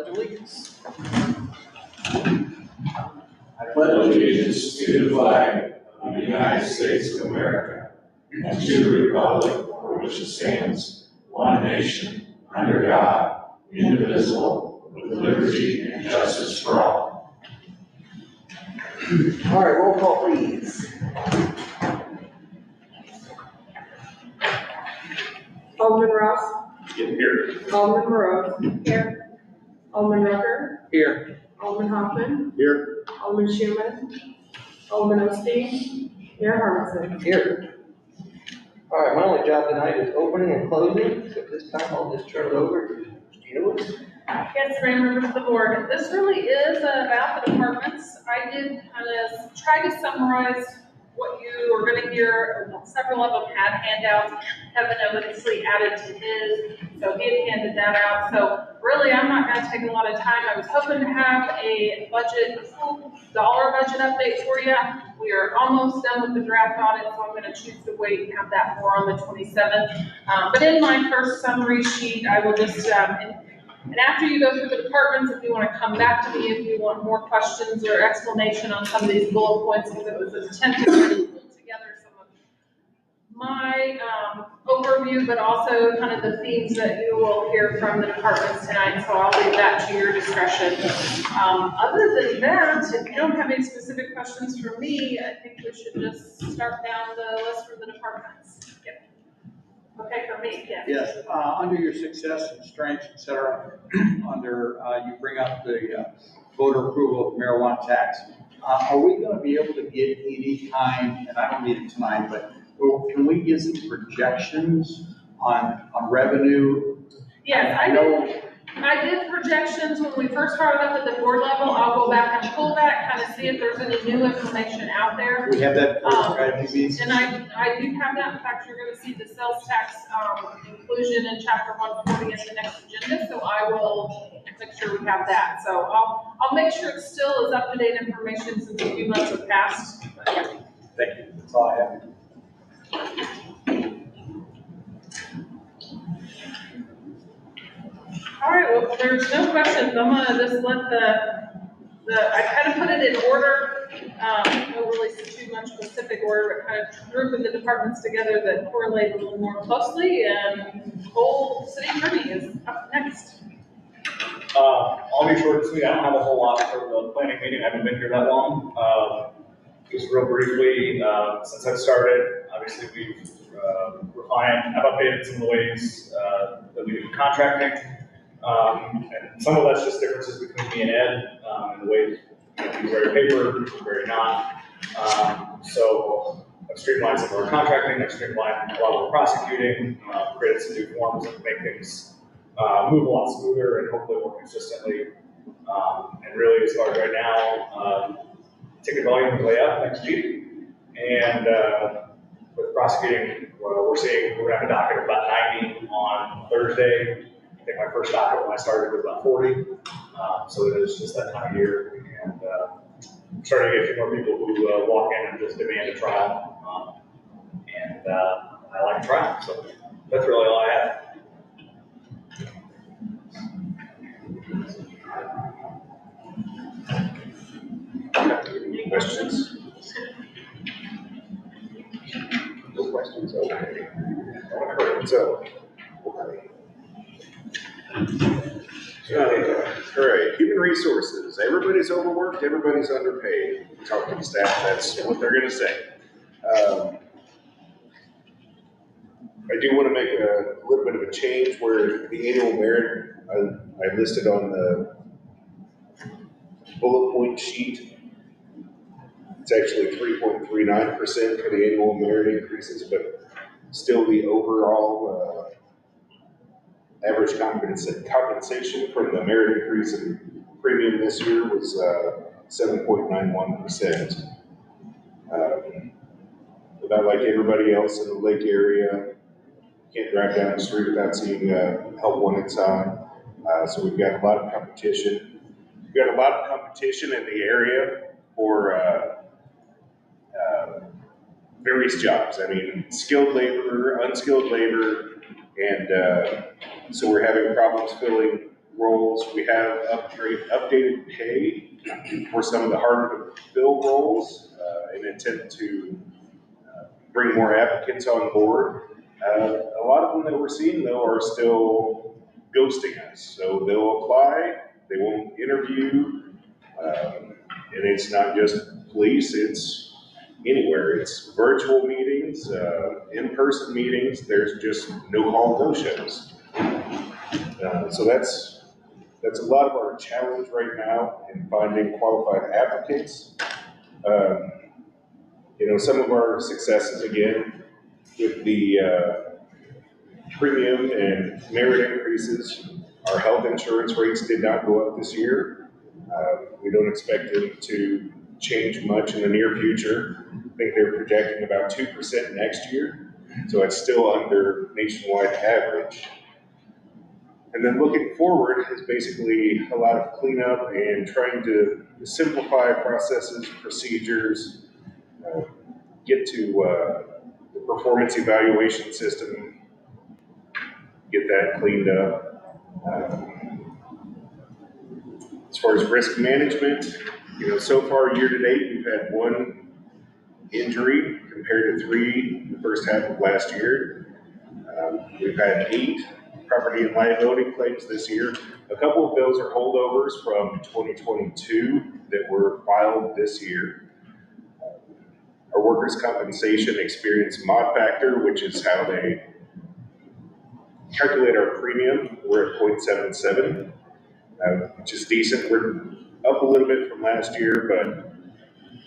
Allegiance. I pledge allegiance to the flag of the United States of America and to the republic for which it stands, one nation, under God, indivisible, with liberty and justice for all. All right, roll call, please. Alderman Ross. Here. Alderman Moreau. Here. Alderman Rucker. Here. Alderman Hoffman. Here. Alderman Schuman. Alderman Osteen. Mayor Harmison. Here. All right, my only job tonight is opening and closing, so at this time I'll just turn it over to Christina Lewis. Yes, Mayor, members of the board. This really is about the departments. I did kind of try to summarize what you are going to hear. Several of them had handouts. Kevin obviously added to his, so he had handed that out. So really, I'm not going to take a lot of time. I was hoping to have a full dollar budget update for you. We are almost done with the draft audit, so I'm going to choose to wait and have that more on the 27th. But in my first summary sheet, I will just, and after you go through the departments, if you want to come back to me, if you want more questions or explanation on some of these bullet points, because it was an attempt to pull together some of my overview, but also kind of the themes that you will hear from the departments tonight. So I'll leave that to your discretion. Other than that, if you don't have any specific questions for me, I think we should just start down the list for the departments. Yep. Okay, for me, yeah. Yes, under your success and strengths, et cetera, under, you bring up the voter approval of marijuana tax. Are we going to be able to get any kind, and I don't need it tonight, but can we get some projections on revenue? Yes, I did projections when we first started up at the board level. I'll go back and pull that, kind of see if there's any new information out there. We have that. And I do have that. In fact, you're going to see the sales tax inclusion in chapter 140 in the next agenda. So I will make sure we have that. So I'll make sure it still is up-to-date information since a few months have passed. Thank you. That's all I have. All right, well, if there's no questions, I'm gonna just let I kind of put it in order, no really too much specific order, but kind of grouping the departments together that correlate a little more closely, and Cole City Attorney is up next. I'll be short and sweet. I don't have a whole lot for the planning meeting. I haven't been here that long. Just real briefly, since I've started, obviously we've refined, I've updated some of the ways that we do contracting. And some of that's just differences between me and Ed, and the way he's very paper, very not. So I've streamlined some of our contracting, I've streamlined a lot of our prosecuting, created some new forms that make things move a lot smoother and hopefully more consistently. And really, as far as right now, ticket volume is way up, thanks Chief. And with prosecuting, we're going to have a docket of about 90 on Thursday. I think my first docket when I started was about 40. So it is just that time of year. And I'm starting to get a few more people who walk in and just demand a trial. And I like trial. So that's really all I have. Any questions? No questions, okay. So, all right, human resources. Everybody's overworked, everybody's underpaid. Talk to the staff, that's what they're gonna say. I do want to make a little bit of a change where the annual merit I listed on the bullet point sheet. It's actually 3.39% for the annual merit increases, but still the overall average compensation from the merit increase in premium this year was 7.91%. About like everybody else in the lake area, can't drive down the street without seeing help wanted sign. So we've got a lot of competition. We've got a lot of competition in the area for various jobs. I mean, skilled labor, unskilled labor, and so we're having problems filling roles. We have updated pay for some of the harder to fill roles in an attempt to bring more applicants on board. A lot of them that we're seeing though are still ghosting us. So they'll apply, they won't interview, and it's not just police, it's anywhere. It's virtual meetings, in-person meetings. There's just no call, no shows. So that's a lot of our challenge right now in finding qualified applicants. Some of our successes again with the premium and merit increases. Our health insurance rates did not go up this year. We don't expect it to change much in the near future. I think they're projecting about 2% next year, so it's still under nationwide average. And then looking forward is basically a lot of cleanup and trying to simplify processes, procedures, get to the performance evaluation system, get that cleaned up. As far as risk management, so far year to date, we've had 1 injury compared to 3 the first half of last year. We've had 8 property and liability claims this year. A couple of those are holdovers from 2022 that were filed this year. Our workers' compensation experienced mod factor, which is how they calculate our premium. We're at 0.77, which is decent. We're up a little bit from last year, but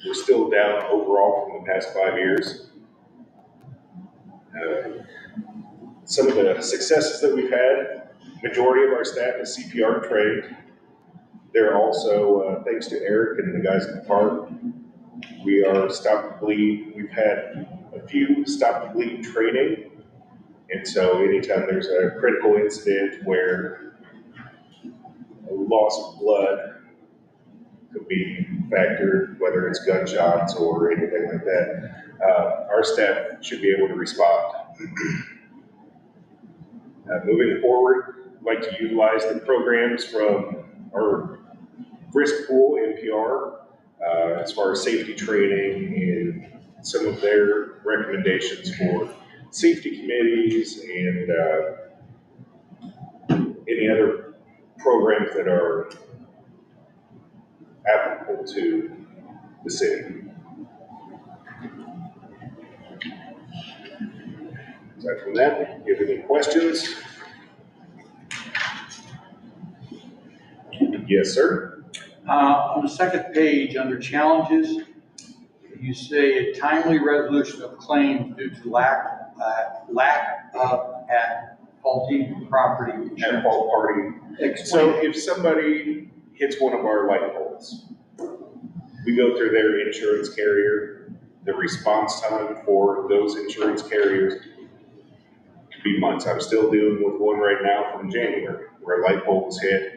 we're still down overall from the past 5 years. Some of the successes that we've had, majority of our staff is CPR trained. They're also, thanks to Eric and the guys at the park, we are Stop the Bleed. We've had a few Stop the Bleed training. And so anytime there's a critical incident where a loss of blood could be factored, whether it's gunshots or anything like that, our staff should be able to respond. Moving forward, I'd like to utilize the programs from our risk pool NPR as far as safety training and some of their recommendations for safety committees and any other programs that are applicable to the city. Aside from that, do you have any questions? Yes, sir. On the second page, under challenges, you say a timely resolution of claims due to lack of at faulty property insurance. At fault party. So if somebody hits one of our light poles, we go through their insurance carrier. The response time for those insurance carriers could be months. I'm still dealing with one right now from January where a light pole was hit.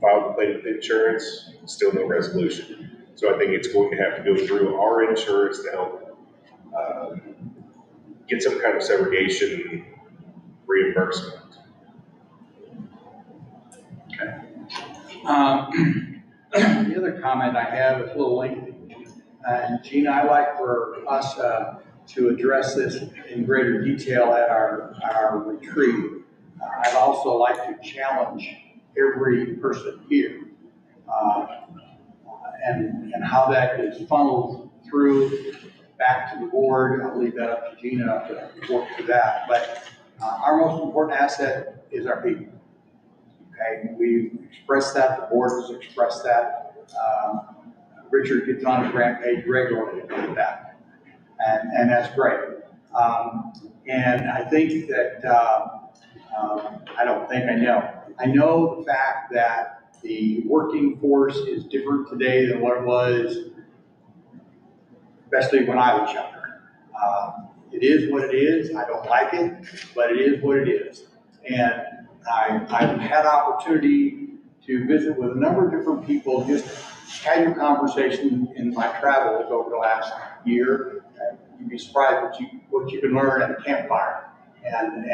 Filed a claim with insurance, still no resolution. So I think it's going to have to go through our insurance to help get some kind of segregation reimbursement. Okay. The other comment I have is a little lengthy. And Gina, I'd like for us to address this in greater detail at our retreat. I'd also like to challenge every person here and how that is funneled through back to the board. I'll leave that up to Gina to work through that. But our most important asset is our people. Okay, we've expressed that. The board has expressed that. Richard gets on his rampage regularly with that, and that's great. And I think that I don't think I know. I know the fact that the working force is different today than what it was, especially when I was younger. It is what it is. I don't like it, but it is what it is. And I've had opportunity to visit with a number of different people, just casual conversation in my travels over the last year. You'd be surprised what you can learn at a campfire and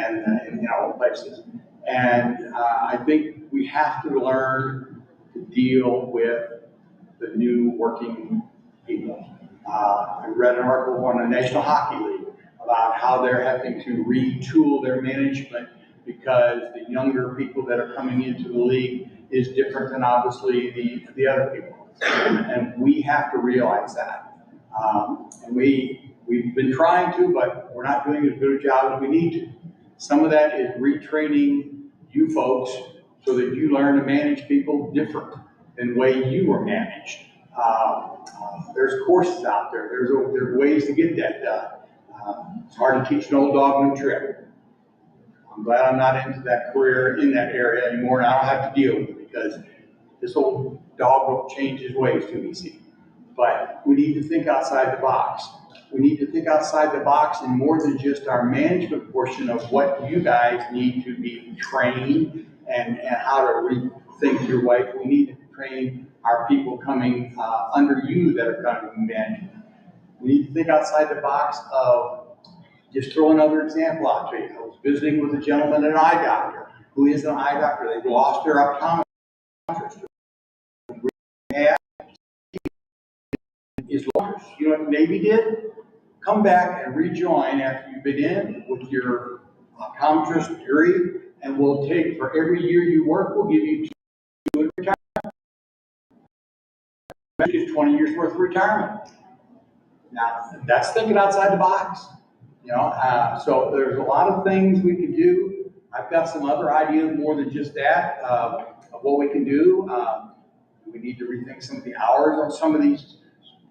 in all places. And I think we have to learn to deal with the new working people. I read an article on the National Hockey League about how they're having to retool their management because the younger people that are coming into the league is different than obviously the other people. And we have to realize that. And we've been trying to, but we're not doing as good a job as we need to. Some of that is retraining you folks so that you learn to manage people different than the way you were managed. There's courses out there. There's ways to get that done. It's hard to teach an old dog new trick. I'm glad I'm not into that career in that area anymore, and I don't have to deal with it because this old dog won't change his ways too easy. But we need to think outside the box. We need to think outside the box in more than just our management portion of what you guys need to be trained and how to rethink your way. We need to train our people coming under you that are going to be management. We need to think outside the box of, just throw another example out to you. I was visiting with a gentleman, an eye doctor, who is an eye doctor. They've lost their optometrist. Is lawyers. You know what the Navy did? Come back and rejoin after you've been in with your optometrist degree, and we'll take, for every year you work, we'll give you 2 in retirement. It's 20 years worth of retirement. Now, that's thinking outside the box. You know, so there's a lot of things we can do. I've got some other ideas more than just that of what we can do. We need to rethink some of the hours on some of these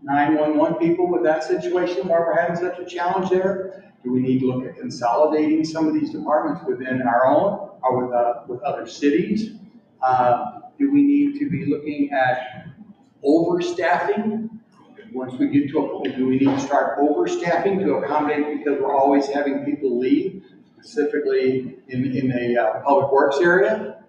911 people with that situation where we're having such a challenge there. Do we need to look at consolidating some of these departments within our own or with other cities? Do we need to be looking at overstaffing? Once we get to a point, do we need to start overstaffing to accommodate because we're always having people leave, specifically in the public works area?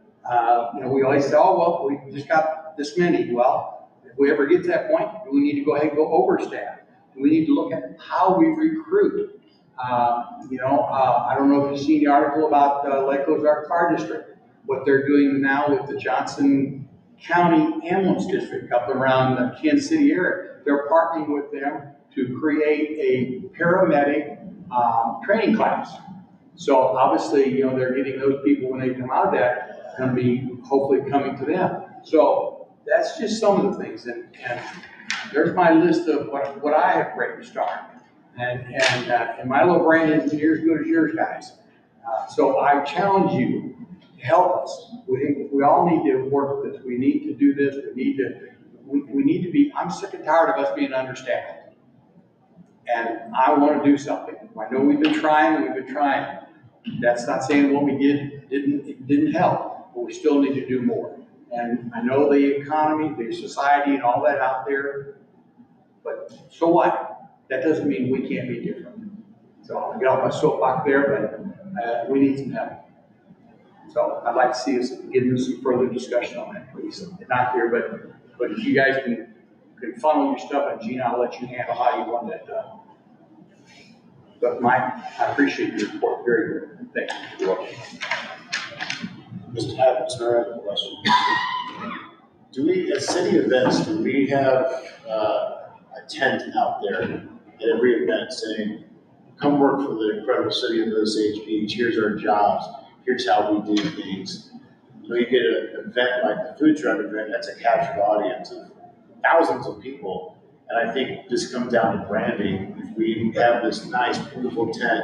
You know, we always say, oh, well, we just got this many. Well, if we ever get to that point, do we need to go ahead and go overstaff? Do we need to look at how we recruit? You know, I don't know if you've seen the article about Lake Ozark Fire District, what they're doing now with the Johnson County Ambulance District up around the Kansas City area. They're partnering with them to create a paramedic training class. So obviously, you know, they're getting those people when they come out of that, going to be hopefully coming to them. So that's just some of the things. And there's my list of what I have brainstormed. And my little brain isn't near as good as yours guys. So I challenge you to help us. We all need to work with this. We need to do this. We need to be, I'm sick and tired of us being understaffed. And I want to do something. I know we've been trying. That's not saying what we did didn't help, but we still need to do more. And I know the economy, the society and all that out there, but so what? That doesn't mean we can't be different. So I'll get off my soapbox there, but we need some help. So I'd like to see us get into some further discussion on that, please. Not here, but if you guys can funnel your stuff, and Gina, I'll let you handle how you want that done. But Mike, I appreciate your report. Very good. Thank you. You're welcome. Mr. Adams, I have a question. Do we, at city events, do we have a tent out there at every event saying, come work for the incredible city of Osage Beach, here's our jobs, here's how we do things? You know, you get an event like the food truck event, that's a captured audience of thousands of people. And I think this comes down to branding. If we have this nice, beautiful tent,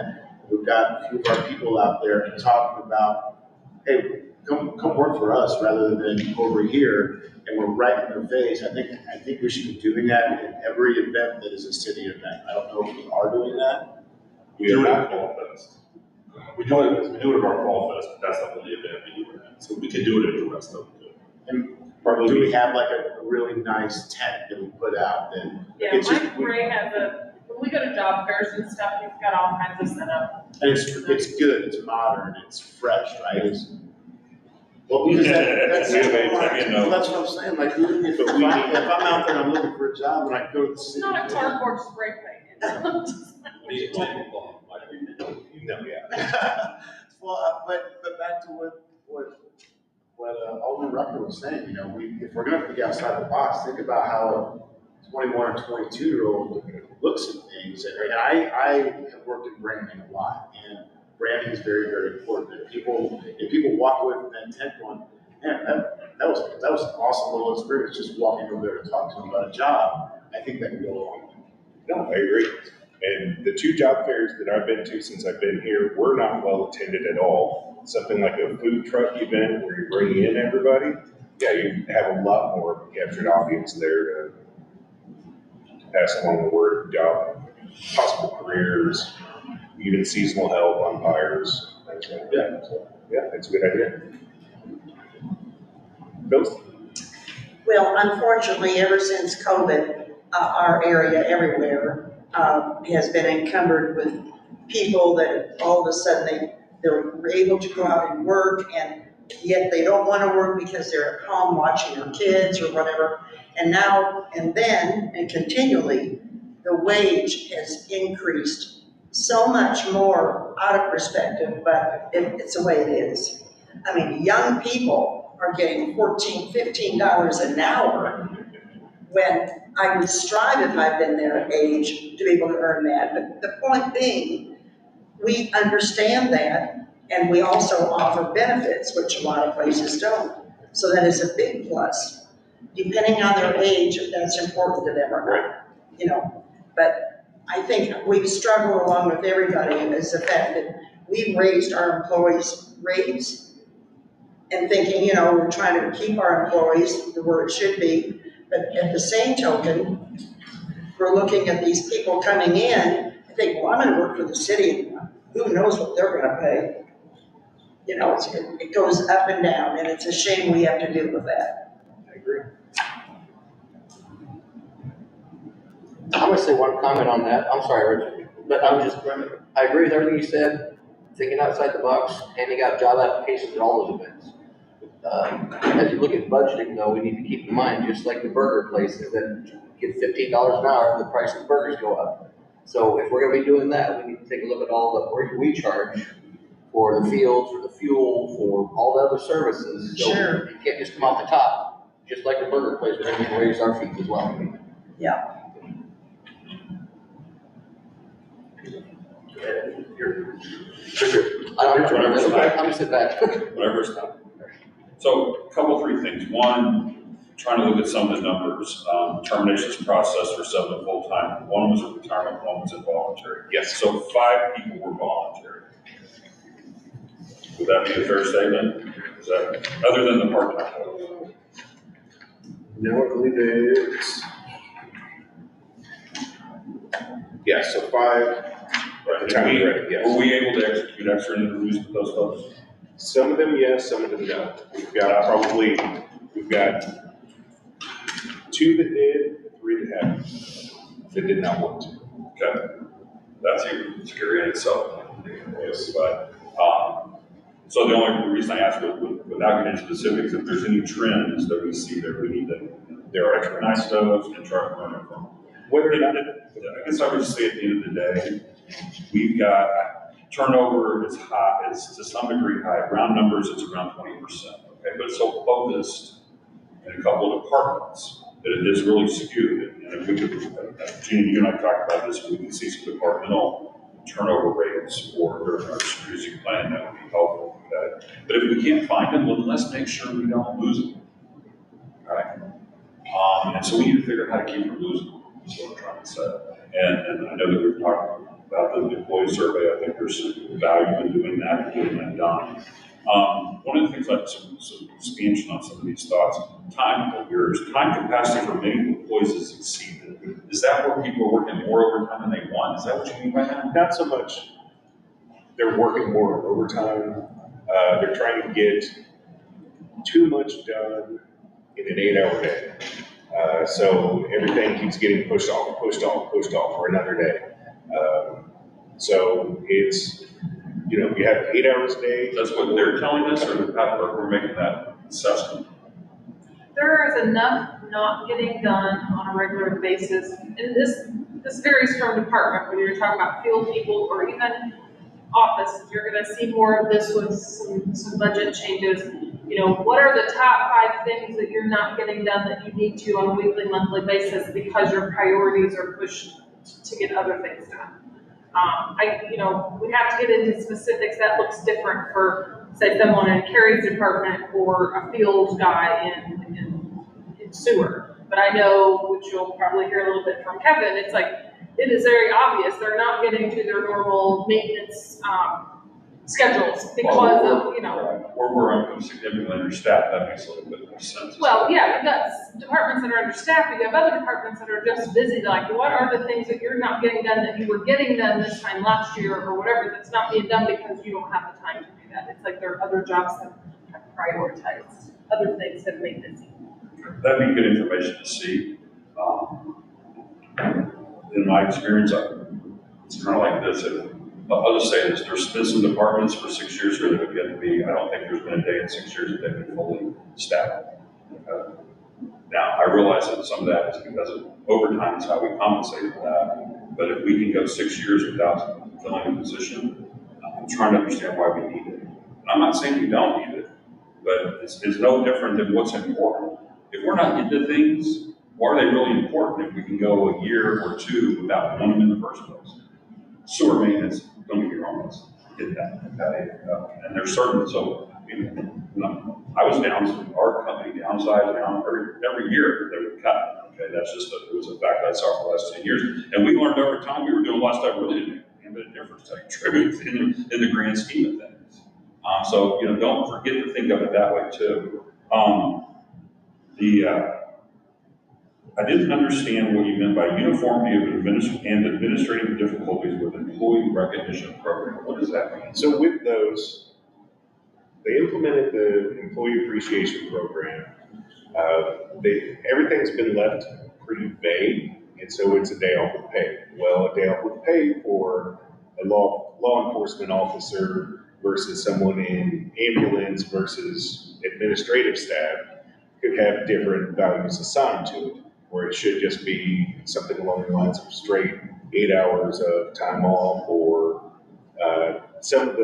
we've got a few of our people out there talking about, hey, come work for us rather than over here, and we're right in their face. I think we should be doing that in every event that is a city event. I don't know if we are doing that. We do it at Fall Fest. We do it at our Fall Fest, but that's not really event we do it at. So we can do it at the rest of it. And do we have like a really nice tent that we put out that Yeah, it's Mike Ray has when we go to job fairs and stuff, he's got all kinds of setup. and it's good, it's modern, it's fresh, right? Well, because that's what I'm saying. Like, if I'm out there and I'm looking for a job and I go to the It's city. not a cardboard spray paint. No, yeah. Well, but back to what what Alderman Rucker was saying, you know, if we're gonna think outside the box, think about how a 21 or 22-year-old looks at things. And I have worked in branding a lot, and branding is very, very important. If people walk away from that tent going, man, that was an awesome little experience just walking over there to talk to them about a job, I think that can go a long way. No, I agree. And the 2 job fairs that I've been to since I've been here were not well attended at all. Something like a food truck event where you bring in everybody, yeah, you have a lot more of a captured audience there to pass along the word of job, possible careers, even seasonal help, umpires, things like that. So, yeah, it's a good idea. Bills? Well, unfortunately, ever since COVID, our area everywhere has been encumbered with people that all of a sudden they're able to go out and work, and yet they don't want to work because they're at home watching their kids or whatever. And now and then and continually, the wage has increased so much more out of perspective, but it's the way it is. I mean, young people are getting $14, $15 an hour when I would strive, if I'd been their age, to be able to earn that. But the point being, we understand that, and we also offer benefits, which a lot of places don't. So that is a big plus. Depending on their age, if that's important to them or not, you know. But I think we've struggled along with everybody is the fact that we've raised our employees' rates and thinking, you know, we're trying to keep our employees where it should be. But at the same token, we're looking at these people coming in, I think, well, I'm gonna work for the city. Who knows what they're gonna pay? You know, it goes up and down, and it's a shame we have to deal with that. I agree. I'm gonna say one comment on that. I'm sorry, Richard, but I agree with everything you said, thinking outside the box, handing out job applications at all those events. As you look at budgeting though, we need to keep in mind, just like the burger places that get $15 an hour, the price of the burgers go up. So if we're gonna be doing that, we need to take a look at all that we charge for the fields, for the fuel, for all the other services. So Sure. you can't just come off the top, just like the burger place, we're gonna raise our fees as well. Yeah. I'm gonna sit back. Whatever it's done. So, three things. One, trying to look at some of the numbers. Terminations process for 7 full-time. One was a retirement, one was involuntary. Yes. So 5 people were voluntary. Would that be a fair statement? Is that, other than the part-time folks? No, I believe it's. Yeah, so 5 at the time of ready, yes. Were we able to execute extra interviews with those folks? Some of them yes, some of them no. We've got 2 that did, 3 that haven't, that did not want to. Okay. That's even scary in itself. Yes. But, so the only reason I asked, without getting into specifics, if there's any trends that we see that we need to, there are recognize those and try to learn from. Whether or not, I guess I would just say at the end of the day, we've got turnover is high, is to some degree high. Round numbers, it's around 20%. Okay, but it's so focused in a couple of departments that it is really skewed. And if we could, Gene, you and I talked about this, we can see some departmental turnover rates or during our strategic plan, that would be helpful. Okay? But if we can't find them, well, let's make sure we don't lose them. All right? And so we need to figure out how to keep from losing them. That's what I'm trying to say. And I know that we've talked about the employee survey. I think there's some value in doing that and getting that done. One of the things, like some expansion on some of these thoughts, time capacity for many employees is exceeded. Is that where people are working more overtime than they want? Is that what you mean by that? Not so much. They're working more overtime. They're trying to get too much done in an 8-hour day. So everything keeps getting pushed off for another day. So it's, you have 8 hours a day. That's what they're telling us, or we're making that assessment? There is enough not getting done on a regular basis, and this varies from department, whether you're talking about field people or even office, you're gonna see more of this with some budget changes. You know, what are the top 5 things that you're not getting done that you need to on a weekly, monthly basis because your priorities are pushed to get other things done? We have to get into specifics. That looks different for, say, someone in Carrie's department or a field guy in sewer. But I know, which you'll probably hear a little bit from Kevin, it's like, it is very obvious they're not getting to their normal maintenance, schedules because of, Or we're significantly understaffed, that makes a little bit more sense. Well, yeah, you've got departments that are understaffed, you have other departments that are just busy, like, what are the things that you're not getting done that you were getting done this time last year or whatever that's not being done because you don't have the time to do that? It's like there are other jobs that have prioritized, other things that make busy. That'd be good information to see. In my experience, it's kind of like this. I'll just say this, there's been some departments for 6 years here that have yet to be, I don't think there's been a day in 6 years that they've been fully staffed. Now, I realize that some of that is because of overtime is how we compensate for that. But if we can go 6 years without filling a position, I'm trying to understand why we need it. And I'm not saying we don't need it, but it's no different than what's important. If we're not into things, why are they really important if we can go a year or 2 without doing them in the first place? Sewer maintenance, don't get me wrong, let's get that. And there's certain, so, I was down, our company downsized down every year they would cut. Okay, that's just, it was a fact I saw for the last 10 years. And we learned over time, we were doing a lot of stuff really didn't make a bit of difference to contribute in the grand scheme of things. So, don't forget to think of it that way too. I didn't understand what you meant by uniformity of administrative difficulties with employee recognition program. What does that mean? So with those, they implemented the employee appreciation program. Everything's been left pretty vague, and so it's a day off with pay. Well, a day off with pay for a law enforcement officer versus someone in ambulance versus administrative staff could have different values assigned to it, where it should just be something along the lines of straight 8 hours of time off, or some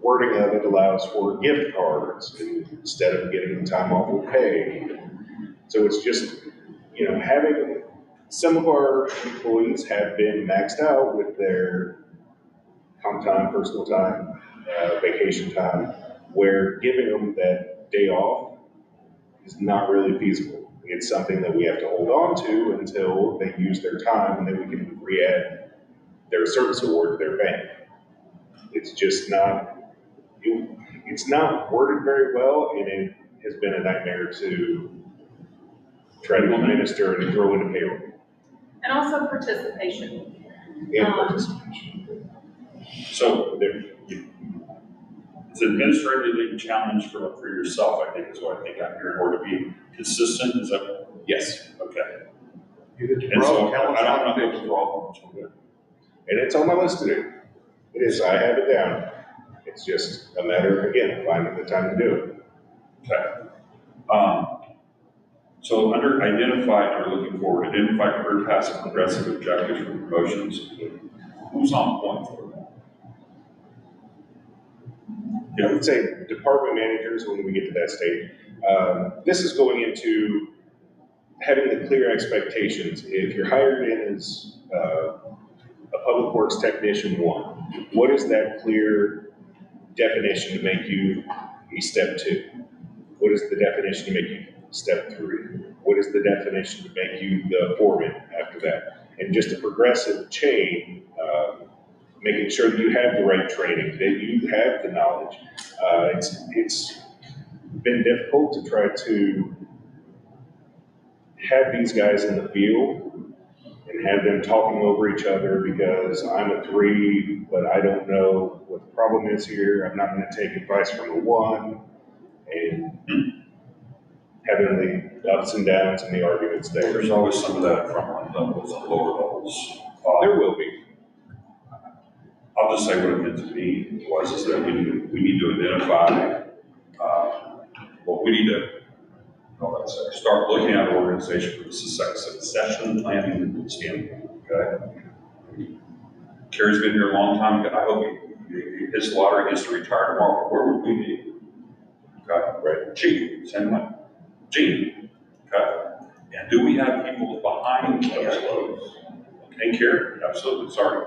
wording of it allows for gift cards instead of getting time off with pay. So it's just, having some of our employees have been maxed out with their comp time, personal time, vacation time, where giving them that day off is not really feasible. It's something that we have to hold on to until they use their time, and then we can re-add their service award to their bank. It's just not, it's not worded very well, and it has been a nightmare to try to administer and throw into payroll. And also participation. And participation. So it's an administratively challenge for yourself, I think is what I think I'm hearing, or to be consistent, is that? Yes. Okay. And so I don't know if it's wrong. And it's on my list to do. It is, I have it down. It's just a matter of, again, finding the time to do it. Okay. So under identify, or looking forward, identify career paths and progressive objectives for promotions. Who's on point for that? I would say department managers when we get to that stage. This is going into having the clear expectations. If you're hired in as a public works technician 1, what is that clear definition to make you a step 2? What is the definition to make you step 3? What is the definition to make you the foreman after that? And just a progressive chain, making sure that you have the right training, that you have the knowledge. It's been difficult to try to have these guys in the field and have them talking over each other because I'm a 3, but I don't know what the problem is here. I'm not going to take advice from a 1, and having the ups and downs and the arguments there. There's always some of that at frontline levels and lower levels. There will be. I'll just say what it meant to me was is that we need to identify what we need to start looking at an organization from a succession planning standpoint. Okay. Kerry's been here a long time, I hope he hits the lottery, gets to retire tomorrow, where would we be? Okay, right, Gene, same way, Gene, okay? And do we have people behind those loads? And Kerry, absolutely, sorry.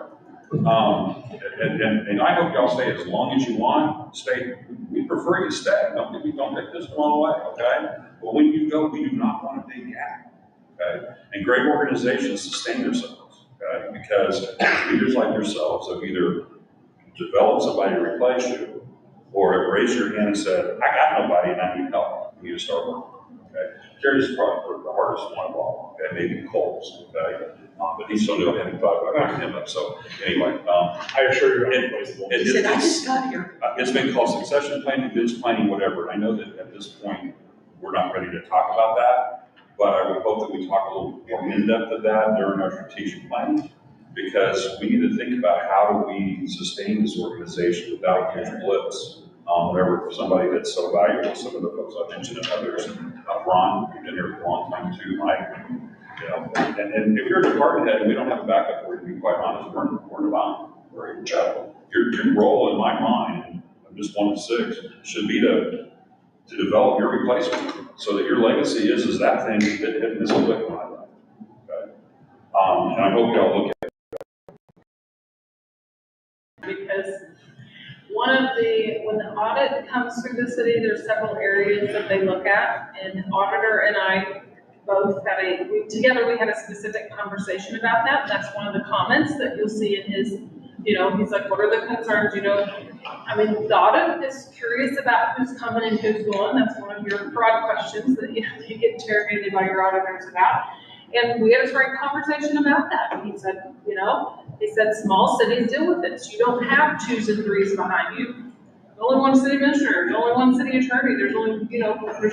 And I hope y'all stay as long as you want, stay, we prefer you to stay, don't take this one away, okay? But when you go, we do not want a big gap, okay? And great organizations sustain themselves, okay? Because leaders like yourselves have either developed somebody to replace you, or have raised your hand and said, I got nobody and I need help, we need to start working, okay? Kerry's probably the hardest one of all, okay? Maybe Cole's, okay? But he's still doing it, and thought about bringing him up, so anyway. I assure you, I'm replaceable. He said, I just got here. It's been called succession planning, business planning, whatever, and I know that at this point, we're not ready to talk about that, but I would hope that we talk a little more in-depth of that during our strategic planning, because we need to think about how do we sustain this organization without huge blips. Whenever for somebody that's so valuable, some of the folks I mentioned and others, Ron, you've been here for a long time too, Mike, you know, and if you're a department head and we don't have a backup for you, to be quite honest, we're in a bind. Your role in my mind, I'm just one of 6, should be to develop your replacement so that your legacy is that thing that hit this click when I left. Okay? And I hope y'all look at Because when the audit comes through the city, there's several areas that they look at, and the auditor and I both had we had a specific conversation about that. That's one of the comments that you'll see in his, he's like, what are the concerns, I mean, the audit is curious about who's coming and who's going. That's one of your fraud questions that you get interrogated by your auditors about. And we had a frank conversation about that. He said, small cities deal with this. You don't have 2s and 3s behind you. There's only one city administrator, there's only one city attorney, there's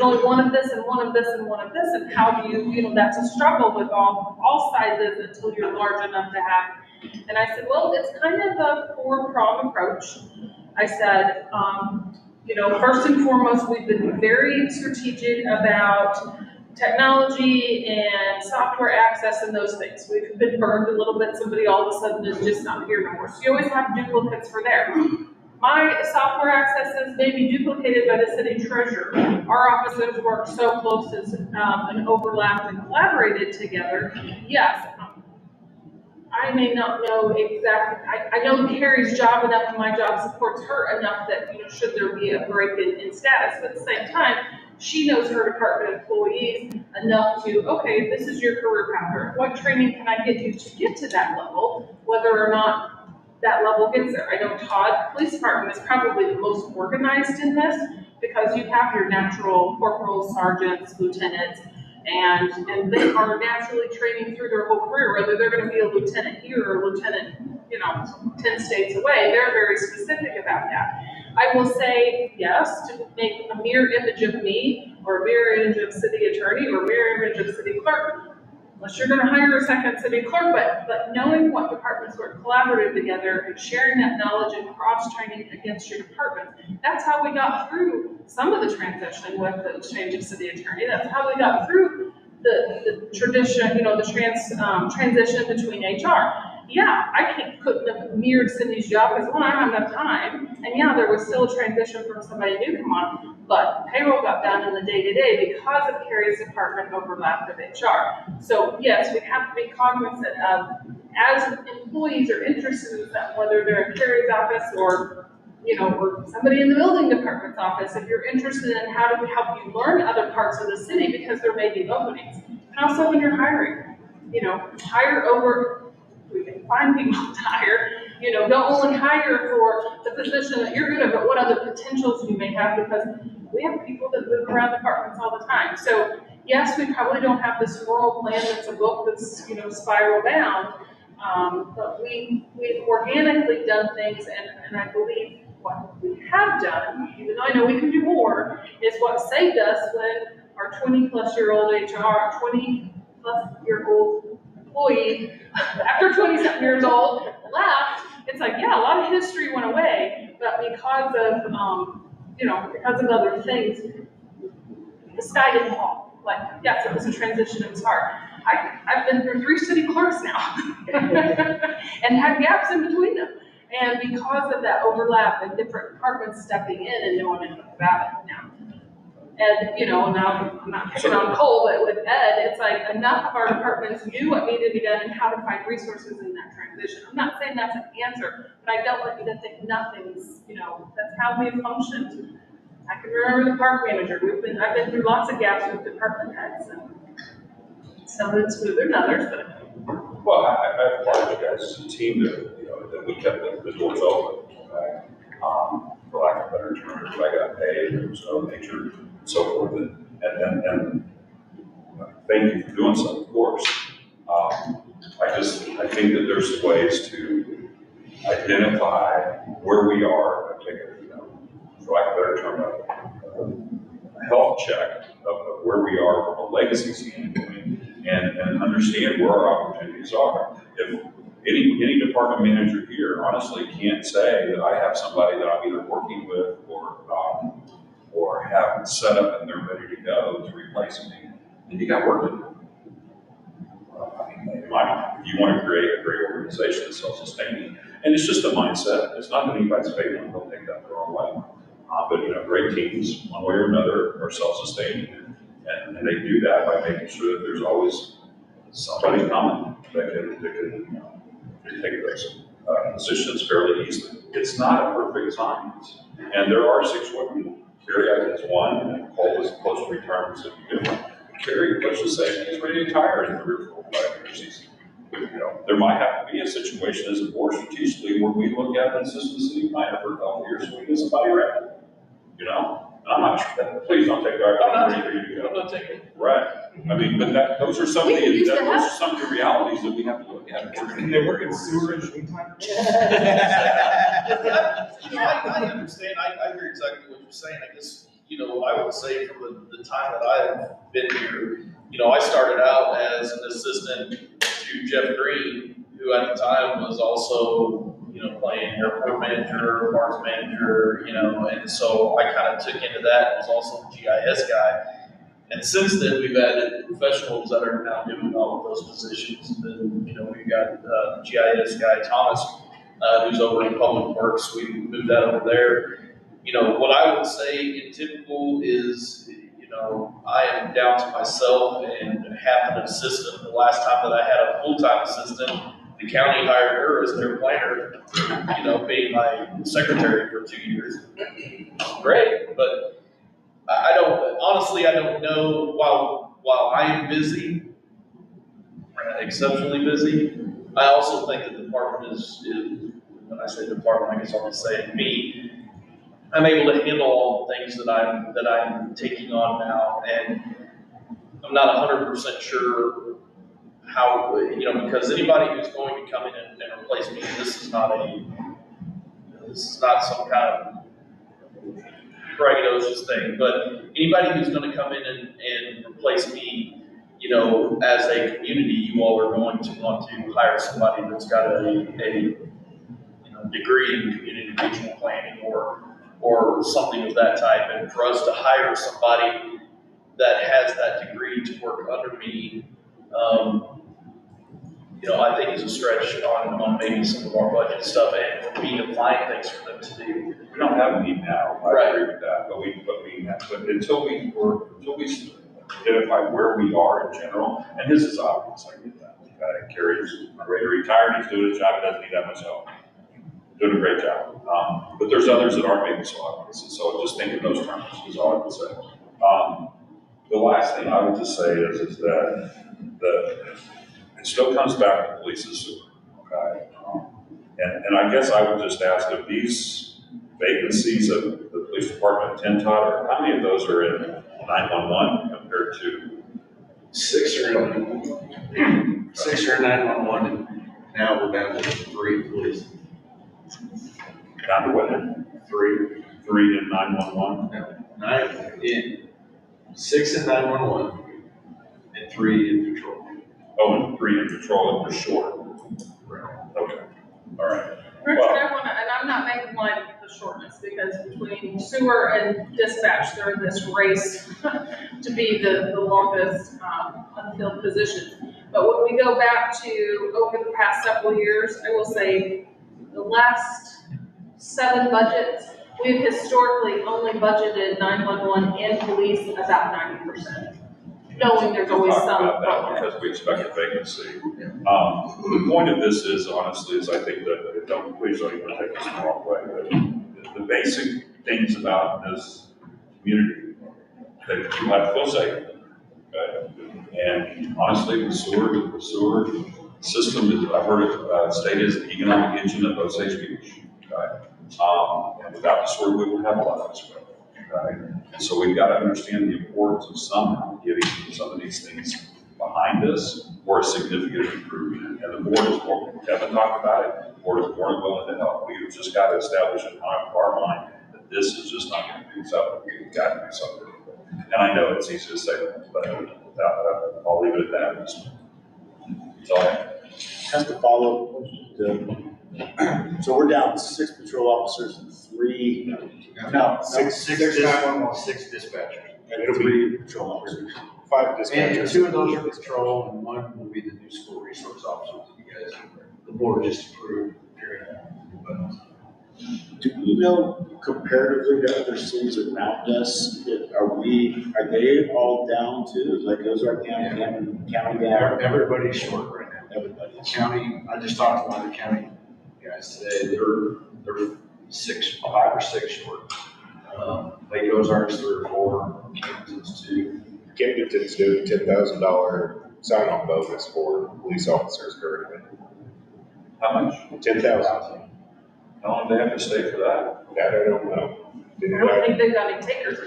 only one of this and one of this and one of this. And how do you, that's a struggle with all sizes until you're large enough to have. And I said, well, it's kind of a 4-prong approach. I said, first and foremost, we've been very strategic about technology and software access and those things. We've been burned a little bit. Somebody all of a sudden is just not here no more. So you always have duplicates for there. My software accesses may be duplicated by the city treasurer. Our officers work so close and overlapped and collaborated together. Yes, I may not know exactly, I know Carrie's job enough and my job supports her enough that, should there be a break in status, but at the same time, she knows her department employees enough to, okay, this is your career path. What training can I get you to get to that level, whether or not that level gets there? I know Todd Police Department is probably the most organized in this because you have your natural corporals, sergeants, lieutenants, and they are naturally training through their whole career, whether they're going to be a lieutenant here or a lieutenant, 10 states away. They're very specific about that. I will say, yes, to make a mirror image of me, or a mirror image of city attorney, or a mirror image of city clerk, unless you're going to hire a second city clerk, but knowing what departments work collaborative together and sharing that knowledge and cross-training against your department, that's how we got through some of the transition with the change of city attorney. That's how we got through the tradition, the transition between HR. Yeah, I couldn't have mirrored Cindy's job because, one, I don't have enough time, and yeah, there was still a transition from somebody new come on, but payroll got done in the day-to-day because of Carrie's department overlap with HR. So yes, we have to be cognizant of, as employees are interested in that, whether they're in Carrie's office or somebody in the building department's office, if you're interested in how do we help you learn other parts of the city because there may be openings. And also when you're hiring, hire over, we can find people to hire, don't only hire for the position that you're good at, but what other potentials you may have, because we have people that move around departments all the time. So yes, we probably don't have this formal plan that's a book that's, spiral bound, but we've organically done things, and I believe what we have done, even though I know we can do more, is what saved us when our 20-plus-year-old HR, 20-plus-year-old employee, after 20-something years old, left. It's like, yeah, a lot of history went away, but because of other things, the sky didn't fall. Like, yes, it was a transition, it was hard. I've been through 3 city clerks now. And had gaps in between them. And because of that overlap and different departments stepping in and knowing anything about it now. And, now I'm not picking on Cole, but with Ed, it's like enough of our departments knew what needed to be done and how to find resources in that transition. I'm not saying that's an answer, but I don't want you to think nothing's, that's how we've functioned. I can remember the park manager. I've been through lots of gaps with department heads. And some of it's smoother than others, but. Well, I applaud you guys as a team that we kept the doors open. Okay? For lack of a better term, I got paid, there was no nature, and so forth. And thank you for doing so, of course. I think that there's ways to identify where we are, and take for lack of a better term, a health check of where we are from a legacy standpoint, and understand where our opportunities are. If any department manager here honestly can't say that I have somebody that I'm either working with or have set up and they're ready to go to replace me, then you got work to do. In my mind, if you want to create a great organization that's self-sustaining, and it's just a mindset. It's not that anybody's failing. Don't take that the wrong way. But great teams, one way or another, are self-sustaining, and they do that by making sure that there's always somebody coming that can take those positions fairly easily. It's not a perfect science, and there are situations. Carrie is one, and Cole is close to retirement, so you do. Carrie, let's just say he's ready to retire in 3 or 4 or 5 years. There might have to be a situation as a board strategically where we look at consistency minor for a couple of years so we get somebody ready. I'm not sure. Please don't take our. I'm not taking it. Right. But those are some of the realities that we have to look at. Can they work in sewerage meantime? I understand. I hear exactly what you're saying. I guess, I would say from the time that I've been here, I started out as an assistant to Jeff Green, who at the time was also, playing airport manager, parks manager, and so I kind of took into that, was also the GIS guy. And since then, we've added professionals that are now doing all of those positions. And then, we've got the GIS guy, Thomas, who's over in public works. We moved that over there. What I would say in typical is, I am down to myself and half an assistant. The last time that I had a full-time assistant, the county hired her as their planner, being my secretary for 2 years. Great, but I don't know, while I am busy, exceptionally busy, I also think the department is, when I say department, I guess I'll just say me, I'm able to handle all the things that I'm taking on now, and I'm not 100% sure how, because anybody who's going to come in and replace me, this is not some kind of braggadocious thing, but anybody who's going to come in and replace me, as a community, you all are going to want to hire somebody that's got a degree in community regional planning or something of that type. And for us to hire somebody that has that degree to work under me, I think is a stretch on maybe some of our budget stuff, and for me to find things for them to do. We don't have a need now. Right. I agree with that, but until we identify where we are in general, and this is obvious, I get that. Carrie's ready to retire, and he's doing his job, he doesn't need that much help. Doing a great job. But there's others that aren't maybe so obvious, and so just think in those terms is all I would say. The last thing I would just say is that it still comes back to police and sewer, okay? And I guess I would just ask if these vacancies of the police department in Tentod, how many of those are in 911 compared to? 6 or 911, and now we're down to 3 police. Down to what? 3. 3 in 911? No, 6 in 911, and 3 in patrol. Oh, and 3 in patrol, and we're short. Okay, all right. Richard, and I'm not making light of the shortness, because between sewer and dispatch, they're in this race to be the longest unfilled position. But when we go back to over the past several years, I will say the last 7 budgets, we've historically only budgeted 911 and police about 90%, knowing there's always We'll talk some. about that because we expect a vacancy. The point of this is, honestly, is I think that, please don't even take this the wrong way, but the basic things about this community, that you have to feel safe. Okay? And honestly, the sewer system is, I've heard it stated as the economic engine of Osage Beach. Okay? And without the sewer, we wouldn't have a lot of this. Okay? And so we've got to understand the importance of somehow getting some of these things behind us or a significant improvement. And the board is more, Kevin talked about it, the board is more than willing to help. We've just got to establish in our mind that this is just not going to be something. We've got to do something. And I know it's easy to say, but I'll leave it at that. So Just to follow, so we're down 6 patrol officers and 3, no, Six 911, 6 dispatchers. And it'll be 3 patrol officers. 5 And dispatchers. 2 of those are patrol, and 1 will be the new school resource officers that you guys, the board just approved during that. Do we know comparatively to other cities around us, are they all down too? Like Ozark County, County down? Everybody's short right now. Everybody. County, I just talked to one of the county guys today, they're 5 or 6 short. Lake Ozark's 3 or 4, Kansas 2. Camden's doing $10,000 sign-on bonus for police officers currently. how much? 10,000. How long do they have to stay for that? That I don't know. I don't think they've got any takers.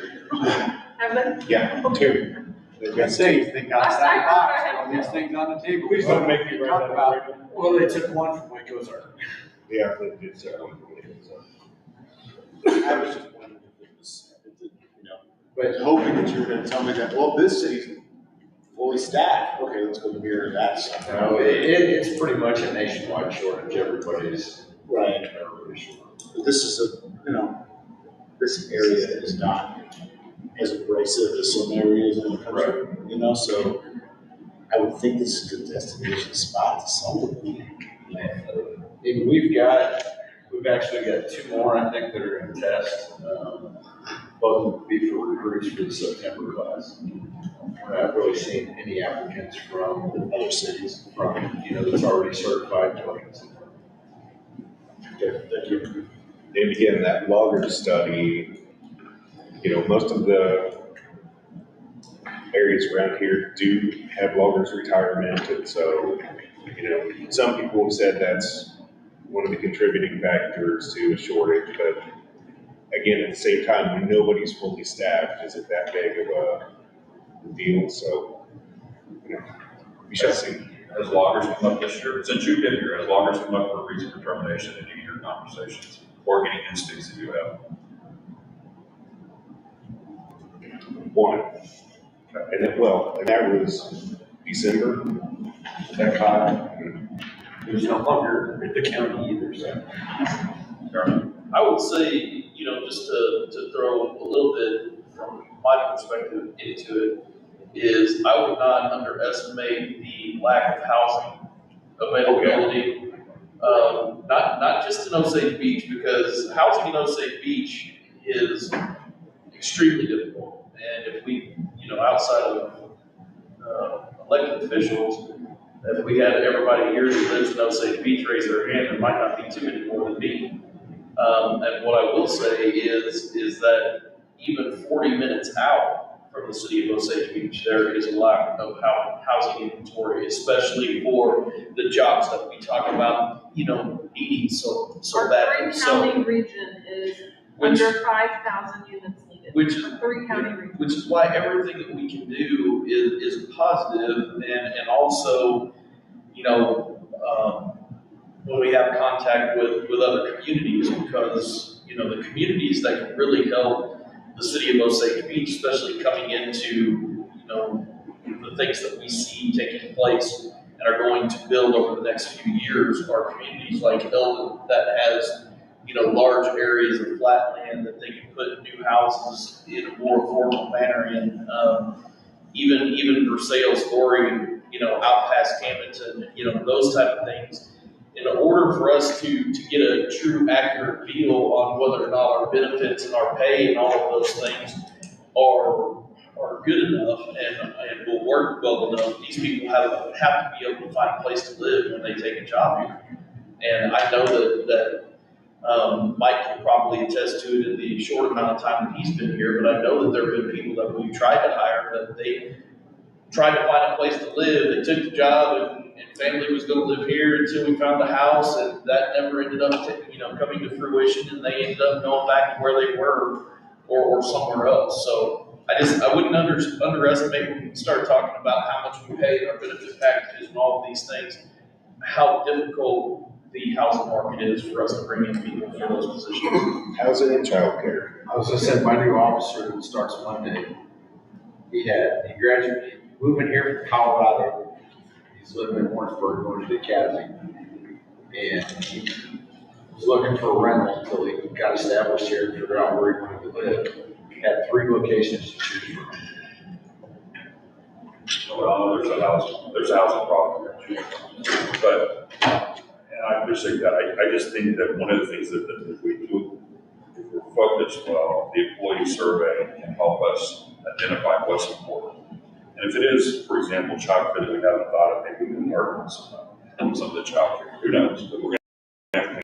Have they? Yeah, 2. They've got Say, think outside the I box, have- on these things on the table. Please don't make me write Talk that about. down. Well, they took 1 from Lake Ozark. Yeah, they did so. I was just wondering if it was, but hoping that you were gonna tell me that, well, this city's fully staffed, okay, let's go here, that's. No, it's pretty much a nationwide shortage, everybody's. Right. Everybody's short. But this is this area is not as abrasive as some areas in the country, so I would think this is a destination spot to somebody. And we've actually got 2 more, I think, that are gonna test. Both will be for recruits for the September class. I haven't really seen any applicants from other cities, that's already certified to our consider. Okay, thank you. And again, that logger study, most of the areas around here do have loggers retirement. And so, some people have said that's one of the contributing factors to a shortage, but again, at the same time, when nobody's fully staffed, is it that big of a deal? So, we shall see. As loggers come up this year, since you've been here, as loggers come up for reason for termination in any of your conversations or any instincts that you have? 1. And that was December. That high. There's no longer at the county either, so. I would say, just to throw a little bit from my perspective into it, is I would not underestimate the lack of housing availability. Not just in Osage Beach, because housing in Osage Beach is extremely difficult. And if we, outside of elected officials, if we had everybody here who lives in Osage Beach raise their hand, there might not be too many more than me. And what I will say is that even 40 minutes out from the city of Osage Beach, there is a lack of housing inventory, especially for the jobs that we talk about, needing so Our badly. 3-county region is under 5,000 units needed. Which- 3-county region. Which is why everything that we can do is positive, and also, when we have contact with other communities, because, the communities that can really help the city of Osage Beach, especially coming into, the things that we see taking place and are going to build over the next few years, are communities like Aldermen that has, large areas of flat land that they can put new houses in a more affordable manner in, even for sales. Lori out past Camdenton, those type of things. In order for us to get a true accurate feel on whether or not our benefits and our pay and all of those things are good enough and will work well enough, these people have to be able to find a place to live when they take a job here. And I know that Mike can probably attest to it in the short amount of time that he's been here, but I know that there have been people that we've tried to hire that they tried to find a place to live. They took the job and family was going to live here until we found a house, and that never ended up coming to fruition, and they ended up going back to where they were or somewhere else. So I wouldn't underestimate when we start talking about how much we pay in our benefit packages and all of these things, how difficult the housing market is for us to bring in people for those positions. Housing and childcare. I was gonna say, my new officer who starts Monday, he graduated, moving here from Colorado. He's living in Warrensburg, going to the academy. And he was looking for a rental until he got established here and figured out where he wanted to live. He had 3 locations to choose from. Well, there's a housing problem here. But, and I appreciate that. I just think that one of the things that if we do, if we're focused well, the employee survey can help us identify what's important. And if it is, for example, childcare that we haven't thought of, maybe we can work on some of the childcare. Who knows? But we're going to have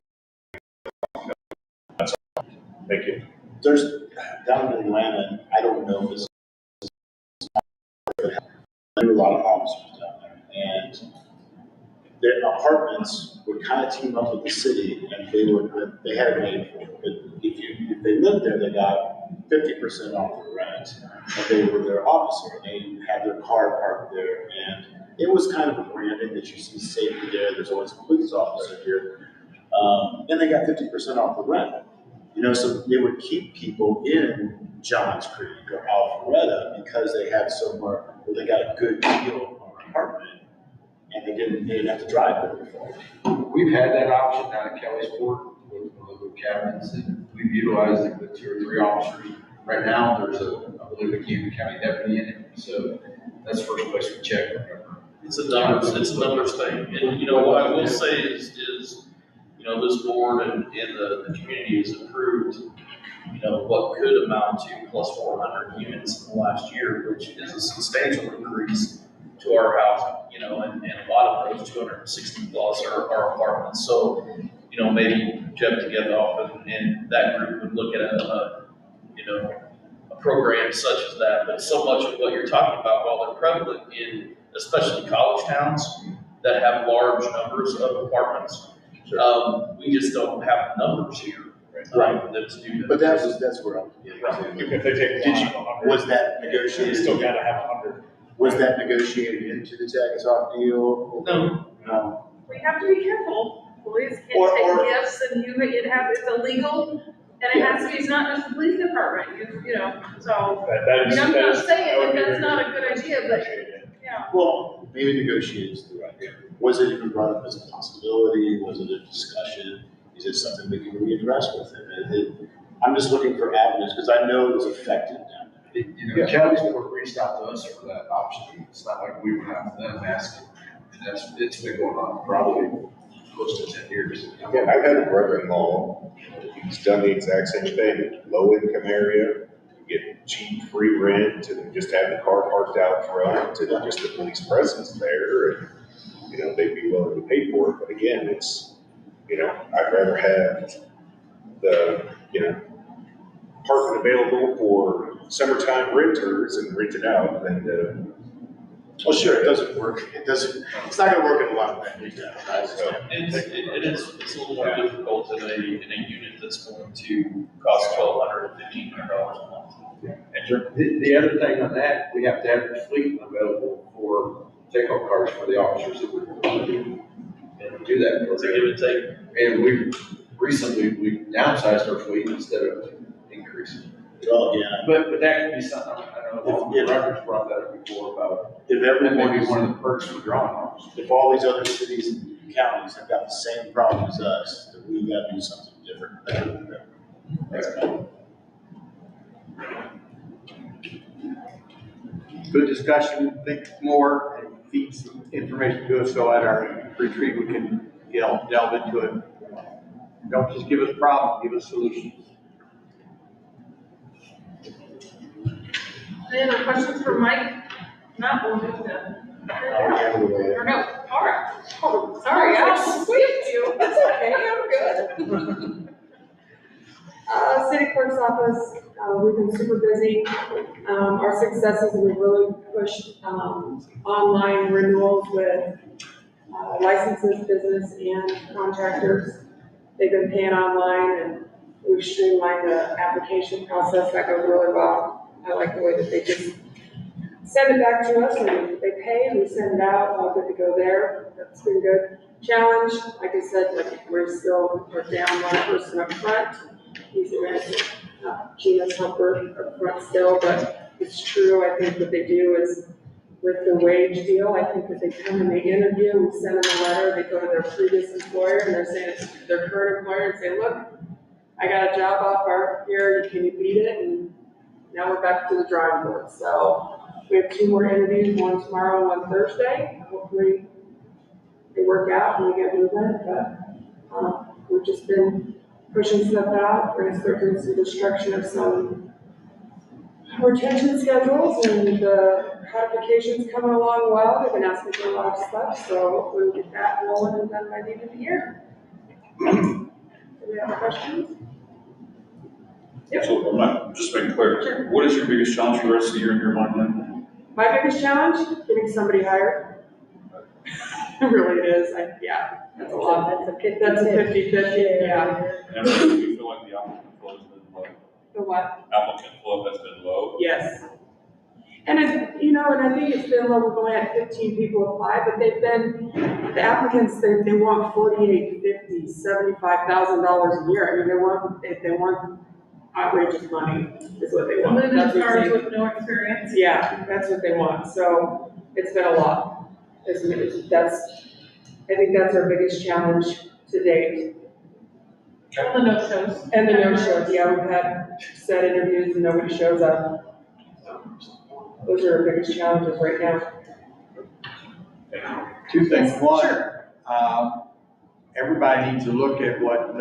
to. Thank you. There's, down in Atlanta, I don't know this, there are a lot of officers down there, and their apartments would kind of team up with the city, and they had a name for it. But if they lived there, they got 50% off the rent, and they were their officer, and they had their car parked there, and it was kind of a branding that you see safety there. There's always a police officer here, and they got 50% off the rent. So they would keep people in Johns Creek or Alpharetta because they had somewhere where they got a good deal on an apartment, and they didn't have to drive very far. We've had that option down at Kellysport with one of the cabins, and we've utilized it with 2 or 3 officers. Right now, there's I believe a Camden County deputy in it, so that's the first place we check. It's a numbers thing. And what I will say is this board and the community has approved, what could amount to plus 400 units in the last year, which is a substantial increase to our housing, and a lot of those 260 plus are apartments. So, maybe Jeff Togethoff and that group would look at a program such as that. But so much of what you're talking about, while they're prevalent in especially college towns that have large numbers of apartments, we just don't have the numbers here. Right. For them to do that. But that's where I'm getting to. If they take one out of 100, Was that you negotiated? still gotta have 100. Was that negotiated into the Togethoff deal? No. We have to be careful. Police Or- can't take gifts and it's illegal, and it has to be, it's not just the police department, so. That is. I'm that not is- saying would that be that's not a good idea, but, yeah. Well, maybe negotiated is the right term. Was it even brought up as a possibility? Was it a discussion? Is it something we can readdress with him? I'm just looking for avenues because I know it was effective down there. Kellysport reached out to us for that option. It's not like we went out to them asking. It's been going on probably close to 10 years. Again, I've had a brother-in-law, he's done the exact same thing, low-income area, get cheap free rent, and just have the car parked out front, and just the police presence there, and, they'd be willing to pay for it, but again, it's, I'd rather have the, apartment available for summertime renters and rent it out than, Well, sure, it doesn't work. It's not gonna work in a lot of venues now. It's a little more difficult in a unit that's going to cost $1,200 or $1,500 a month. The other thing on that, we have to have the fleet available for take-home cars for the officers that we're going to do that. It's a give and take. And we downsized our fleet instead of increasing. Well, yeah. But that could be something, I don't know if Roger's brought that up before about, If that may everyone, be one of the perks for drawing officers. if all these other cities and counties have got the same problem as us, then we gotta do something different. Better than them. That's all. Good discussion, think more, and feed some information to us, so at our retreat, we can, delve into it. Don't just give us problems, give us solutions. Any other questions for Mike? Not, we'll move to. Or no, all right. Oh, sorry, I skipped you. That's okay, I'm good. City clerk's office, we've been super busy. Our successes, we've really pushed, online renewals with, licenses, business and contractors. They've been paying online and we've streamlined the application process. That goes really well. I like the way that they just send it back to us and they pay, we send it out, all good to go there. That's been good. Challenge, like I said, like we're down one person up front. He's Gina's helper up front still, but it's true. I think what they do is with the wage deal, I think that they come and they interview, we send them a letter, they go to their previous employer and they're saying it's their current employer and say, look, I got a job offer here, can you beat it? And now we're back to the drawing board. So we have 2 more interviews, one tomorrow and one Thursday. Hopefully they work out and we get moving, but we've just been pushing stuff out. We're gonna start doing some destruction of some retention schedules and the codification's coming along well. They've been asking for a lot of stuff, so hopefully we'll get that rolling and done by the end of the year. Do we have questions? So I'm not, just making clear, Sure. what is your biggest challenge for the rest of the year in your mind then? My biggest challenge, getting somebody hired. It really is, that's a lot. That's a 50-50, yeah. And do you feel like the applicant flow has been low? The what? Applicant flow has been low? Yes. And and I think it's been low, we've only had 15 people apply, but the applicants, they want $48,000, $50,000, $75,000 a year. I mean, they want outrageous money is what they want. Moving That's what cars they- with no experience. Yeah, that's what they want. So it's been a lot. I think that's our biggest challenge to date. And the no-shows. And the no-shows, yeah, we've had set interviews and nobody shows up. Those are our biggest challenges right now. 2 things. One, Sure. Everybody needs to look at what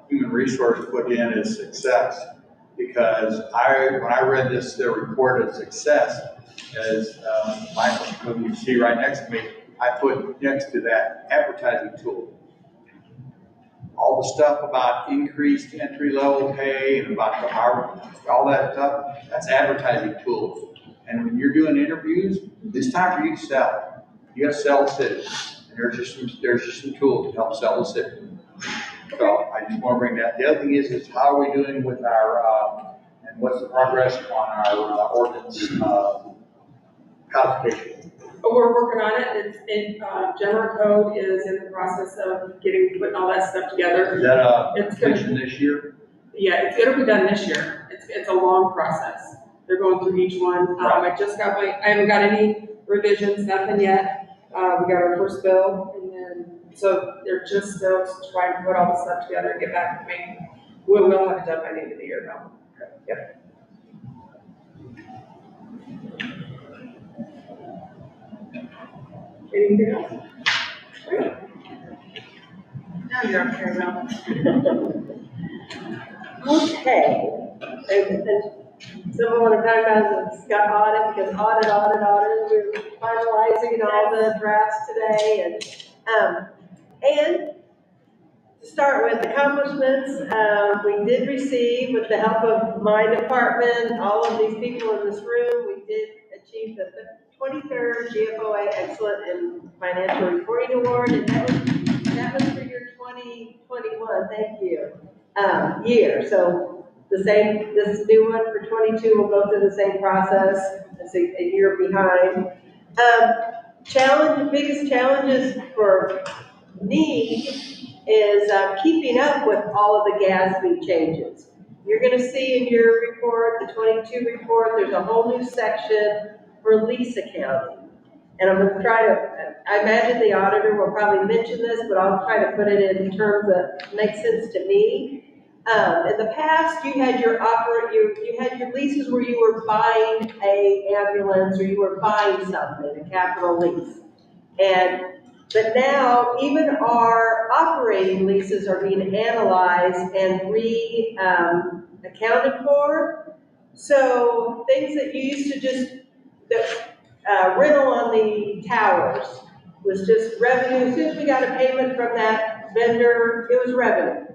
human resource put in as success. Because when I read their report of success, as Michael, who you see right next to me, I put next to that advertising tool. All the stuff about increased entry-level pay and about all that stuff, that's advertising tools. And when you're doing interviews, it's time for you to sell. You gotta sell the city. And there's just some tools to help sell the city. So I just want to bring that. The other thing is how are we doing with our, and what's the progress on our ordinance codification? We're working on it. General code is in the process of putting all that stuff together. Is that It's completion this year? Yeah, it'll be done this year. It's a long process. They're going through each one. I haven't got any revisions, nothing yet. We got our first bill, and then, so they're just still trying to put all the stuff together and get back to me. We'll have it done by the end of the year, though. Yep. Anything else? Now you're up here, Mel. Okay. And someone want to talk about the Scott audit, because audit, we're finalizing all the drafts today, and to start with accomplishments, we did receive, with the help of my department, all of these people in this room, we did achieve the 23rd GFOA Excellent in Financial Reporting Award, and that was for your 2021, thank you, year. So this new one for 22 will go through the same process. It's a year behind. Biggest challenges for me is keeping up with all of the GASB changes. You're going to see in your report, the 22 report, there's a whole new section for lease accounting. And I'm going to try to, I imagine the auditor will probably mention this, but I'll try to put it in terms that make sense to me. In the past, you had your you had your leases where you were buying a ambulance or you were buying something, a capital lease. But now, even our operating leases are being analyzed and accounted for. So things that you used to just, rental on the towers was just revenue. As soon as we got a payment from that vendor, it was revenue.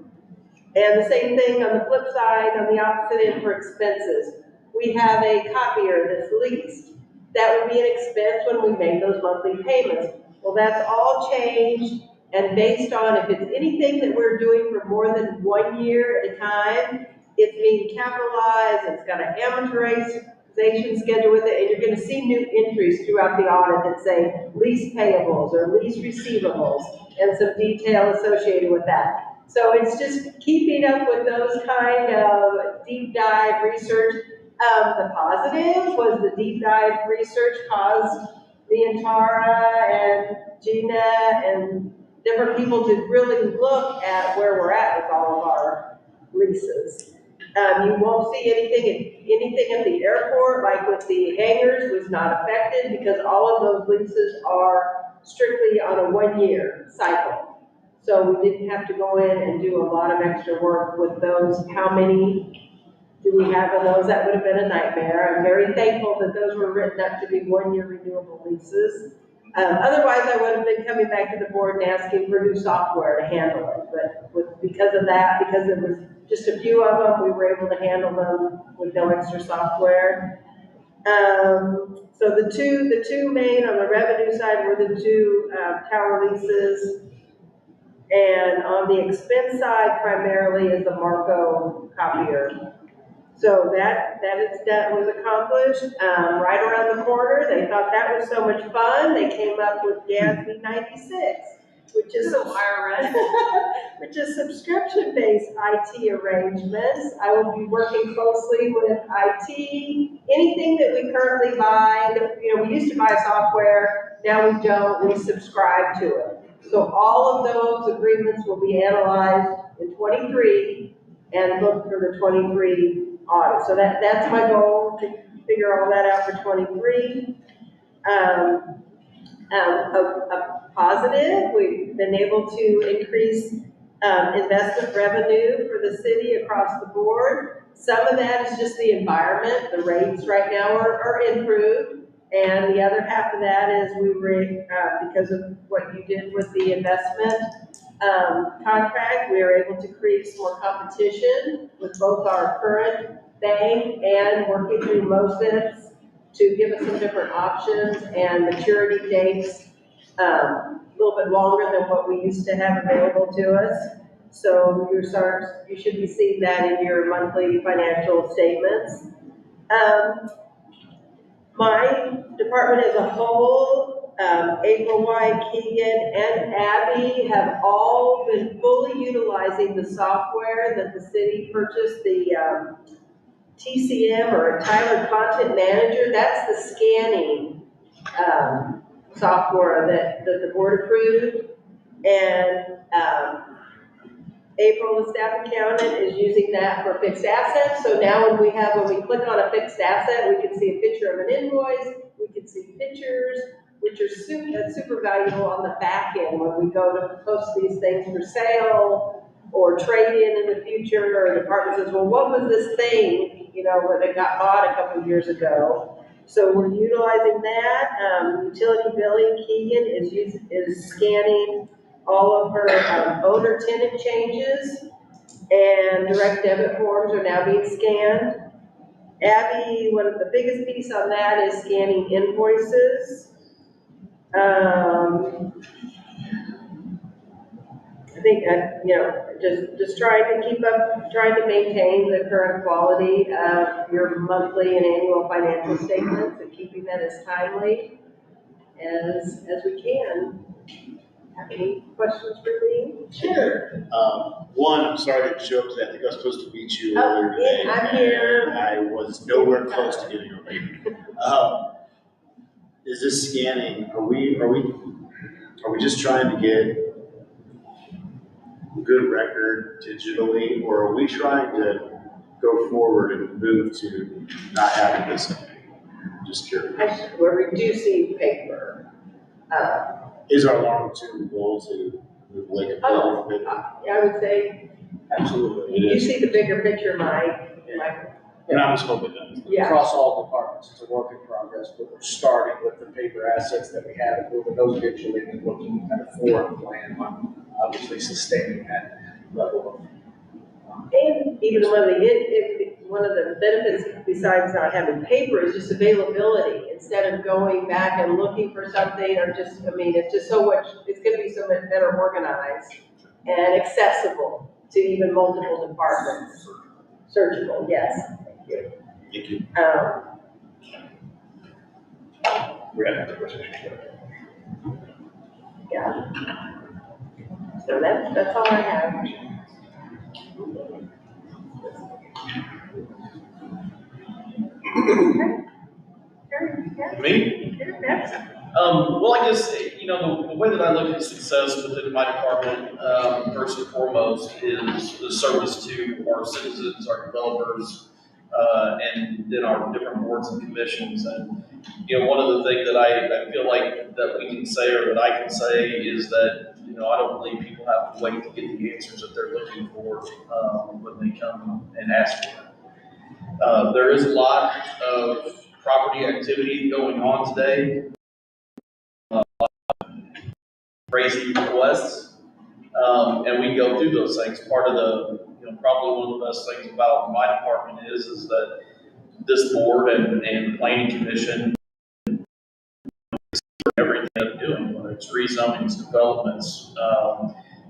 And the same thing on the flip side, on the opposite end for expenses. We have a copier that's leased. That would be an expense when we make those monthly payments. Well, that's all changed, and based on if it's anything that we're doing for more than 1 year at a time, it's being capitalized, it's got an amortization schedule with it, and you're gonna see new entries throughout the audit that say lease payables or lease receivables, and some detail associated with that. So it's just keeping up with those kind of deep dive research. The positive was the deep dive research caused me and Tara and Gina and different people to really look at where we're at with all of our leases. You won't see anything at the airport, like with the hangars, was not affected because all of those leases are strictly on a 1 year cycle. So we didn't have to go in and do a lot of extra work with those. How many do we have of those? That would have been a nightmare. I'm very thankful that those were written up to be 1 year renewable leases. Otherwise, I would have been coming back to the board and asking for new software to handle it. But because of that, because it was just a few of them, we were able to handle them with no extra software. So the two main on the revenue side were the two tower leases. And on the expense side, primarily is the Marco copier. So that was accomplished. Right around the corner, they thought that was so much fun. They came up with GASB 96, which is which is subscription-based IT arrangements. I will be working closely with IT. Anything that we currently buy, we used to buy software. Now we don't. We subscribe to it. So all of those agreements will be analyzed in 23 and look for the 23 audit. So that's my goal, to figure all that out for 23. A positive, we've been able to increase investment revenue for the city across the board. Some of that is just the environment. The rates right now are improved. And the other half of that is because of what you did with the investment contract, we were able to create some more competition with both our current bank and working through MOSIPs to give us some different options and maturity dates a little bit longer than what we used to have available to us. So you should be seeing that in your monthly financial statements. My department as a whole, April White, Keegan, and Abby have all been fully utilizing the software that the city purchased, the TCM or Tyler Content Manager. That's the scanning software that the board approved. And April, the staff accountant, is using that for fixed assets. So now when we click on a fixed asset, we can see a picture of an invoice, we can see pictures, which are super valuable on the back end when we go to post these things for sale or trade in the future, or the department says, well, what was this thing, when it got bought a couple of years ago. So we're utilizing that. Utility billing, Keegan is scanning all of her owner tenant changes, and direct debit forms are now being scanned. Abby, one of the biggest piece on that is scanning invoices. I think, just trying to keep up, trying to maintain the current quality of your monthly and annual financial statements and keeping that as timely as we can. Have any questions for me? Sure. One, I'm sorry to show up today. I think I was supposed to meet you earlier today. I'm here. I was nowhere close to getting ready. Is this scanning? Are we just trying to get good record digitally, or are we trying to go forward and move to not having this? Just curious. We're reducing paper. Is our long-term goal to move away from paper? I would say, Absolutely, it you is. see the bigger picture, Mike. And I was hoping that Yeah. across all departments, it's a work in progress, but we're starting with the paper assets that we have and moving those digitally and looking at a forward plan on obviously sustaining that level of. And even one of the benefits besides not having paper is just availability. Instead of going back and looking for something or it's just so much, it's gonna be so much better organized and accessible to even multiple departments. Searchable, yes, thank you. Thank you. We had another conversation. Yeah. So that's all I have. Me? Well, I guess, the way that I look at success within my department, first and foremost, is the service to our citizens, our developers, and then our different boards and commissions. And, one of the things that I feel like that we can say, or that I can say, is that, I don't believe people have to wait to get the answers that they're looking for, when they come and ask for them. There is a lot of property activity going on today. Crazy requests, and we go through those things. Part of the, probably one of the best things about my department is that this board and the planning commission, everything they're doing, whether it's rezonings, developments,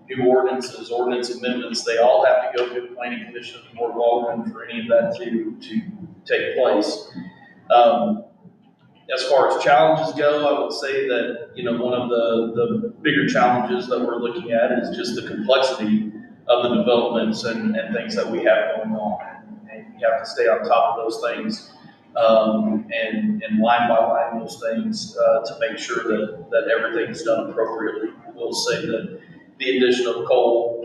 new ordinances, ordinance amendments, they all have to go through the planning commission and the board of Aldermen for any of that to take place. As far as challenges go, I would say that, one of the bigger challenges that we're looking at is just the complexity of the developments and things that we have going on. And you have to stay on top of those things, and line by line those things, to make sure that everything's done appropriately. I will say that the addition of Cole,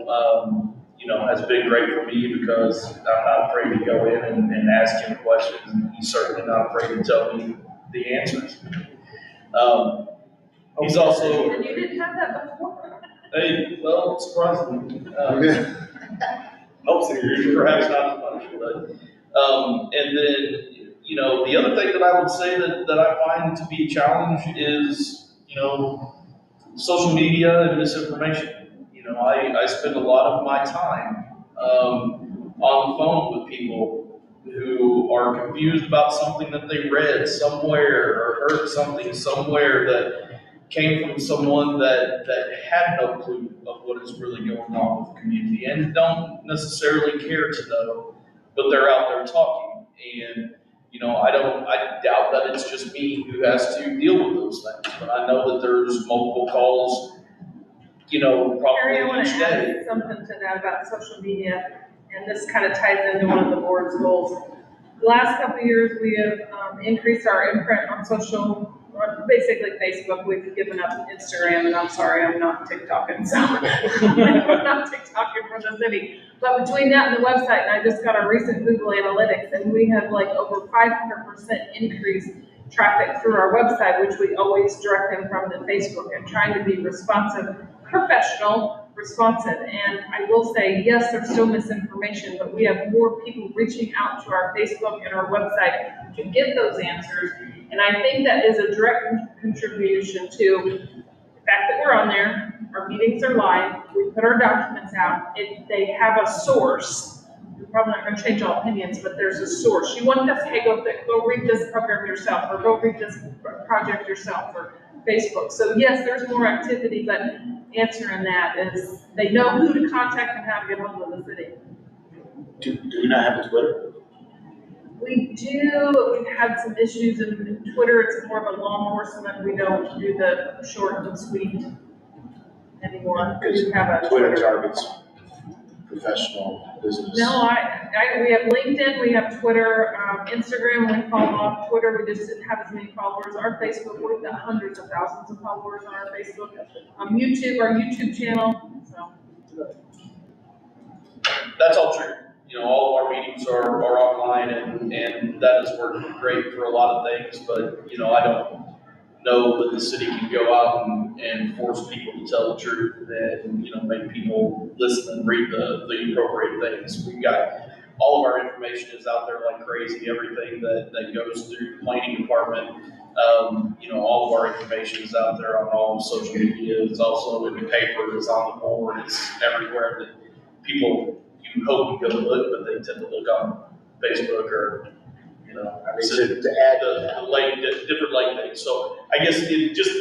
has been great for me because I'm not afraid to go in and ask him questions, and he's certainly not afraid to tell me the answers. He's also. And you didn't have that before. Hey, well, surprisingly. Perhaps not as much, but, and then, the other thing that I would say that I find to be a challenge is, social media and misinformation. I spend a lot of my time, on the phone with people who are confused about something that they read somewhere or heard something somewhere that came from someone that had no clue of what is really going on with the community and don't necessarily care to know, but they're out there talking. And, I doubt that it's just me who has to deal with those things, but I know that there's multiple calls, Harry, I probably want each to day. add something to that about social media, and this kind of ties into one of the board's goals. The last couple of years, we have increased our imprint on basically Facebook. We've given up Instagram, and I'm sorry, I'm not TikToking, so we're not TikToking for the city. But between that and the website, and I just got a recent Google Analytics, and we have like over 500% increase traffic through our website, which we always direct them from the Facebook, and trying to be responsive, professional, responsive. And I will say, yes, there's still misinformation, but we have more people reaching out to our Facebook and our website to get those answers. And I think that is a direct contribution to the fact that we're on there, our meetings are live, we put our documents out, they have a source. We're probably not going to change all opinions, but there's a source. You want to hey, go read this program yourself, or go read this project yourself, or Facebook. So yes, there's more activity, but answering that is they know who to contact and how to get hold of the city. Do we not have a Twitter? We do, but we've had some issues in Twitter. It's more of a law enforcement. We don't do the short and sweet anymore. We have a Twitter targets professional business. No, we have LinkedIn, we have Twitter, Instagram, we follow off Twitter, we just didn't have as many followers. Our Facebook, we've got hundreds of thousands of followers on our Facebook. YouTube, our YouTube channel, so. that's all true. You know, all of our meetings are online and that has worked great for a lot of things, but, you know, I don't know that the city can go out and force people to tell the truth and, you know, make people listen and read the appropriate things. We've got, all of our information is out there like crazy, everything that goes through the planning department. You know, all of our information is out there on all of social media. It's also in the paper, it's on the board, it's everywhere that people, you hope you go look, but they tend to look on Facebook or, you know, I mean, to add the different lake things. So I guess it just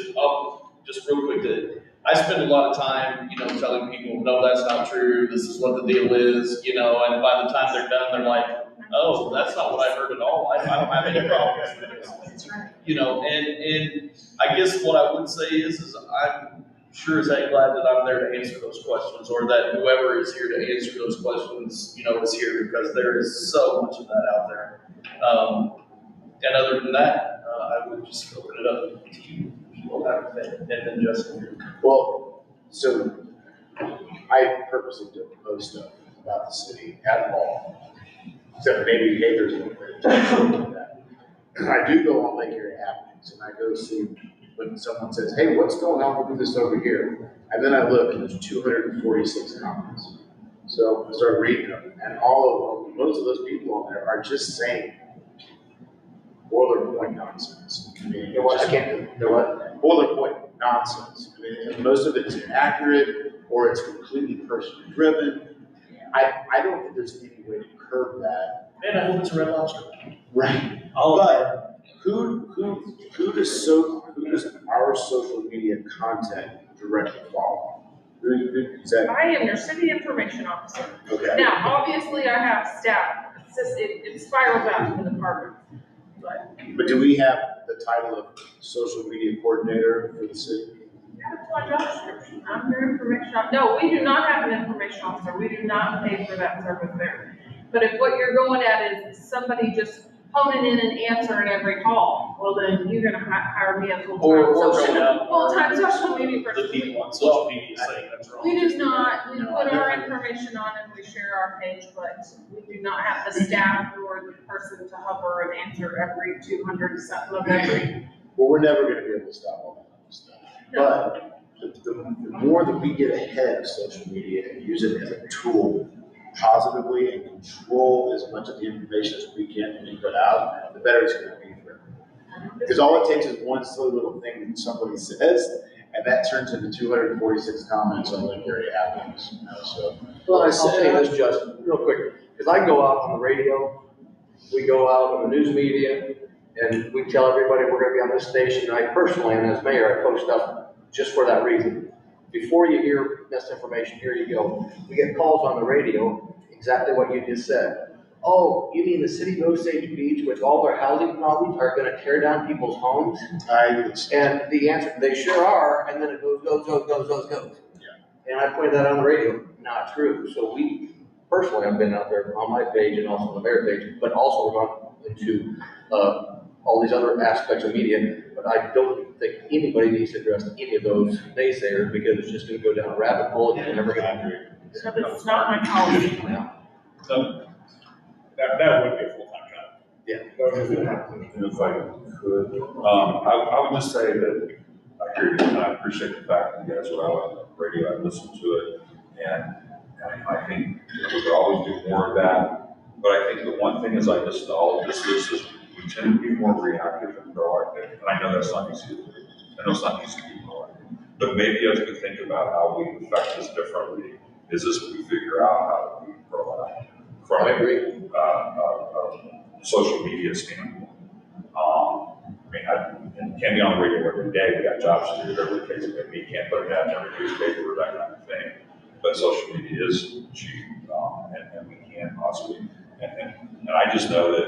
real quick, that I spend a lot of time, you know, telling people, no, that's not true. This is what the deal is, you know, and by the time they're done, they're like, oh, that's not what I heard at all. I don't have any problems with it. You know, and I guess what I would say is I'm sure as heck glad that I'm there to answer those questions, or that whoever is here to answer those questions, you know, is here, because there is so much of that out there. And other than that, I would just open it up to you, people have it, and then Justin. Well, so I purposely took most stuff about the city at all, except maybe haters and that. I do go on Lake Area Happenings, and I go see when someone says, hey, what's going on with this over here? And then I look, and there's 246 comments. So I start reading them, and all of them, most of those people on there are just saying boilerplate nonsense. I mean, boilerplate nonsense. I mean, and most of it is inaccurate, or it's completely personally driven. I don't think there's any way to curb that. And I hope it's a Red Lobster. Right. But who does our social media content directly follow? Who is that? I am your city information officer. Okay. Now, obviously, I have staff. It's just, it spirals out to the department. But do we have the title of social media coordinator for the city? That's my job description. I'm your information officer. No, we do not have an information officer. We do not pay for that service there. But if what you're going at is somebody just honing in and answering every call, well, then you're gonna hire me as full-time social media person. The people on social media saying that's wrong. We do not, we put our information on and we share our page, but we do not have the staff or the person to hover and answer every 200 something of every. Well, we're never gonna be able to stop all that kind of stuff. But the more that we get ahead of social media and use it as a tool positively and control as much of the information as we can and put out, the better it's gonna be for everyone. Because all it takes is one silly little thing that somebody says, and that turns into 246 comments on Lake Area Happenings. You know, so. Well, I'll tell you this, Justin, real quick, because I go out on the radio, we go out on the news media, and we tell everybody we're gonna be on this station. I personally, and as mayor, I post stuff just for that reason. Before you hear misinformation, here you go. We get calls on the radio, exactly what you just said. Oh, you mean the city of Osage Beach with all their housing problems are gonna tear down people's homes? And the answer, they sure are, and then it goes. Yeah. And I pointed that on the radio, not true. So we, personally, I've been out there on my page and also on the mayor page, but also gone into all these other aspects of media. But I don't think anybody needs to address any of those naysayers, because it's just gonna go down a rabbit hole and you're never gonna agree. So it's not my policy. So that would be a full-time job. Yeah. If I could, I would just say that I hear you, and I appreciate the fact that you guys are out on the radio, I listen to it, and I think we could always do more of that. But I think the one thing is I listen to all of this is we tend to be more reactive and proactive, and I know that's not easy to do. I know it's not easy to be proactive. But maybe as we think about how we affect this differently, is this we figure out how to be proactive from a social media standpoint. And can't be on the radio every day. We got jobs to do, whatever the case may be. Can't put it out in every newspaper, that kind of thing. But social media is cheap, and we can possibly. And I just know that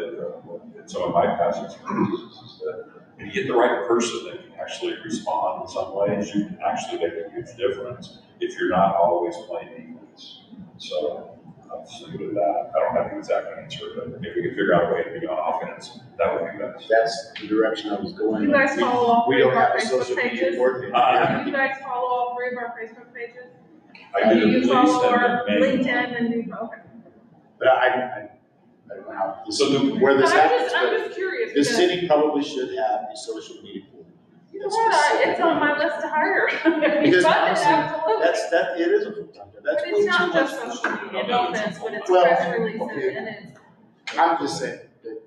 in some of my past experiences is that if you get the right person that can actually respond in some ways, you can actually make a huge difference if you're not always playing defense. So I'll just leave it at that. I don't have the exact answer, but if we can figure out a way to be on offense, that would be best. That's the direction I was going. You guys follow all we three of don't our have a Facebook social media pages? coordinator. Do you guys follow all three of our Facebook pages? I do Do the you police follow and our the manual. LinkedIn and do, okay. But I don't know how, So the- where this I'm happens, I'm but just curious. the because- city probably should have a social media pool. You know what, it's on my list to hire. Because But honestly, absolutely. it is a full-time job, that's But way it's too not much. just social media, no offense, but it's Well, press releases okay. and it's. I'm just saying that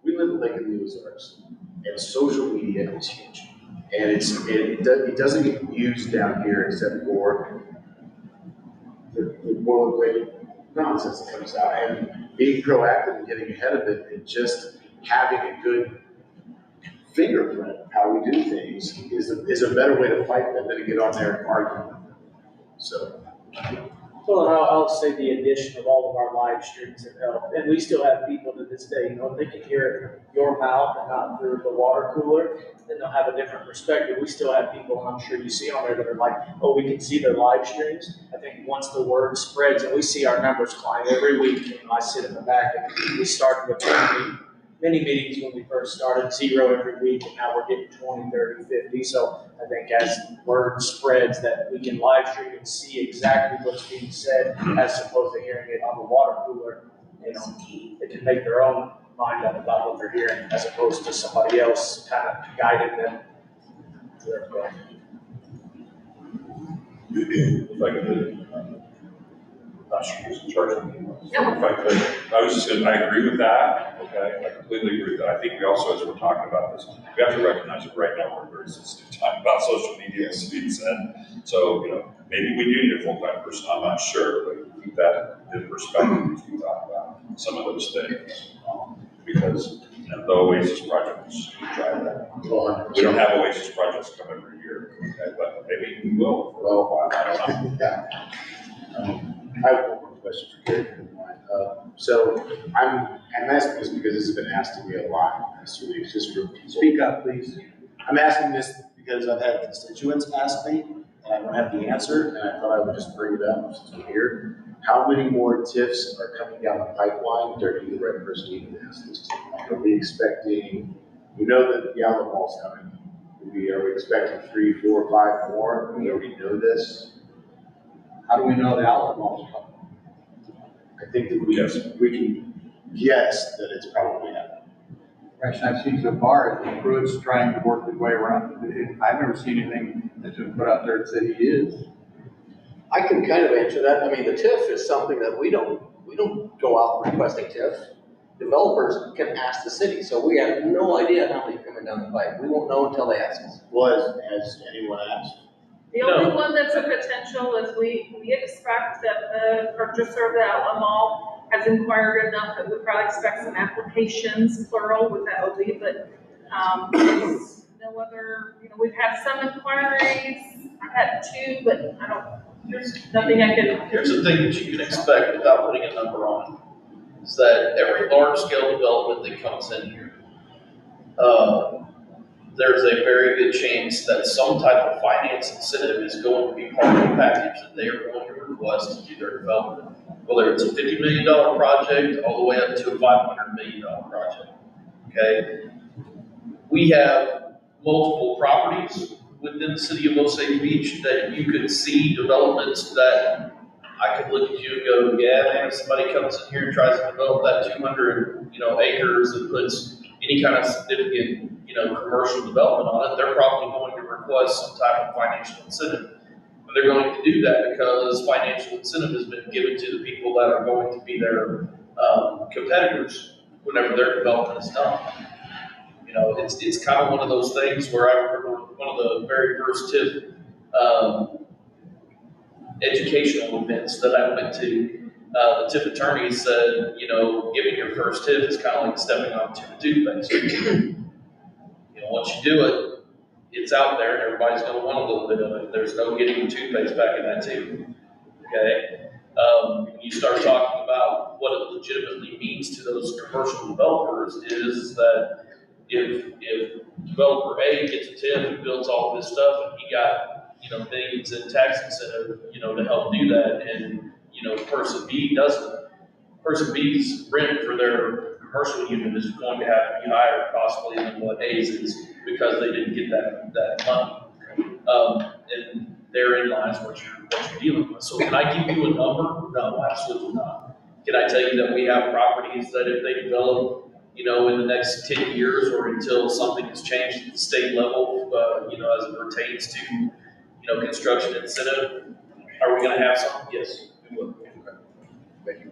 we live in Lake of the Ozarks, and social media is huge. And it doesn't get used down here except for the boilerplate nonsense that comes out. And being proactive and getting ahead of it and just having a good fingerprint of how we do things is a better way to fight them than to get on there and argue with them. So. Well, I'll say the addition of all of our live streams have helped, and we still have people to this day, they can hear it from your mouth and not through the water cooler, then they'll have a different perspective. We still have people, and I'm sure you see on there, that are like, oh, we can see their live streams. I think once the word spreads, and we see our numbers climb every week, I sit in the back, and we started with many meetings when we first started, 0 every week, and now we're getting 20, 30, 50. So I think as word spreads that we can live stream and see exactly what's being said as opposed to hearing it on the water cooler, they can make their own mind up about what they're hearing as opposed to somebody else kind of guiding them. If I could, not sure who's in charge of the emails. If I could, I was just gonna, I agree with that, okay, I completely agree with that. I think we also, as we're talking about this, we have to recognize that right now we're in a very sensitive time about social media, as being said. So, maybe we do need a full-time person, I'm not sure, but keep that in perspective as we talk about some of those things. Because, the Oasis projects drive that. We don't have Oasis projects come every year, okay, but maybe we will for a while, I don't know. I have one more question for Gary, if you don't mind. So I'm asking this because this has been asked of me a lot this week, just for people. Speak up, please. I'm asking this because I've had constituents ask me, and I don't have the answer, and I thought I would just bring it up since we're here. How many more TIFs are coming down the pipeline? They're the right person to even ask this to. Are we expecting, we know that the outlet mall's coming. Are we expecting 3, 4, 5 more? We already know this. How do we know the outlet mall's coming? I think that we can guess that it's probably happening. Question I've seen so far is the Pruitt's trying to work his way around. I've never seen anything that's been put out there that said he is. I can kind of answer that. I mean, the TIF is something that we don't go out requesting TIF. Developers can ask the city, so we have no idea how many coming down the pipe. We won't know until they ask us. Well, has anyone asked? The only one that's a potential is we expect that the purchaser of the outlet mall has inquired enough that we probably expect some applications, plural, with that OB, but, there's no other, we've had some inquiries. I've had 2, but there's nothing I can. Here's the thing that you can expect without putting a number on it, is that every large-scale development that comes in here, there's a very good chance that some type of finance incentive is going to be part of the package that they are going to request to do their development. Whether it's a $50 million project all the way up to a $500 million project, okay? We have multiple properties within the city of Osage Beach that you could see developments that I could look at you and go, yeah, man, if somebody comes in here and tries to develop that 200, acres and puts any kind of significant, commercial development on it, they're probably going to request some type of financial incentive. And they're going to do that because financial incentive has been given to the people that are going to be their competitors whenever their development is done. It's kind of one of those things where I remember one of the very first TIF educational events that I went to. The TIF attorney said, giving your first TIF is kind of like stepping onto a toothpaste. Once you do it, it's out there and everybody's going to want a little bit of it. There's no getting the toothpaste back in that tube. Okay? When you start talking about what it legitimately means to those commercial developers is that if developer A gets a TIF, he builds all of his stuff, and he got, millions in tax incentive, to help do that, and, person B doesn't. Person B's rent for their commercial unit is going to have to be higher possibly than what A's is because they didn't get that money. And therein lies what what you're dealing with. So can I give you a number? No, absolutely not. Can I tell you that we have properties that if they develop, you know, in the next 10 years or until something has changed at the state level, you know, as it pertains to, you know, construction incentive, are we gonna have some? Yes, we will. Thank you.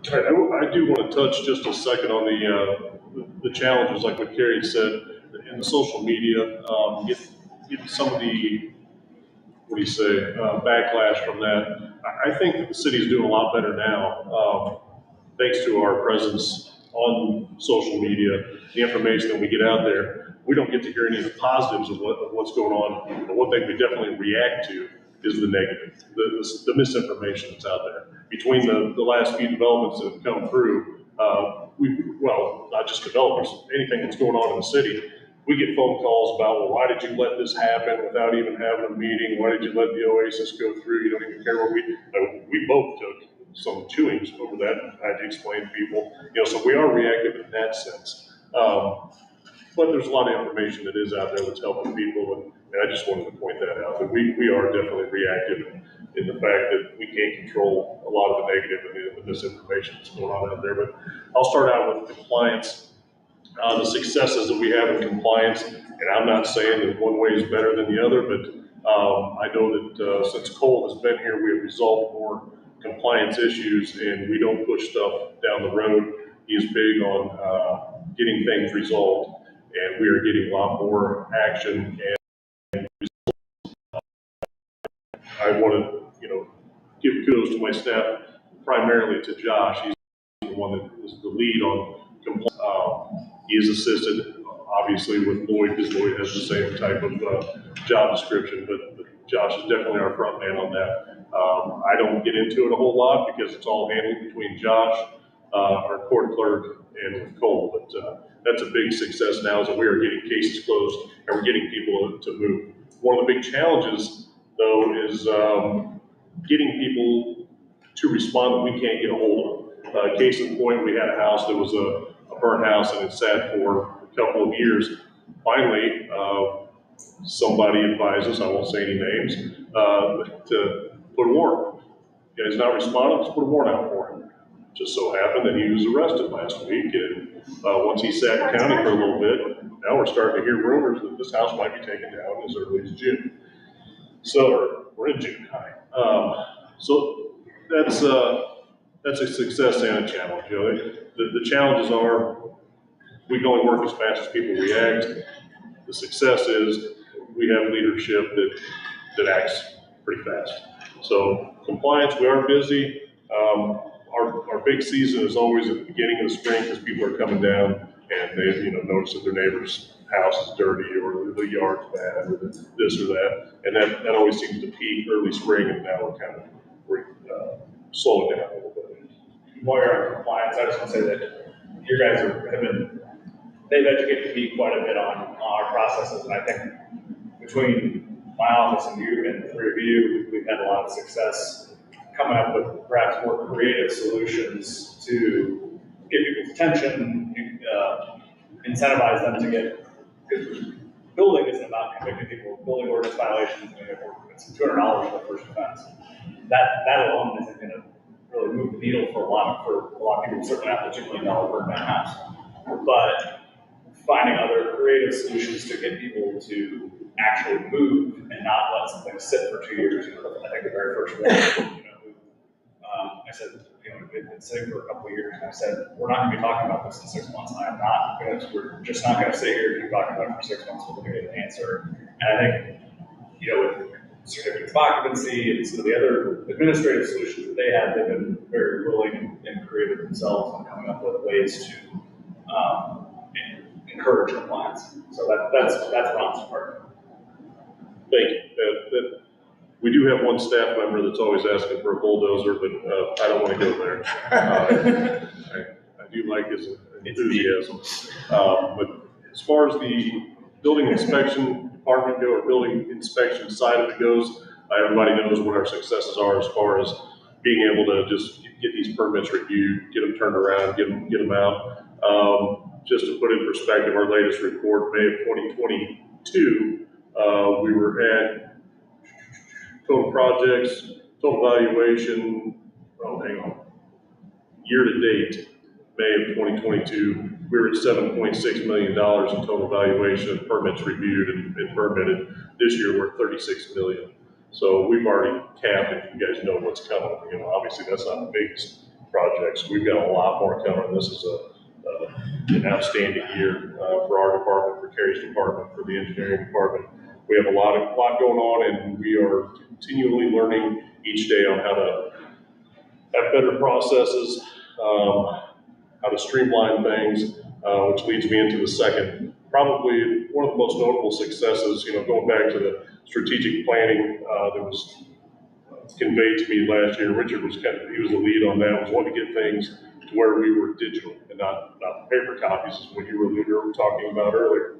I do want to touch just a second on the challenges, like what Carrie said, in the social media, get some of the, what do you say, backlash from that. I think that the city is doing a lot better now, thanks to our presence on social media, the information that we get out there. We don't get to hear any of the positives of what's going on, but one thing we definitely react to is the negative, the misinformation that's out there. Between the last few developments that have come through, well, not just developers, anything that's going on in the city, we get phone calls about, well, why did you let this happen without even having a meeting? Why did you let the Oasis go through? You don't even care what we both took some chewings over that. I had to explain to people, you know, so we are reactive in that sense. But there's a lot of information that is out there that's helping people, and I just wanted to point that out, that we are definitely reactive in the fact that we can't control a lot of the negative and the misinformation that's going on out there. But I'll start out with compliance. The successes that we have in compliance, and I'm not saying that one way is better than the other, but I know that since Cole has been here, we have resolved more compliance issues, and we don't push stuff down the road. He is big on getting things resolved, and we are getting a lot more action and I want to, you know, give kudos to my staff, primarily to Josh. He's the one that is the lead on compliance. He is assisted, obviously, with Lloyd, because Lloyd has the same type of job description, but Josh is definitely our front man on that. I don't get into it a whole lot because it's all handled between Josh, our court clerk, and with Cole. But that's a big success now, is that we are getting cases closed and we're getting people to move. One of the big challenges, though, is getting people to respond that we can't get a hold of. Case in point, we had a house that was a burnt house and it sat for a couple of years. Finally, somebody advised us, I won't say any names, to put a warrant. The guy's not responding, let's put a warrant out for him. Just so happened that he was arrested last week, and once he sat in county for a little bit, now we're starting to hear rumors that this house might be taken down as early as June. So we're in June. So that's a success and a challenge. You know, the challenges are we can only work as fast as people react. The success is we have leadership that acts pretty fast. So compliance, we are busy. Our big season is always at the beginning of the spring because people are coming down and they, you know, notice that their neighbor's house is dirty or the yard's bad or this or that. And that always seems to peak early spring, and now we're kind of slowing down a little bit. While you're on compliance, I just want to say that you guys they've educated me quite a bit on our processes, and I think between my office and you and the three of you, we've had a lot of success coming up with perhaps more creative solutions to get people's attention, incentivize them to get, because building isn't about convicting people of building ordinance violations, and it's $200 for the first offense. That alone isn't going to really move the needle for a lot of people, certainly not the $2 million burn down house. But finding other creative solutions to get people to actually move and not let something sit for 2 years. You know, I think the very first one, you know, I said, you know, we've been sitting for a couple of years, and I said, we're not going to be talking about this in 6 months. And I'm not, because we're just not going to sit here and keep talking about it for 6 months. We're going to get an answer. And I think, you know, with certificates of occupancy and some of the other administrative solutions that they have, they've been very willing and creative themselves on coming up with ways to encourage compliance. So that's Ron's part. Thank you. We do have one staff member that's always asking for a bulldozer, but I don't want to go there. I do like his enthusiasm. But as far as the building inspection department go, or building inspection side of it goes, everybody knows what our successes are as far as being able to just get these permits reviewed, get them turned around, get them out. just to put in perspective, our latest report, May of 2022, we were at total projects, total valuation, oh, hang on, year to date, May of 2022, we were at $7.6 million in total valuation of permits reviewed and permitted. This year, we're at $36 million. So we've already capped it. You guys know what's coming. You know, obviously that's not the biggest project. So we've got a lot more coming. This is an outstanding year for our department, for Carrie's department, for the engineering department. We have a lot going on, and we are continually learning each day on how to have better processes, how to streamline things, which leads me into the second. Probably one of the most notable successes, you know, going back to the strategic planning that was conveyed to me last year. Richard was he was the lead on that, was wanting to get things to where we were digital and not paper copies, is what you were talking about earlier.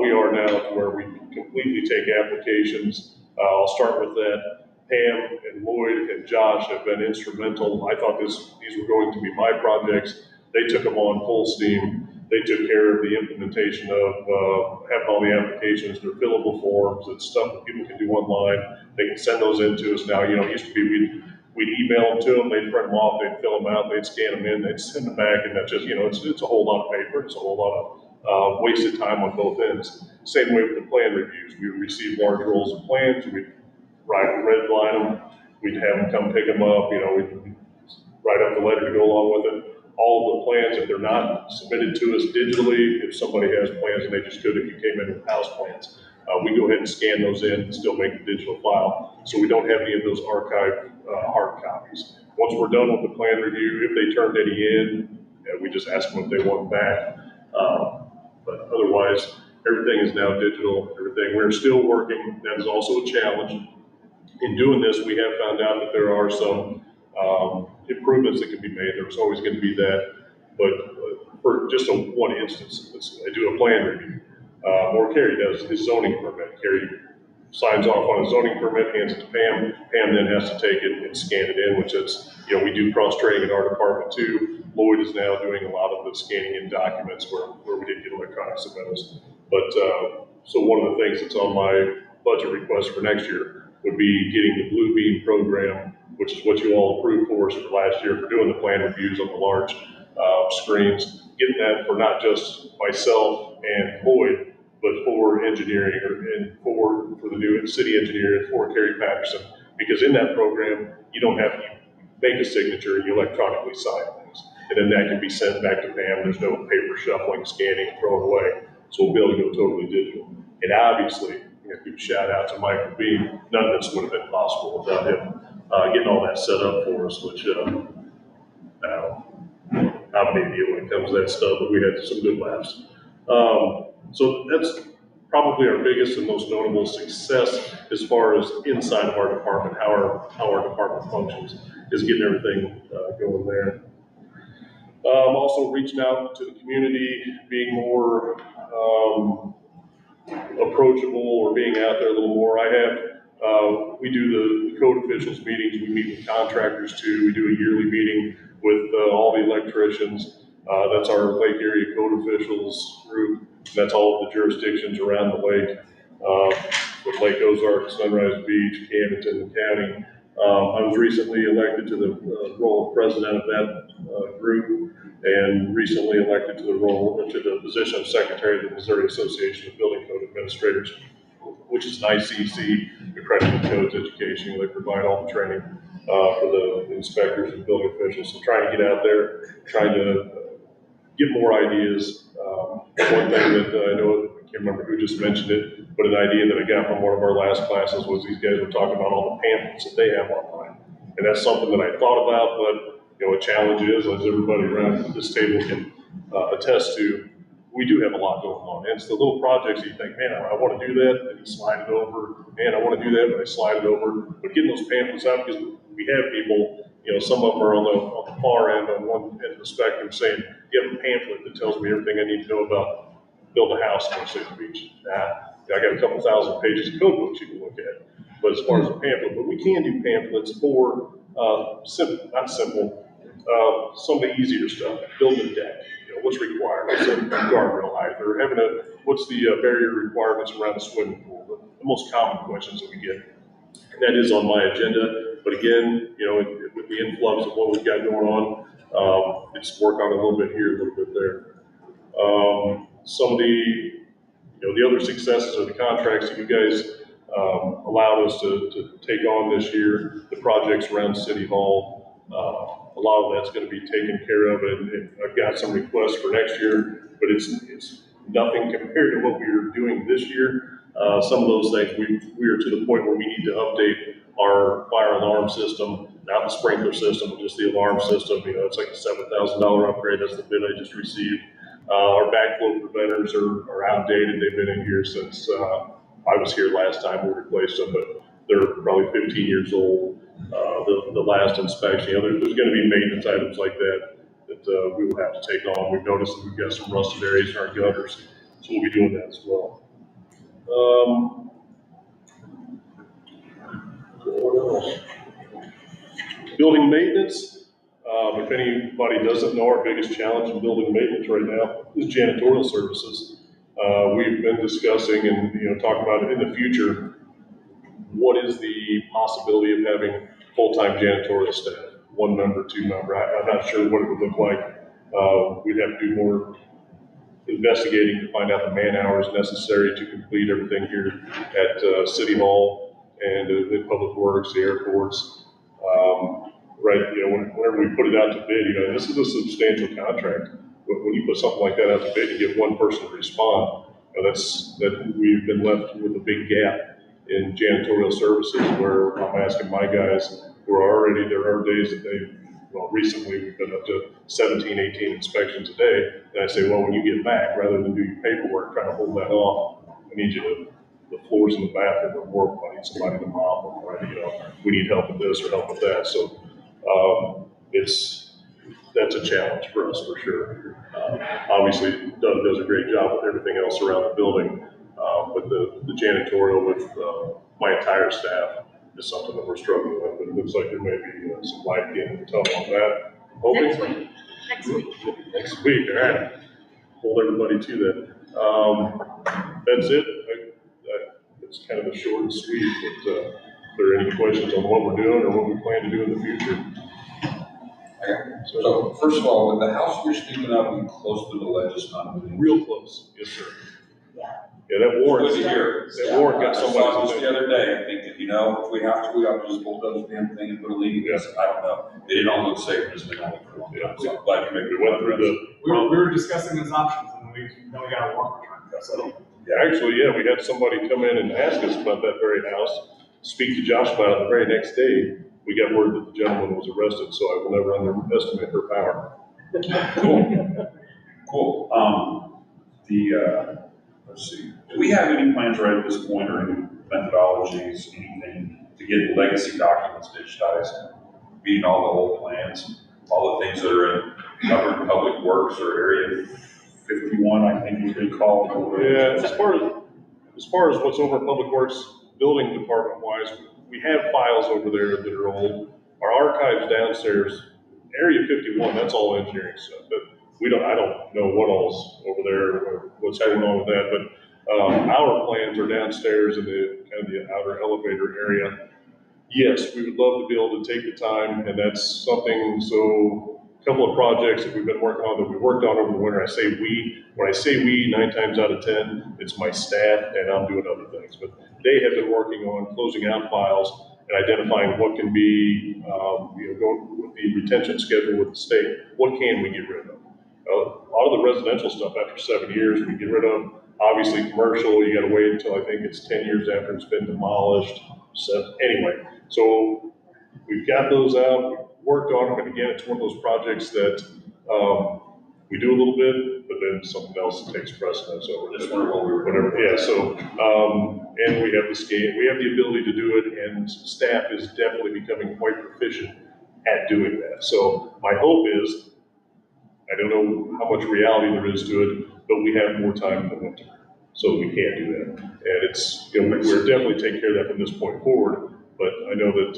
We are now to where we completely take applications. I'll start with that. Pam and Lloyd and Josh have been instrumental. I thought these were going to be my projects. They took them on full steam. They took care of the implementation of having all the applications, their fillable forms, and stuff that people can do online. They can send those in to us now. You know, it used to be we'd email them to them, they'd print them off, they'd fill them out, they'd scan them in, they'd send them back, and that's just, you know, it's a whole lot of paper, it's a whole lot of wasted time on both ends. Same way with the plan reviews. We would receive large rolls of plans, we'd red line them, we'd have them come pick them up, you know, we'd write up the letter to go along with it. All of the plans, if they're not submitted to us digitally, if somebody has plans, and they just could if you came in with house plans, we go ahead and scan those in and still make a digital file. So we don't have any of those archived hard copies. Once we're done with the plan review, if they turned any in, we just ask them if they want back. But otherwise, everything is now digital, everything. We're still working. That is also a challenge. In doing this, we have found out that there are some improvements that can be made. There's always going to be that. But for just one instance, I do a plan review. Or Carrie does his zoning permit. Carrie signs off on a zoning permit, hands it to Pam. Pam then has to take it and scan it in, which is, you know, we do cross-training in our department too. Lloyd is now doing a lot of the scanning in documents where we didn't get electronic submittals. But so one of the things that's on my budget request for next year would be getting the Blue Beam program, which is what you all approved for us for last year for doing the plan reviews on the large screens, getting that for not just myself and Lloyd, but for engineering and for the new city engineer and for Carrie Patterson. Because in that program, you don't have to make a signature, and you electronically sign things. And then that can be sent back to Pam. There's no paper shuffling, scanning, throwing away. So we'll be able to go totally digital. And obviously, we have to give a shout out to Michael Beam. None of this would have been possible without him getting all that set up for us, which I'm an idiot when it comes to that stuff, but we had some good laughs. So that's probably our biggest and most notable success as far as inside of our department, how our department functions, is getting everything going there. Also reaching out to the community, being more approachable or being out there a little more. We do the code officials meetings, we meet with contractors too, we do a yearly meeting with all the electricians. That's our Lake Area Code Officials group. That's all of the jurisdictions around the lake, with Lake Ozark, Sunrise Beach, Camden, and County. I was recently elected to the role of president of that group, and recently elected to the position of secretary of the Missouri Association of Building Code Administrators, which is an ICC accredited codes education. They provide all the training for the inspectors and building officials. So trying to get out there, trying to get more ideas. One thing that I know, I can't remember who just mentioned it, but an idea that I got from one of our last classes was these guys were talking about all the pamphlets that they have online. And that's something that I thought about, but you know, a challenge is, as everybody around this table can attest to, we do have a lot going on. And it's the little projects that you think, man, I want to do that, and you slide it over. Man, I want to do that, but I slide it over. But getting those pamphlets out, because we have people, you know, some of them are on the far end, on one end of the spectrum, saying, you have a pamphlet that tells me everything I need to know about build a house in City Beach. I got a couple thousand pages of code books you can look at. But as far as a pamphlet, but we can do pamphlets for not simple, some of the easier stuff, building a deck. You what's required? What's the guardrail height? Or what's the barrier requirements around the swimming pool? The most common questions that we get. And that is on my agenda. But again, with the influx of what we've got going on, it's work on a little bit here, a little bit there. Some of the other successes are the contracts that you guys allowed us to take on this year, the projects around City Hall. A lot of that's going to be taken care of, and I've got some requests for next year, but it's nothing compared to what we were doing this year. Some of those things, we are to the point where we need to update our fire alarm system, not the sprinkler system, but just the alarm system. It's like a $7,000 upgrade. That's the bid I just received. Our backflow preventers are outdated. They've been in here since I was here last time. We replaced them, but they're probably 15 years old. The last inspection, there's going to be maintenance items like that we will have to take on. We've noticed that we've got some rusted areas in our gutters, so we'll be doing that as well. What else? Building maintenance. If anybody doesn't know, our biggest challenge in building maintenance right now is janitorial services. We've been discussing and talking about it in the future. What is the possibility of having full-time janitorial staff? 1 member, 2 member? I'm not sure what it would look like. We'd have to do more investigating to find out the man hours necessary to complete everything here at City Hall and in Public Works, the airports. Right, whenever we put it out to bid, this is a substantial contract. When you put something like that out to bid, you get one person to respond. That we've been left with a big gap in janitorial services where I'm asking my guys who are already, there are days that recently we've been up to 17, 18 inspections a day. And I say, well, when you get back, rather than do your paperwork, trying to hold that off, I need you to, the floors in the bathroom are horrible. I need somebody to mop them, right? We need help with this or help with that. So that's a challenge for us for sure. Obviously, Doug does a great job with everything else around the building, but the janitorial with my entire staff is something that we're struggling with. But it looks like there may be some light at the end of the tunnel on that. Hoping. Next week. Next week, all right. Hold everybody to that. That's it. It's kind of a short and sweet, but if there are any questions on what we're doing or what we plan to do in the future. So first of all, with the house you're speaking of, we close to the ledge, it's not moving. Real close, yes, sir. Yeah, that warrant. Good to hear. That warrant got I somebody. saw this the other day, thinking, if we have to just bulldoze the damn thing and put a leak in this. I don't know. It didn't all look safe, it's been on for a long time. So I'm glad you made We went through We were discussing those options, and then we got a warrant return, so. Yeah, actually, we had somebody come in and ask us about that very house, speak to Josh about it the very next day. We got word that the gentleman was arrested, so I will never underestimate her power. Cool. Let's see. Do we have any plans right at this point or any methodologies, anything to get the legacy documents digitized? Meaning all the old plans, all the things that are in covered public works or area 51, I think you could call it. Yeah, as far as what's over Public Works building department wise, we have files over there that are old. Our archives downstairs, area 51, that's all engineering stuff. But I don't know what all's over there or what's going on with that, but our plans are downstairs in the kind of the outer elevator area. Yes, we would love to be able to take the time, and that's something, so a couple of projects that we've been working on that we worked on over the winter. When I say we, 9 times out of 10, it's my staff and I'm doing other things. But they have been working on closing out files and identifying what can be, going with the retention schedule with the state, what can we get rid of? A lot of the residential stuff after 7 years we get rid of. Obviously commercial, you gotta wait until I think it's 10 years after it's been demolished. So anyway, so we've got those out, we've worked on them, and again, it's one of those projects that we do a little bit, but then something else takes precedence over it. Just wonder what we were Whatever, yeah, so, and we have the scale, we have the ability to do it, and staff is definitely becoming quite proficient at doing that. So my hope is, I don't know how much reality there is to it, but we have more time in the winter, so we can't do that. And it's, we're definitely taking care of that from this point forward, but I know that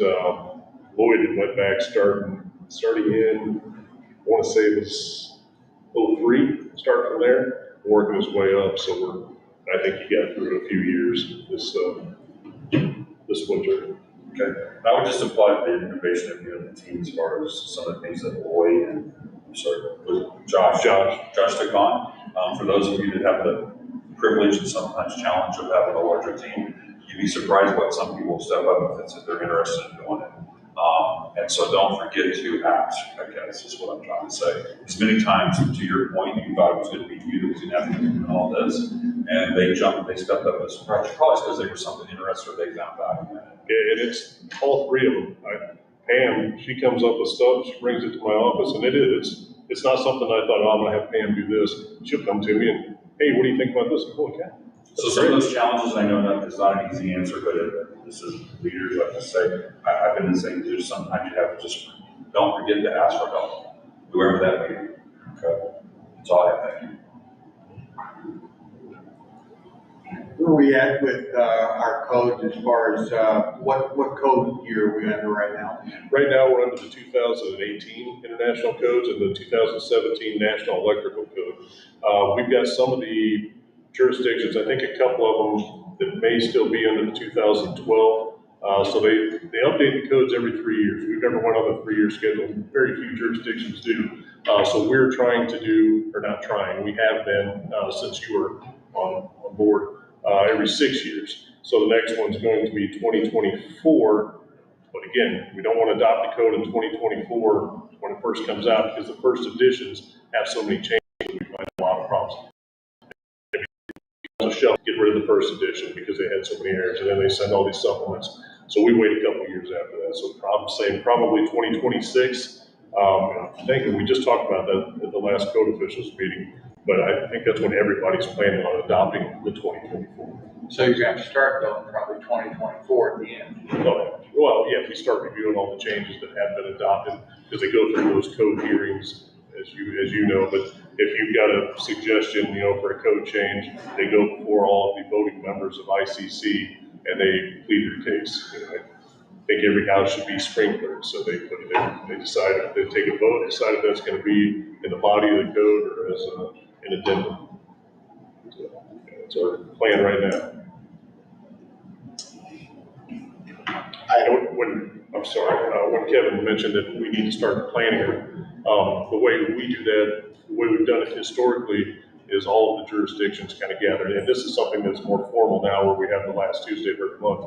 Lloyd had went back starting in, I want to say it was 03 3, start from there, working his way up. So I think he got through a few years this winter. Okay, I would just apply the innovation of the team as far as some of the things that Lloyd and, I'm sorry, was it Josh took on. For those of you that have the privilege and sometimes challenge of having a larger team, you'd be surprised what some people step up with if they're interested in doing it. And so don't forget to ask, I guess, is what I'm trying to say. As many times, to your point, you thought it was going to be you that was going to have to do all this, and they stepped up as probably because they were something interested or they found value in it. Yeah, and it's all 3 of them. Pam, she comes up with stuff, she brings it to my office, and it's not something I thought, oh, I'm going to have Pam do this. She'll come to me and, hey, what do you think about this? Holy cow. So some of those challenges, I know that is not an easy answer, but this is leaders, like I say, I've been in the same position. Sometimes you have to just, don't forget to ask for help, whoever that may be. Okay, that's all I have. Thank you. Where are we at with our codes as far as what code year are we under right now? Right now, we're under the 2018 International Codes and the 2017 National Electrical Code. We've got some of the jurisdictions, I think a couple of them that may still be under the 2012. So they update the codes every 3 years. We've never went on a 3-year schedule. Very few jurisdictions do. So we're trying to do, or not trying, we have been since you were on board, every 6 years. So the next one's going to be 2024. But again, we don't want to adopt the code in 2024 when it first comes out because the first editions have so many changes. We find a lot of problems. Get rid of the first edition because they had so many errors, and then they send all these supplements. So we wait a couple of years after that. So probably 2026. I'm thinking we just talked about that at the last code officials meeting, but I think that's when everybody's planning on adopting the 2024. So you're going to start though probably 2024 at the end. Well, yeah, we start reviewing all the changes that have been adopted because they go through those code hearings, as you know. But if you've got a suggestion, for a code change, they go before all of the voting members of ICC and they plead their case. I think every house should be sprinkled, so they put it in. They decide, they take a vote, decide if that's going to be in the body of the code or as an addendum. So, that's our plan right now. When Kevin mentioned that we need to start planning, the way we do that, the way we've done it historically, is all of the jurisdictions kind of gather. And this is something that's more formal now, where we have the last Tuesday of every month,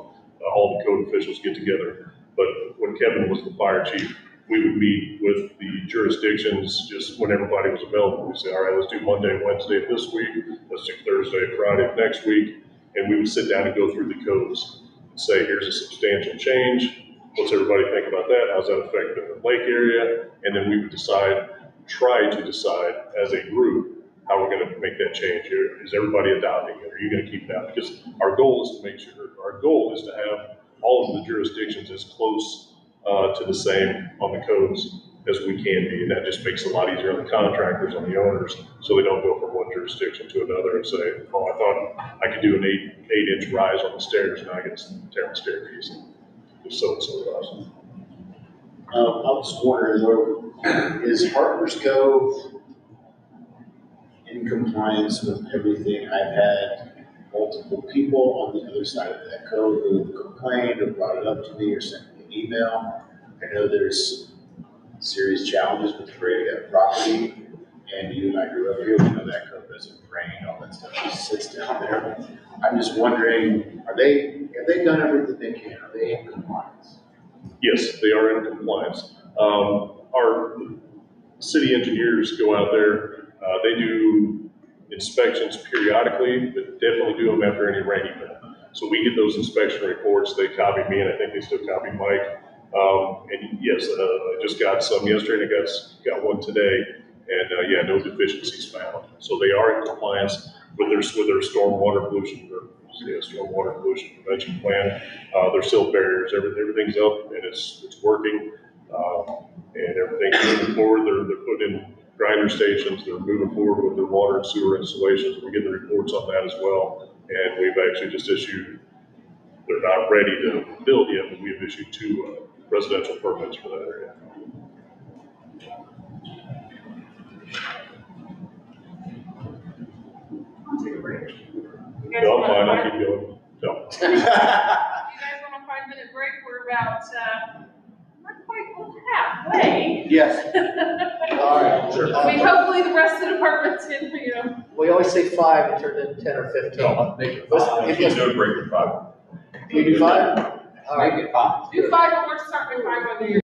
all the code officials get together. But when Kevin was the fire chief, we would meet with the jurisdictions just when everybody was available. We'd say, all right, let's do Monday, Wednesday of this week, let's do Thursday, Friday of next week, and we would sit down and go through the codes and say, here's a substantial change. What's everybody think about that? How's that affect the lake area? And then we would try to decide as a group how we're going to make that change. Is everybody adopting it? Are you going to keep that? Because our goal is to make sure, our goal is to have all of the jurisdictions as close to the same on the codes as we can be. And that just makes it a lot easier on the contractors, on the owners, so they don't go from one jurisdiction to another and say, oh, I thought I could do an 8-inch rise on the stairs, now I get to tear the staircase. It's so awesome. I was wondering, is Harper's Cove in compliance with everything? I've had multiple people on the other side of that code who have complained or brought it up to me or sent me an email. I know there's serious challenges with the grading of property, and you and I grew up here, we know that code doesn't drain, all that stuff just sits down there. I'm just wondering, have they done everything they can? Are they in compliance? Yes, they are in compliance. Our city engineers go out there, they do inspections periodically, but definitely do them after any rain event. So we get those inspection reports, they copy me, and I think they still copy Mike. And yes, I just got some yesterday, and I got one today, and no deficiencies found. So they are in compliance with their stormwater pollution, stormwater pollution prevention plan. There's still barriers, everything's up, and it's working, and everything's moving forward. They're putting in grinder stations, they're moving forward with their water and sewer installations. We get the reports on that as well, and we've actually just issued, they're not ready to build yet, but we've issued 2 residential permits for that area. You guys No, want fine, a I keep going. No. you guys want a 5-minute break? We're about, not quite halfway. Yes. All right. Sure. I mean, hopefully the rest of the departments can, We always say 5, it turned into 10 or 15. No, Make it Let's- five. if Let's you- do a break at 5. Can we do 5? All right. Make it five. do 5, but we're starting at 5 whether you're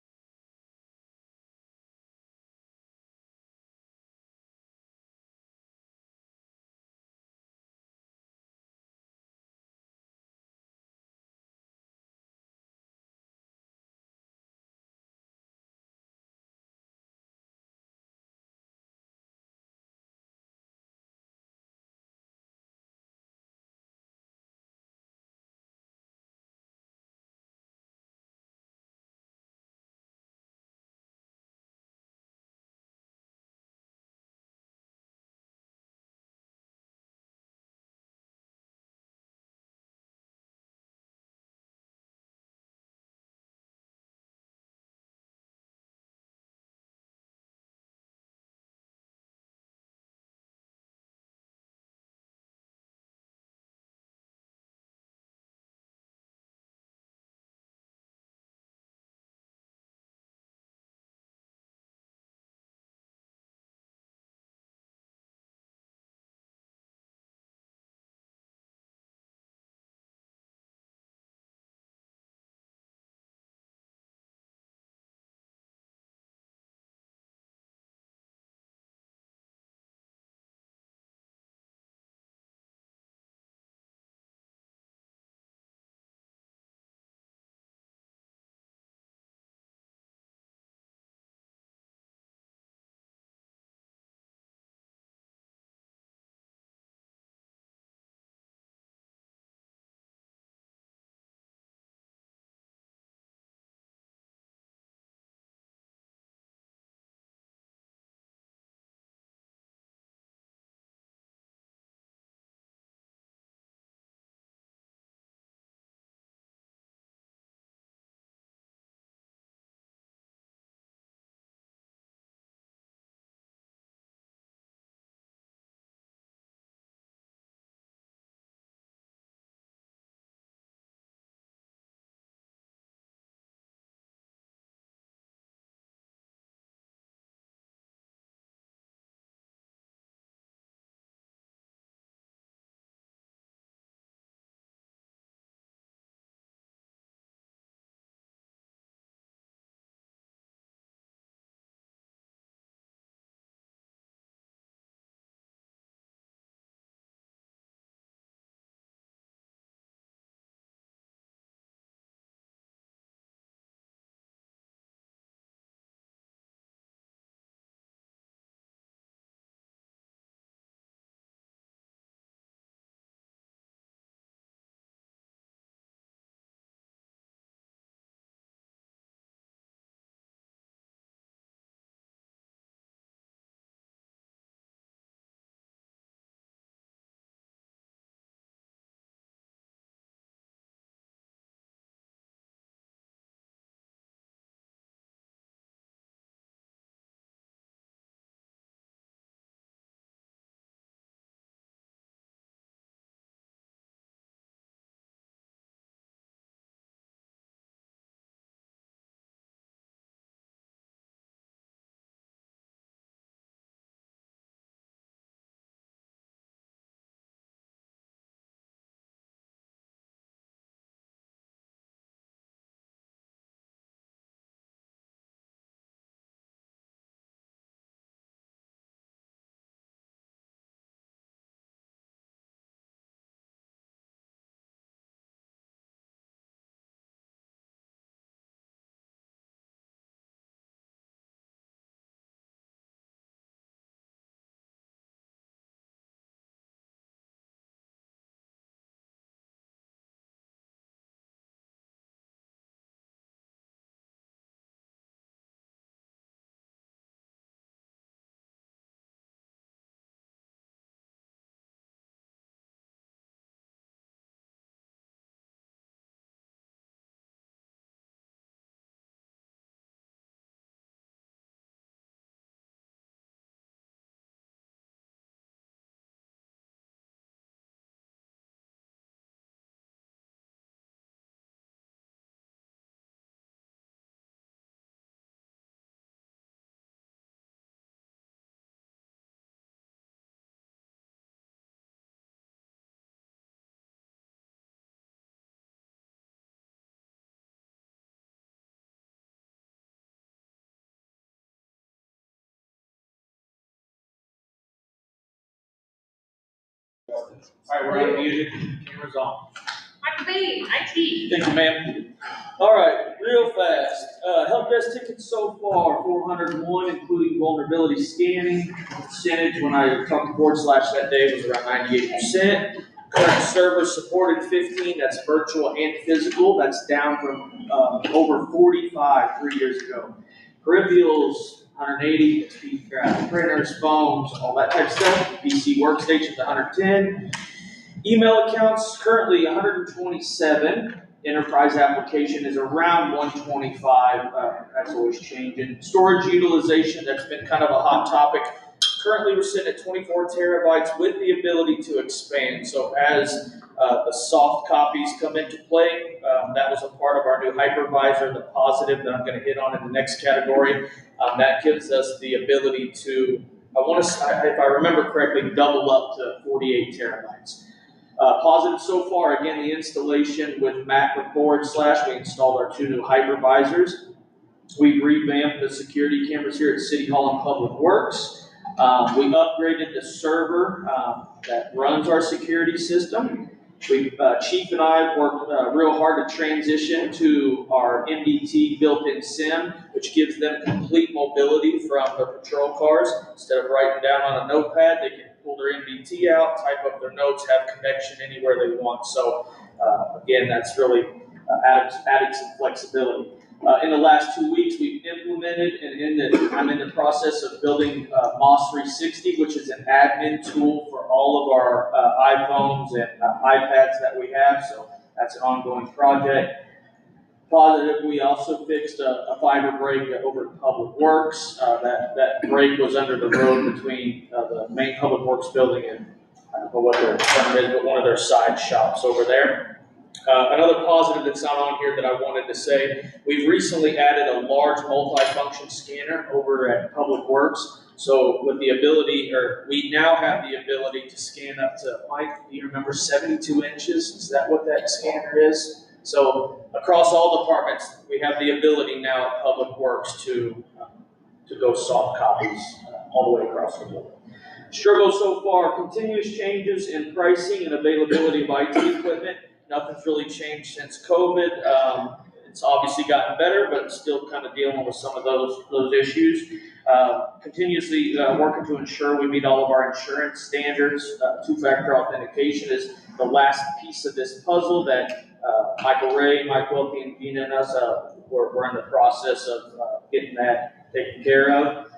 All right, we're unmuted, cameras on. I'm clean, IT. Thank you, ma'am. All right, real fast. Help desk tickets so far, 401, including vulnerability scanning. Percentage when I talked to / that day was around 98%. Current server supported 15, that's virtual and physical. That's down from over 45 3 years ago. Peripherals, 180, speed graph, printers, phones, all that type of stuff. PC workstations, 110. Email accounts, currently 127. Enterprise application is around 125. That's always changing. Storage utilization, that's been kind of a hot topic. Currently, we're sitting at 24 terabytes with the ability to expand. So as the soft copies come into play, that was a part of our new hypervisor, the positive that I'm going to hit on in the next category. That gives us the ability to, if I remember correctly, double up to 48 terabytes. Positive so far, again, the installation with Mac / we installed our 2 new hypervisors. We've revamped the security cameras here at City Hall and Public Works. We upgraded the server that runs our security system. Chief and I worked real hard to transition to our MDT built-in SIM, which gives them complete mobility from the patrol cars. Instead of writing down on a notepad, they can pull their MDT out, type up their notes, have connection anywhere they want. So again, that's really adding some flexibility. In the last 2 weeks, we've implemented, and I'm in the process of building MOS 360, which is an admin tool for all of our iPhones and iPads that we have. So that's an ongoing project. Positive, we also fixed a fiber break over at Public Works. That break was under the road between the main Public Works building and I don't know what their term is, but one of their side shops over there. Another positive that's not on here that I wanted to say, we've recently added a large multi-function scanner over at Public Works. So with the ability, or we now have the ability to scan up to, Mike, do you remember 72 inches? Is that what that scanner is? So across all departments, we have the ability now at Public Works to go soft copies all the way across the board. Struggle so far, continuous changes in pricing and availability of IT equipment. Nothing's really changed since COVID. It's obviously gotten better, but still kind of dealing with some of those issues. Continuously working to ensure we meet all of our insurance standards. Two-factor authentication is the last piece of this puzzle that Michael Ray, Mike Welty, and Gina and us, we're in the process of getting that taken care of.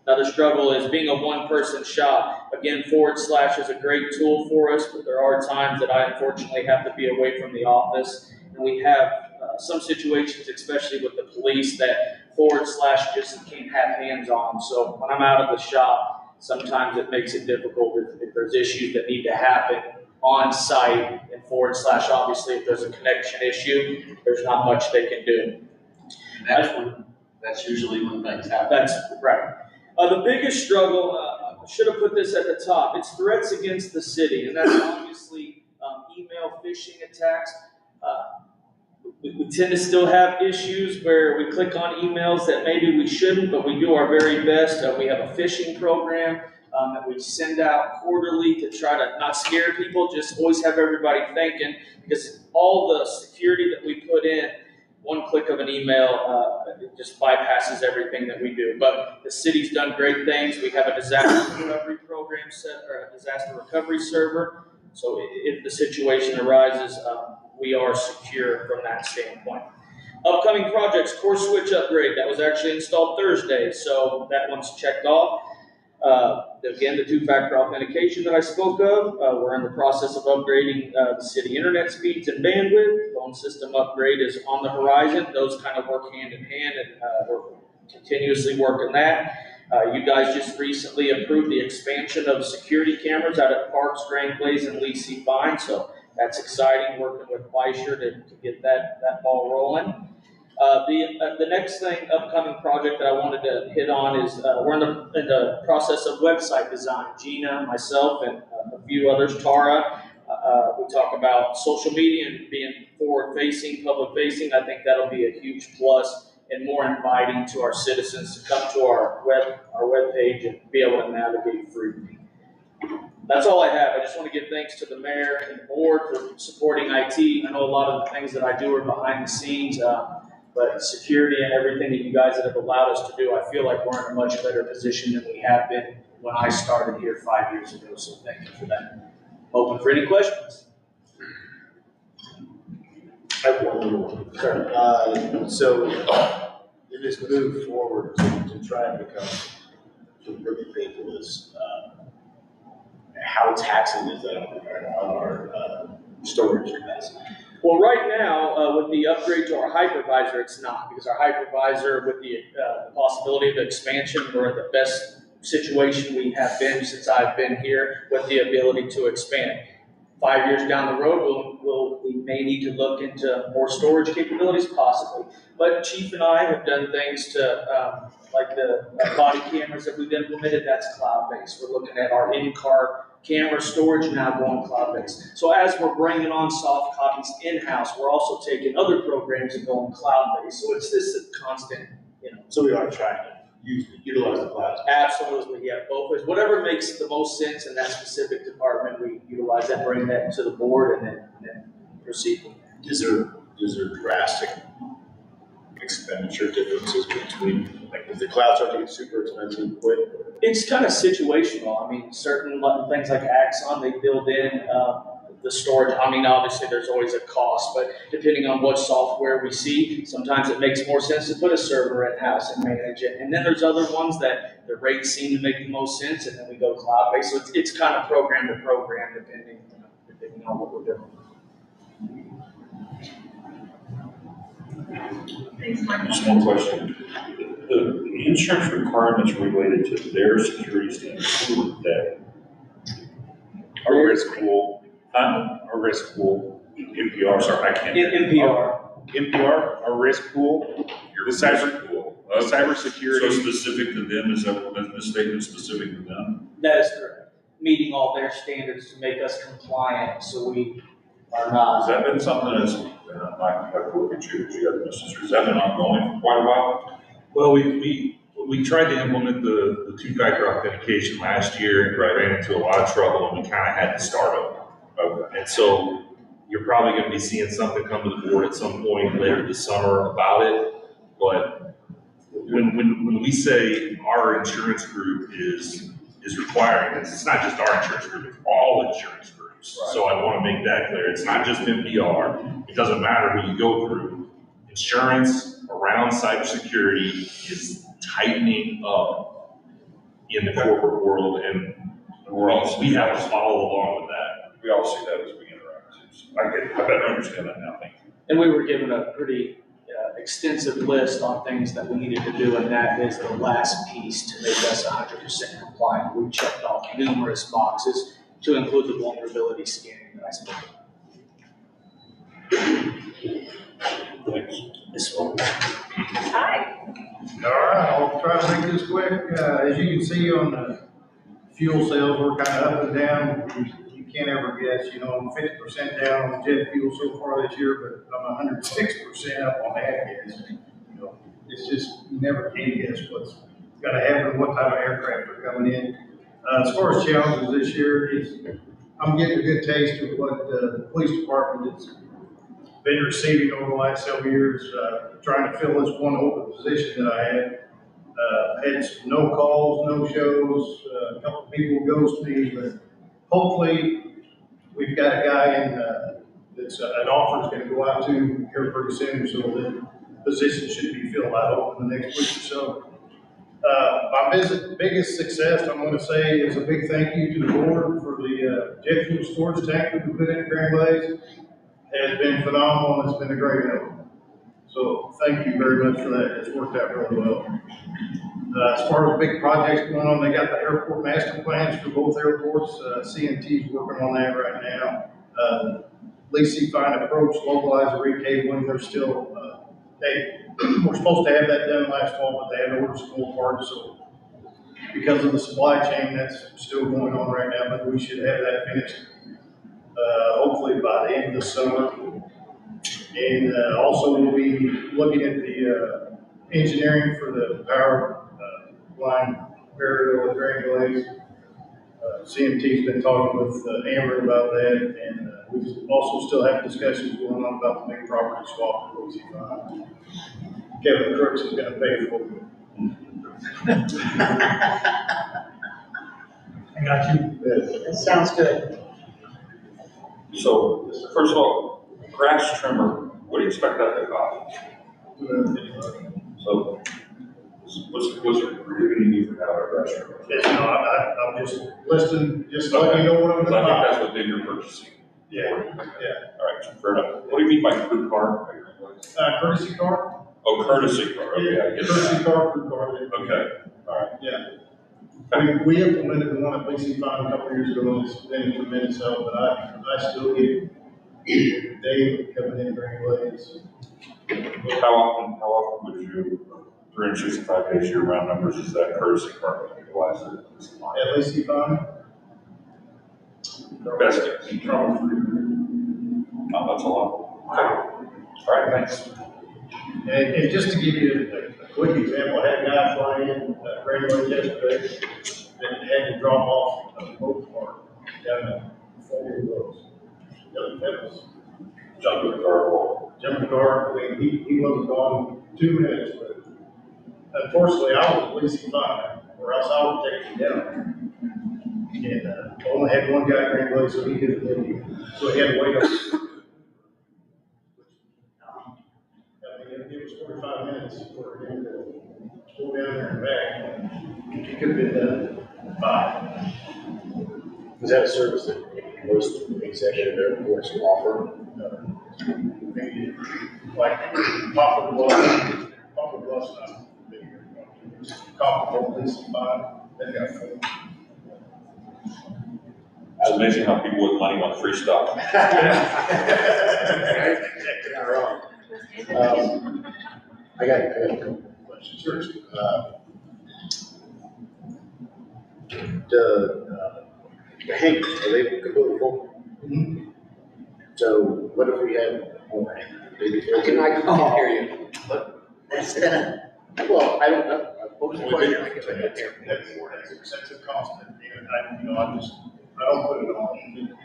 Another struggle is being a one-person shop. Again, / is a great tool for us, but there are times that I unfortunately have to be away from the office. And we have some situations, especially with the police, that / just can't have hands on. So when I'm out of the shop, sometimes it makes it difficult if there's issues that need to happen on site. And / obviously, if there's a connection issue, there's not much they can do. That's usually when things happen. That's right. The biggest struggle, I should have put this at the top, it's threats against the city, and that's obviously email phishing attacks. We tend to still have issues where we click on emails that maybe we shouldn't, but we do our very best. We have a phishing program that we send out quarterly to try to not scare people, just always have everybody thinking, because all the security that we put in, one click of an email, it just bypasses everything that we do. But the city's done great things. We have a disaster recovery program set, or a disaster recovery server. So if the situation arises, we are secure from that standpoint. Upcoming projects, core switch upgrade. That was actually installed Thursday, so that one's checked off. Again, the two-factor authentication that I spoke of, we're in the process of upgrading the city internet speeds and bandwidth. Phone system upgrade is on the horizon. Those kind of work hand in hand, and we're continuously working that. You guys just recently approved the expansion of security cameras out at Parks, Grand Glaze, and Lee C. Fine, so that's exciting, working with Fleischer to get that ball rolling. The next thing, upcoming project that I wanted to hit on is we're in the process of website design. Gina, myself, and a few others, Tara, we talk about social media and being forward-facing, public-facing. I think that'll be a huge plus and more inviting to our citizens to come to our web page and be able to navigate freely. That's all I have. I just want to give thanks to the mayor and the board for supporting IT. I know a lot of the things that I do are behind the scenes, but security and everything that you guys have allowed us to do, I feel like we're in a much better position than we have been when I started here 5 years ago. So thank you for that. Open for any questions. I have one more. Sure. So in this move forward to try and become really paperless, how taxing is that on our storage capacity? Well, right now, with the upgrade to our hypervisor, it's not, because our hypervisor, with the possibility of expansion, we're in the best situation we have been since I've been here with the ability to expand. 5 years down the road, we may need to look into more storage capabilities, possibly. But Chief and I have done things to, like the body cameras that we've implemented, that's cloud-based. We're looking at our in-car camera storage now going cloud-based. So as we're bringing on soft copies in-house, we're also taking other programs and going cloud-based. So it's this constant, So we are trying to utilize the cloud. Absolutely, yeah, both ways. Whatever makes the most sense in that specific department, we utilize that, bring that to the board, and then proceed. Is there drastic expenditure differences between, like, if the cloud starts to get super expensive quick? It's kind of situational. I mean, certain things like Axon, they build in the storage. I mean, obviously there's always a cost, but depending on what software we see, sometimes it makes more sense to put a server in-house and manage it. And then there's other ones that the rates seem to make the most sense, and then we go cloud-based. So it's kind of program to program, depending on what we're doing. Thanks, Michael. Just one question. The insurance requirements related to their security standards, who would that? Our risk pool, Our risk pool, NPR, sorry, I can't. NPR, our risk pool, the cybersecurity. So specific to them, is that this statement specific to them? That is correct. Meeting all their standards to make us compliant, so we are not. Has that been something that's, I have to look at you, because you got the message, has that been ongoing for quite a while? Well, we tried to implement the two-factor authentication last year, and ran into a lot of trouble, and we kind of had to start over. Okay. And so you're probably going to be seeing something come to the board at some point later this summer about it. But when we say our insurance group is requiring this, it's not just our insurance group, it's all insurance groups. Right. So I want to make that clear. It's not just NPR. It doesn't matter who you go through. Insurance around cybersecurity is tightening up in the corporate world, and we have to follow along with that. We all see that as we interact. I better understand that now, thank you. And we were given a pretty extensive list on things that we needed to do, and that is the last piece to make us 100% compliant. We checked off numerous boxes to include the vulnerability scanning that I spoke about. Thanks. This one. Hi. All right, I'll try to make this quick. As you can see on the fuel sales, we're kind of up and down. You can't ever guess, I'm 50% down on jet fuel so far this year, but I'm 106% up on ag gas. It's just, you never can guess what's going to happen, what type of aircraft are coming in. As far as challenges this year, I'm getting a good taste of what the police department has been receiving over the last several years, trying to fill this one open position that I had. Had no calls, no shows, a couple of people ghost me, but hopefully we've got a guy in that's an offer is going to go out to here pretty soon, so the position should be filled out over the next week or so. My biggest success, I'm going to say, is a big thank you to the board for the jet fuel storage tank that we put in Grand Blaze. It has been phenomenal, and it's been a great help. So thank you very much for that. It's worked out really well. As far as big projects going on, they got the airport master plans for both airports. CNT's working on that right now. Lacey Fine approach, localize the recabling. They're still, we're supposed to have that done last fall, but they had ordered some more parts. So because of the supply chain, that's still going on right now, but we should have that finished hopefully by the end of the summer. And also we'll be looking at the engineering for the power line burial at Grand Blaze. CMT's been talking with Amber about that, and we also still have discussions going on about the big property swap at OC5. Kevin Crooks is gonna pay for it. I got you. That sounds good. So, first of all, grass trimmer, what do you expect that to cost? So, what's really gonna need for that grass trimmer? Yes, no, I'm just listing, just letting you know what I'm Because I think gonna that's what they're purchasing. Yeah. All right, fair enough. What do you mean by crew car? Courtesy car? Oh, courtesy car, okay, I get Courtesy that. car, crew car. Okay, all right. Yeah. We implemented the one at Lacey Farm a couple years ago, and it's been a tremendous help, but I still get Dave coming in during blades. How often would you, 365 days, year round numbers, is that courtesy car utilize it? At Lacey Farm? Best guess. Oh, that's a lot. Okay. All right, thanks. And just to give you a quick example, I had a guy fly in, Grand Lake yesterday, that had to drop off a boat park down at Fort Worth. That was Jump in the car. jumping the car, I mean, he wasn't gone 2 minutes, but unfortunately, I was at Lacey Farm, or else I would take him down. And, only had one guy Grand Lake, so he didn't live here, so he had to wait up. I mean, it was 45 minutes for him to go down there and back. It could have been done in 5. Is that a service that most executive airports offer? Maybe like Papa Bluff, not big. Comparable, at least 5. They got 4. It's amazing how people with money want free stuff. You're not wrong. I got a couple of questions. Sure. The hangers, are they completely full? Mm-hmm. So what if we had more hangers? Maybe I can't hear you, but. That's gonna, Well, I don't know. What was the question? I guess I couldn't hear. That's excessive cost, and I don't put it on,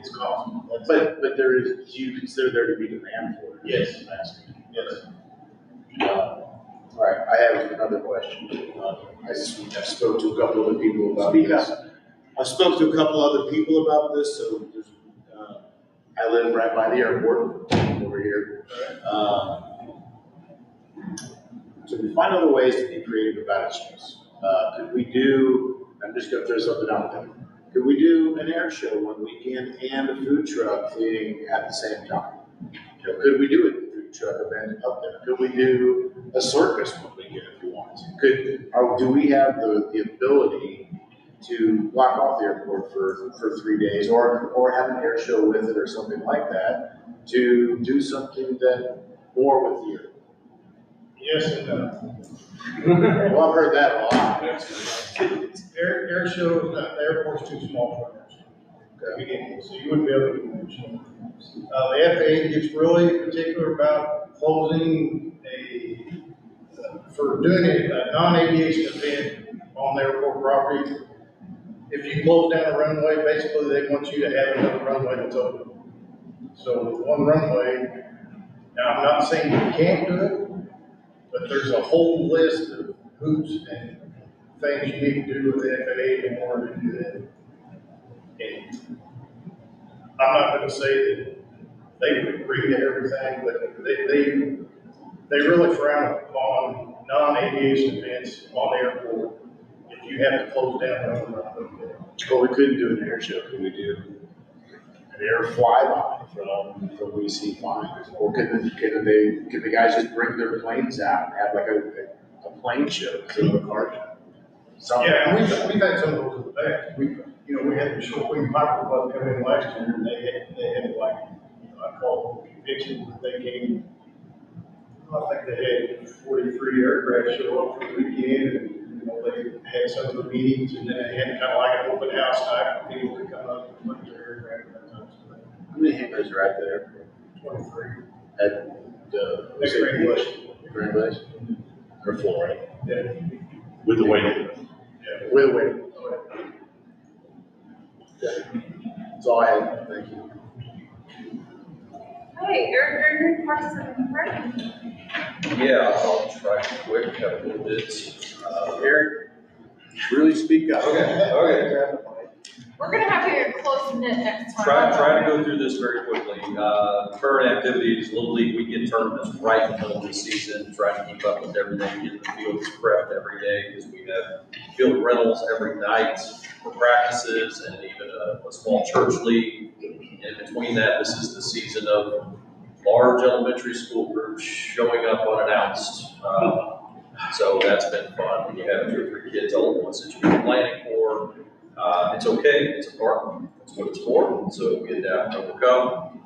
it's cost. But there is, do you consider there to be demand for it? Yes. I'm asking. Yes. All right, I have another question. I spoke to a couple other people about this. I spoke to a couple other people about this, so there's, I live right by the airport over here. So we find other ways to be creative about issues. Could we do, I'm just gonna throw something out there. Could we do an air show one weekend and a food truck thing at the same time? You know, could we do a food truck event up there? Could we do a circus one weekend if we wanted to? Do we have the ability to block off the airport for 3 days or have an air show with it or something like that to do something that more with the airport? Yes and no. Well, I've heard that a lot. Air show is not, the airport's too small for air show. So you wouldn't be able to do an air show. The FAA gets really particular about closing for doing a non-aviation event on the airport property. If you close down a runway, basically they want you to have another runway that's open. So with one runway, now I'm not saying you can't do it, but there's a whole list of hoops and things you need to do with the FAA in order to do that. And I'm not gonna say that they would agree to everything, but they really frown upon non-aviation events on the airport if you have to close down another runway. Well, we couldn't do an air show, could we do an air flyby from WC Flying? Or can the guys just bring their planes out and have like a plane show instead of a car show? Something. Yeah, and we've had some of those in the past. We had the Short Wing Piper Club come in last year, and they had like, I call it convention, but they came, I think they had 43 aircraft show up for the weekend, and they had some of the meetings, and then they had kind of like an open house type, where people could come up and look at their aircraft and that type of stuff. How many hangars are at the airport? 23. At the Grand Place? Or 4, right? Yeah. With the waiting list. Yeah. With a waiting. That's all I have, thank you. Hey, Eric, Parks and Rec. Yeah, I'll try quick, got a little bit. Eric, really speak up. Okay. We're gonna have to get close knit next time. Try to go through this very quickly. Current activities, Little League weekend tournaments right in the middle of the season, trying to keep up with everything, getting the fields prepped every day, because we have field rentals every night for practices, and even a small church league. In between that, this is the season of large elementary school groups showing up unannounced. So that's been fun when you have 2 or 3 kids all at once that you've been planning for. It's okay, it's a park, that's what it's for, so get that overcome.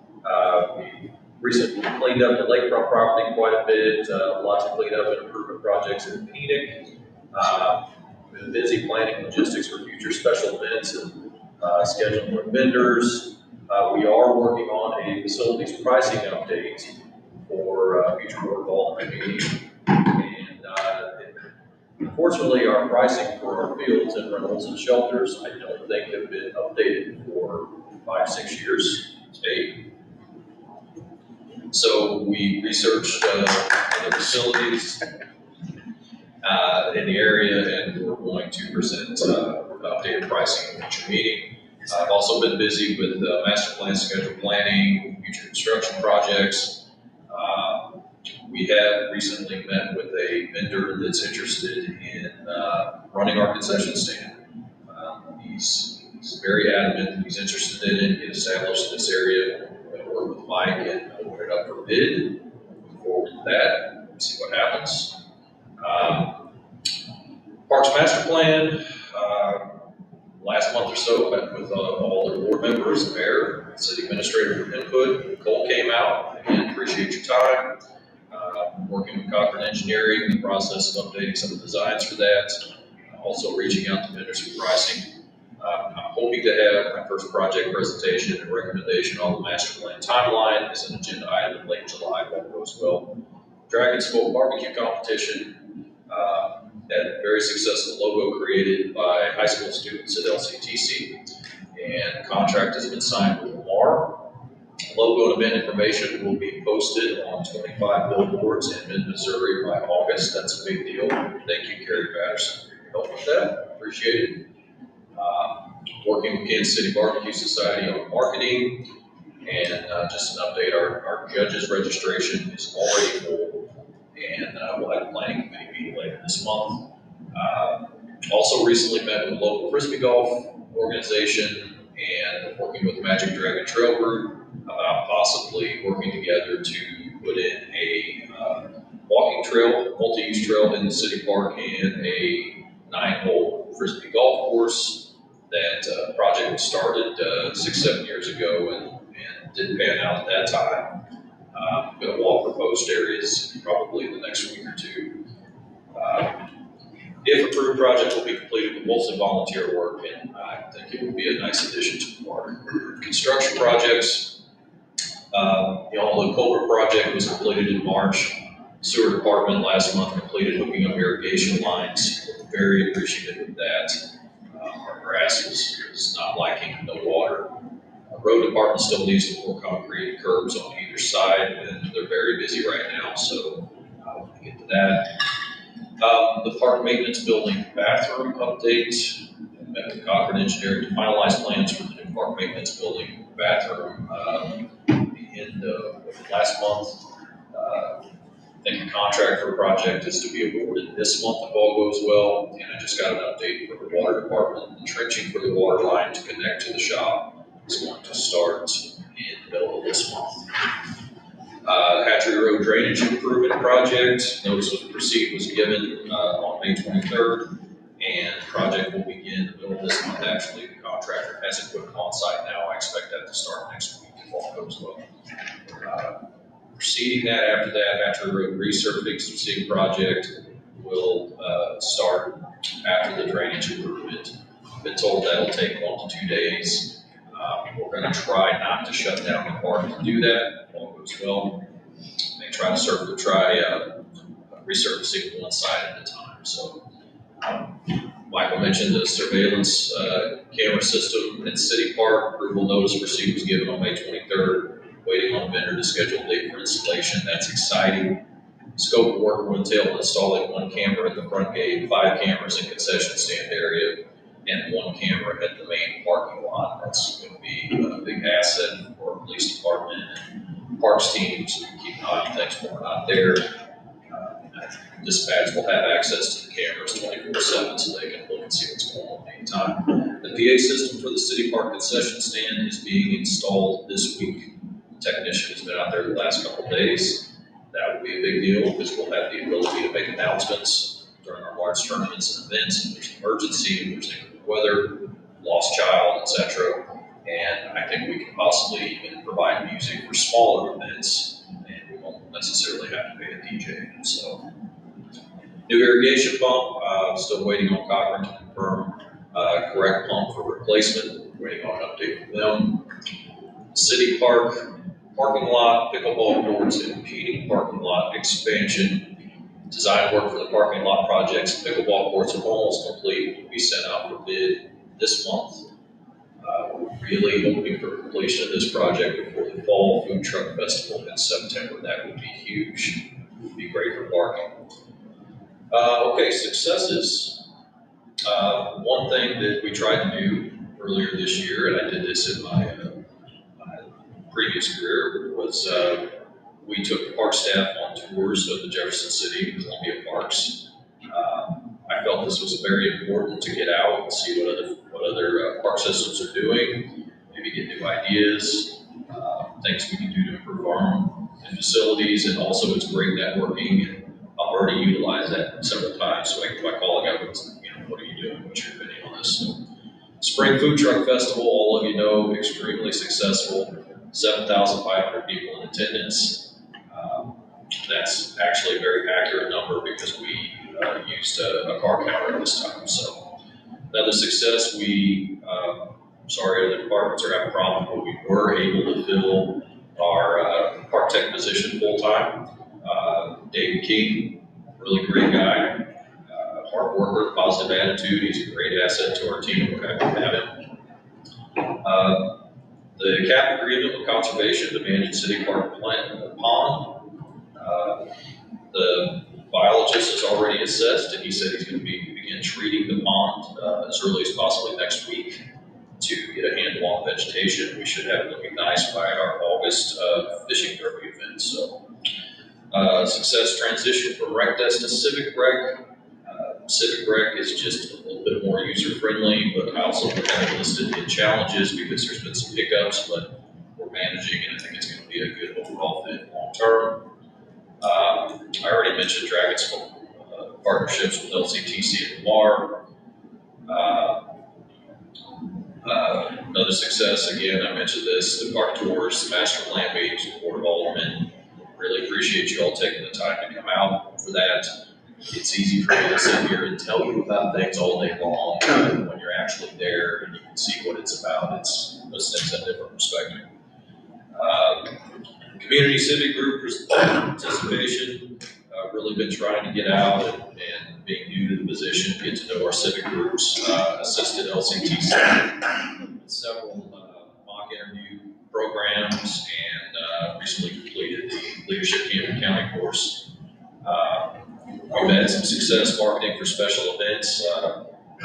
We recently cleaned up the lakefront property quite a bit, lots of cleanup and improvement projects in Phoenix. Been busy planning logistics for future special events and scheduling with vendors. We are working on a facilities pricing update for future board of Aldermen meeting. And unfortunately, our pricing for our fields and rentals and shelters, I don't think have been updated for 5-6 years, 8. So we researched the facilities in the area, and we're going to present updated pricing at your meeting. I've also been busy with master plan, schedule planning, future construction projects. We have recently met with a vendor that's interested in running our concession stand. He's very adamant, he's interested in it, get established in this area. We're going to work with Mike and open it up for bid. Look forward to that, see what happens. Parks Master Plan, last month or so, met with all the board members, the mayor, city administrator for input. Cole came out, again, appreciate your time. Working with Cochran Engineering in the process of updating some of the designs for that. Also reaching out to vendors for pricing. I'm hoping to have my first project presentation and recommendation on the master plan timeline as an agenda item in late July, if all goes well. Dragon Smoke Barbecue Competition, had a very successful logo created by high school students at LCTC, and the contract has been signed with Lamar. Logo and event information will be posted on 25 billboards in mid-Missouri by August. That's a big deal. Thank you, Carrie Patterson, for your help with that. Appreciate it. Working with Kansas City Barbecue Society on marketing, and just an update, our judges registration is already full, and we'll have a planning committee meeting later this month. Also recently met with local Frisbee golf organization and working with Magic Dragon Trail Group about possibly working together to put in a walking trail, multi-use trail in the city park, and a 9-hole Frisbee golf course. That project was started 6-7 years ago and didn't pan out at that time. I'm going to walk proposed areas probably in the next week or 2. If approved, project will be completed with mostly volunteer work, and I think it would be a nice addition to the park. Construction projects, the culvert project was completed in March. Sewer department last month completed hooking up irrigation lines. We're very appreciative of that. Our grass is not liking no water. Road department still needs to pour concrete and curbs on either side, and they're very busy right now, so we'll get to that. The park maintenance building bathroom update. Met with Cochran Engineering to finalize plans for the new park maintenance building bathroom the end of last month. I think the contract for the project is to be awarded this month if all goes well, and I just got an update from the water department. The trenching for the water line to connect to the shop is going to start in the middle of this month. Hatchery Road Drainage Improvement Project, notice of proceed was given on May 23rd, and the project will begin in the middle of this month. Actually, the contractor has equipment on site now. I expect that to start next week if all goes well. Proceeding that, after that, Hatchery Road Resurfacing Project will start after the drainage improvement. I've been told that'll take 1 to 2 days. We're going to try not to shut down the park to do that if all goes well. They try resurfacing one side at a time. So my Michael mentioned the surveillance camera system at City Park. Approval notice received was given on May 23rd. Waiting on a vendor to schedule a date for installation. That's exciting. Scope of work will entail installing 1 camera at the front gate, 5 cameras in concession stand area, and 1 camera at the main parking lot. That's going to be a big asset for our police department and parks teams. So we can keep an eye on things when we're not there. Dispatch will have access to the cameras 24/7 so they can look and see what's going on anytime. The PA system for the City Park concession stand is being installed this week. The technician has been out there the last couple of days. That will be a big deal because we'll have the ability to make announcements during our large tournaments and events. If there's an emergency, if there's inclement weather, lost child, etc. And I think we can possibly even provide music for smaller events, and we won't necessarily have to pay a DJ. So, new irrigation pump, still waiting on Cochran to confirm correct pump for replacement. Waiting on an update from them. City Park parking lot, pickleball courts, and competing parking lot expansion. Design work for the parking lot projects, pickleball courts are almost complete. Will be sent out for bid this month. We're really hoping for completion of this project before the Fall Food Truck Festival in September. That would be huge. It would be great for parking. Okay, successes. One thing that we tried to do earlier this year, and I did this in my previous career, was we took the park staff on tours of the Jefferson City and Columbia parks. I felt this was very important to get out and see what other park systems are doing, maybe get new ideas, things we can do to improve our own facilities, and also it's great networking. And I've already utilized that several times, so I can call a guy, what are you doing? What's your opinion on this? So, Spring Food Truck Festival, all of you know, extremely successful. 7,500 people in attendance. That's actually a very accurate number because we used a car counter this time. So another success. Sorry, other departments are having problems, but we were able to fill our park tech position full time. David King, really great guy, hard worker, positive attitude. He's a great asset to our team. We're happy to have him. The cap agreement with conservation to manage City Park pond. The biologist has already assessed, and he said he's going to begin treating the pond as early as possibly next week to get a handle on vegetation. We should have it looking nice by our August fishing derby event. So, success transition from rec desk to civic rec. Civic rec is just a little bit more user friendly, but I also kind of listed in challenges because there's been some hiccups, but we're managing, and I think it's going to be a good overall fit long term. I already mentioned Dragon's partnerships with LCTC and Lamar. Another success, again, I mentioned this, the park tours, the master plan meetings with Board of Aldermen. Really appreciate you all taking the time to come out for that. It's easy for me to sit here and tell you about things all day long, but when you're actually there and you can see what it's about, those things have a different perspective. Community civic group participation, really been trying to get out and being new to the position, get to know our civic groups, assisted LCTC, several mock interview programs, and recently completed the Leadership Camden County course. We've had some success marketing for special events.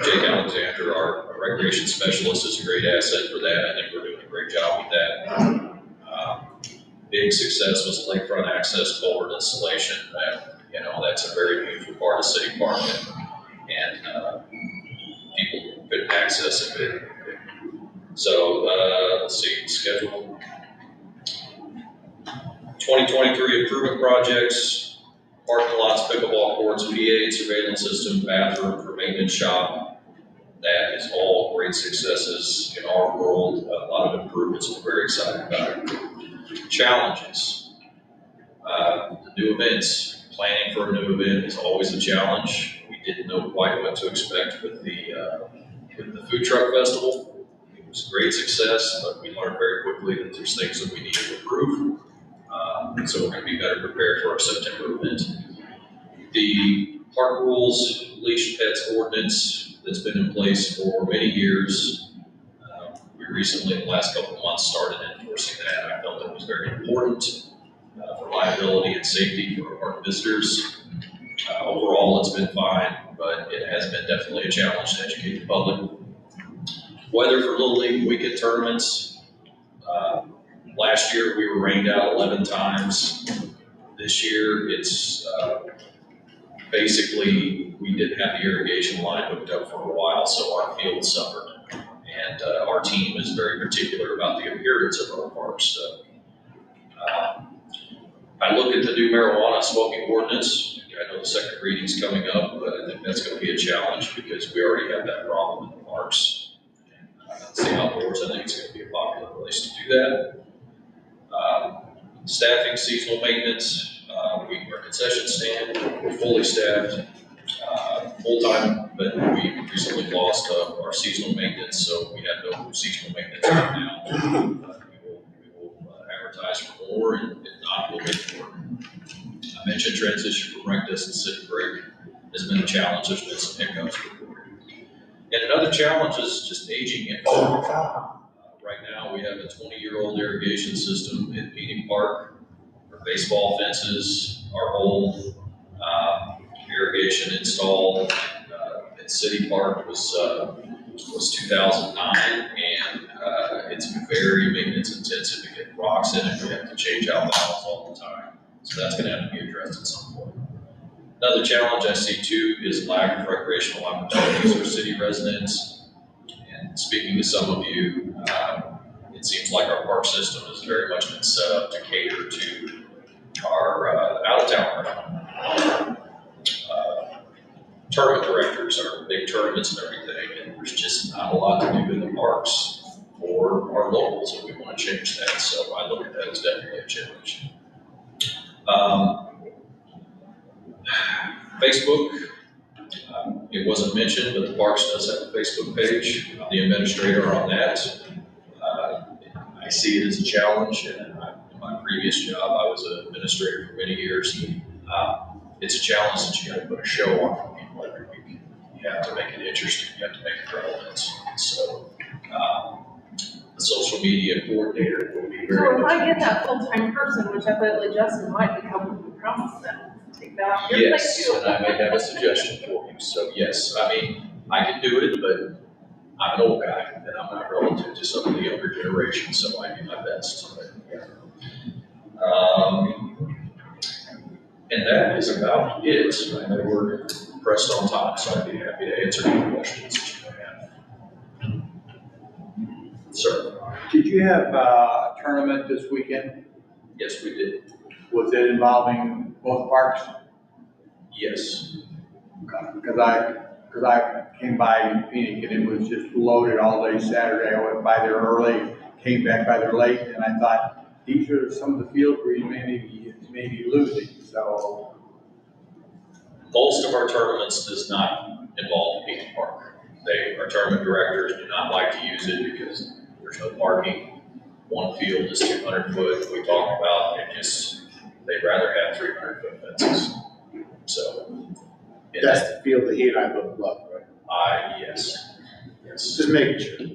Jake Alexander, our recreation specialist, is a great asset for that. I think we're doing a great job with that. Big success was lakefront access culvert installation. That's a very beautiful part of City Park, and people couldn't access it. So let's see, schedule 2023 improvement projects, parking lots, pickleball courts, PA surveillance system, bathroom for maintenance shop. That is all great successes in our world. A lot of improvements. We're very excited about it. Challenges. The new events. Planning for a new event is always a challenge. We didn't know quite what to expect with the food truck festival. It was a great success, but we learned very quickly that there's things that we need to improve. So we're going to be better prepared for our September event. The park rules, leash pets ordinance, that's been in place for many years. We recently, in the last couple of months, started enforcing that. I felt it was very important for liability and safety for our visitors. Overall, it's been fine, but it has been definitely a challenge to educate the public. Weather for Little League weekend tournaments. Last year, we were rained out 11 times. This year, it's basically, we didn't have the irrigation line hooked up for a while, so our field suffered. And our team is very particular about the appearance of our parks. So, I look at the new marijuana smoking ordinance. I know the second reading's coming up, but I think that's going to be a challenge because we already have that problem in the parks. The outdoors, I think it's going to be a popular place to do that. Staffing, seasonal maintenance. Our concession stand, we're fully staffed, full-time, but we recently lost our seasonal maintenance, so we have no seasonal maintenance right now. We will advertise for more, and if not, we'll make it work. I mentioned transition from rec desk to city break has been a challenge. There's been some hiccups. And another challenge is just aging infrastructure. Right now, we have a 20-year-old irrigation system in Meeting Park. Our baseball fences are old. Irrigation installed at City Park was 2009, and it's very maintenance intensive to get rocks in it. We have to change out valves all the time. So that's going to have to be addressed at some point. Another challenge I see too is lack of recreational opportunities for city residents. And speaking to some of you, it seems like our park system has very much been set up to cater to our out-of-town tournament directors, our big tournaments and everything, and there's just not a lot to do in the parks for our locals, and we want to change that. So I look at that as definitely a challenge. Facebook, it wasn't mentioned, but the Parks does have a Facebook page. I'm the administrator on that. I see it as a challenge, and in my previous job, I was an administrator for many years. It's a challenge that you got to put a show on for people every week. You have to make it interesting. You have to make it relevant. So, the social media coordinator will be very. So if I get that full-time person, which I bet Justin might be helping me promise that, take that off your plate Yes, too. and I may have a suggestion for you. So yes, I mean, I can do it, but I'm an old guy and I'm not relative to some of the younger generation, so I do my best. And that is about it. I know we're pressed on time, so I'd be happy to answer any questions that you may have. Sir? Did you have a tournament this weekend? Yes, we did. Was it involving both parks? Yes. Because I came by Phoenix and it was just loaded all day Saturday. I went by there early, came back by there late, and I thought these are some of the fields where you may be losing. So most of our tournaments does not involve Phoenix Park. Our tournament directors do not like to use it because there's no parking. One field is 200 foot. We talked about they'd rather have 300 foot fences. So that's the field that he and I both love, right? Yes. Just making sure.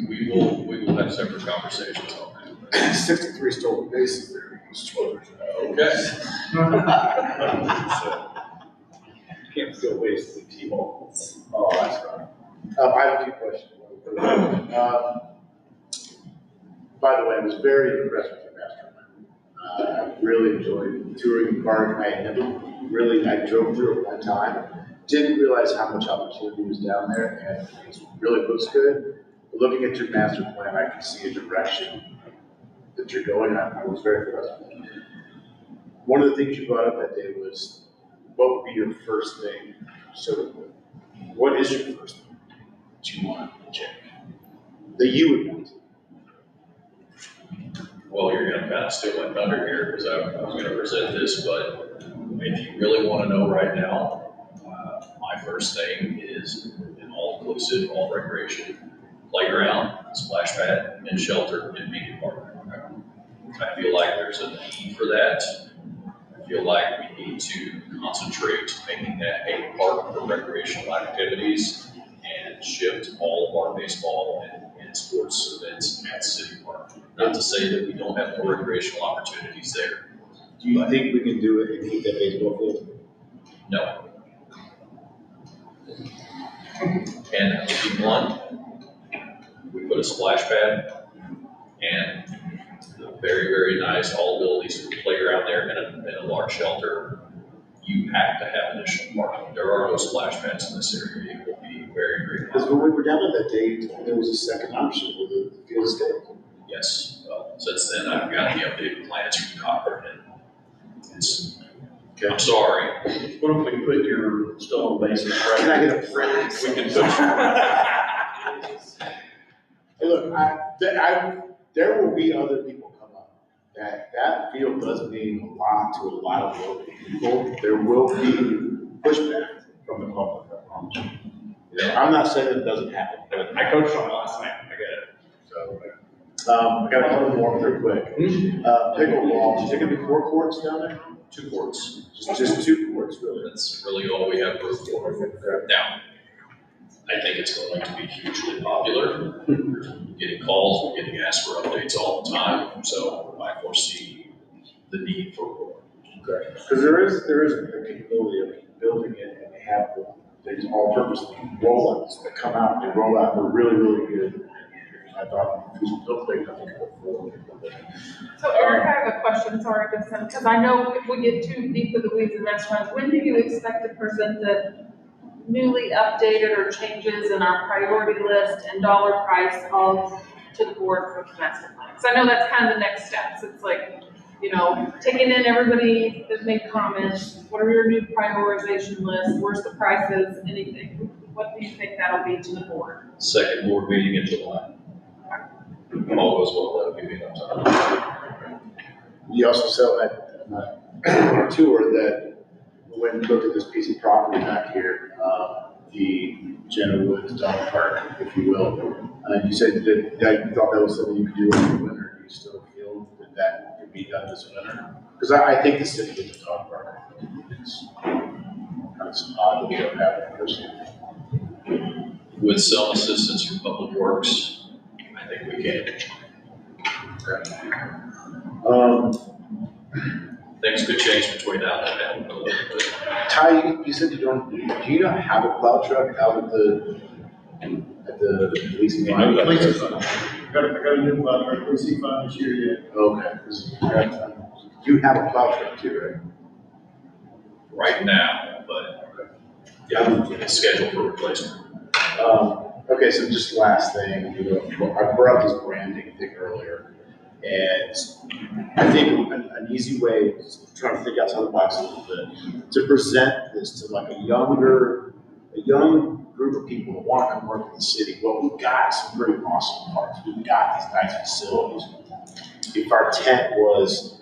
We will have separate conversations on that. 63 stolen bases there. Okay. Can't still waste the T-balls. Oh, that's right. I have a few questions. By the way, I was very impressed with your master plan. I really enjoyed touring the park. I drove through it one time. Didn't realize how much opportunity was down there, and it really looks good. But looking at your master plan, I can see a direction that you're going. I was very impressed with it. One of the things you brought up that day was, what would be your first thing? So, what is your first thing that you want to check? That you would want to? Well, you're going to kind of steal my thunder here because I was going to present this, but if you really want to know right now, my first thing is an all-inclusive, all-recreation playground, splash pad, and shelter in Meeting Park. I feel like there's a need for that. I feel like we need to concentrate making that a park for recreational activities and shift all of our baseball and sports events at City Park. Not to say that we don't have more recreational opportunities there. Do you think we can do it and keep that baseball field? No. And to be blunt, we put a splash pad and a very, very nice all abilities playground there and a large shelter. You have to have additional parking. There are no splash pads in this area. It will be very, very. Because when we were down there that day, there was a second option with the field stay. Yes. Well, since then I've got the updated plans from Copper and it's. Okay. I'm sorry. What if we put your stone bases right? Can I get a print? We can put. Hey, look, there will be other people come up. That field does mean a lot to a lot of local people. There will be pushback from the public, I promise you. Yeah. I'm not saying it doesn't happen, but I coached on it last night, I get it. So, I got a couple more real quick. Pickleball, is there gonna be 4 courts down there? 2 courts. Just 2 courts, really? That's really all we have room for. Now, I think it's going to be hugely popular. We're getting calls, we're getting asked for updates all the time, so I foresee the need for more. Okay. Because there is a capability of building it, and they have these all-purpose roll-ups that come out, they roll out, they're really, really good. I thought if it was built big, I think it would work. So Eric, I have a question, sorry, Justin, because I know if we get too deep with the weeds in restaurants, when do you expect to present the newly updated or changes in our priority list and dollar price of to the board for the master plan? Because I know that's kind of the next steps. It's like, you know, taking in everybody that made comments. What are your new prioritization lists? Where's the prices? Anything? What do you think that'll be to the board? Second board meeting in July. If all goes well, that'll give me enough time. You also saw on our tour that when we looked at this piece of property back here, the Jenna Woods Dog Park, if you will, you said that you thought that was something you could do in the winter. Do you still feel that that could be done this winter? Because I think the city gets a dog park. It's kind of odd that we don't have it personally. With some assistance from Public Works, I think we can. Things could change between now and then. Ty, you said do you not have a plow truck out at the leasing line? I got a new plow truck, leasing fund this year yet. Okay. You have a plow truck too, right? Right now, but yeah, it's scheduled for replacement. Okay, so just last thing, I brought up this branding thing earlier, and I think an easy way is trying to think outside the box a little bit to present this to like a young group of people that want to come work in the city. Well, we've got some pretty awesome parks. We've got these nice facilities. If our tent was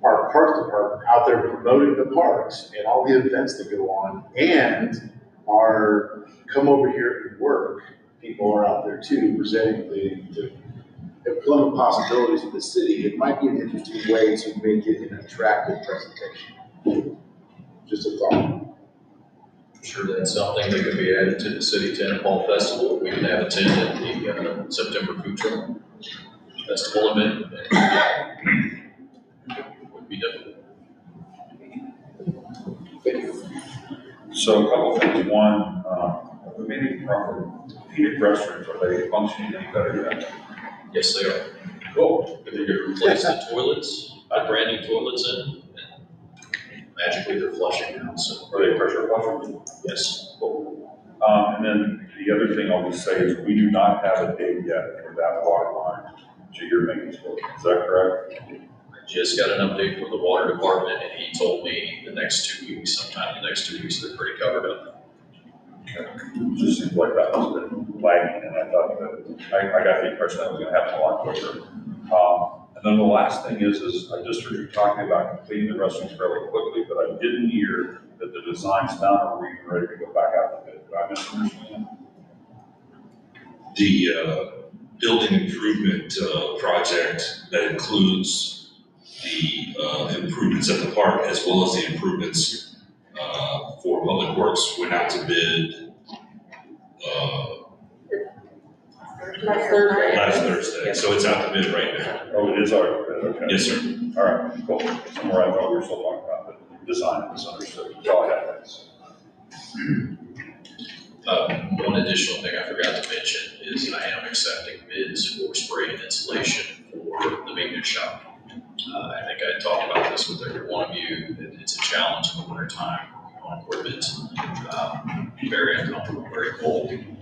our parks department out there promoting the parks and all the events that go on, and our come over here and work people are out there too, presenting the employment possibilities of the city, it might be an interesting way to make it an attractive presentation. Just a thought. I'm sure that's something that could be added to the City Tent Fall Festival. We can have a tent at the September Food Truck Festival event. It would be difficult. So a couple things. One, we may need proper heated restrooms. Are they functioning any better yet? Yes, they are. Cool. If they could replace the toilets, brand new toilets in, and magically they're flushing now. So Are they pressure flushing? yes. Cool. And then the other thing I'll just say is we do not have a date yet for that water line to your maintenance building. Is that correct? I just got an update from the water department, and he told me the next 2 weeks, sometime the next 2 weeks, they're pretty covered up. It just seems like that must have been lagging, and I thought that, I got the impression that was gonna happen a lot quicker. And then the last thing is I just heard you talking about completing the restrooms fairly quickly, but I didn't hear that the design's done or we're even ready to go back out to bid. Did I misunderstand? The building improvement project that includes the improvements at the park as well as the improvements for Public Works went out to bid Last Thursday. last Thursday, so it's out to bid right now. Oh, it is already, okay. Yes, sir. All right, cool. Somewhere I thought we were still talking about the design, misunderstood. That's all I have, thanks. One additional thing I forgot to mention is I am accepting bids for spray and installation for the maintenance shop. I think I talked about this with every one of you. It's a challenge in the winter time on equipment. Very uncomfortable, very cold, and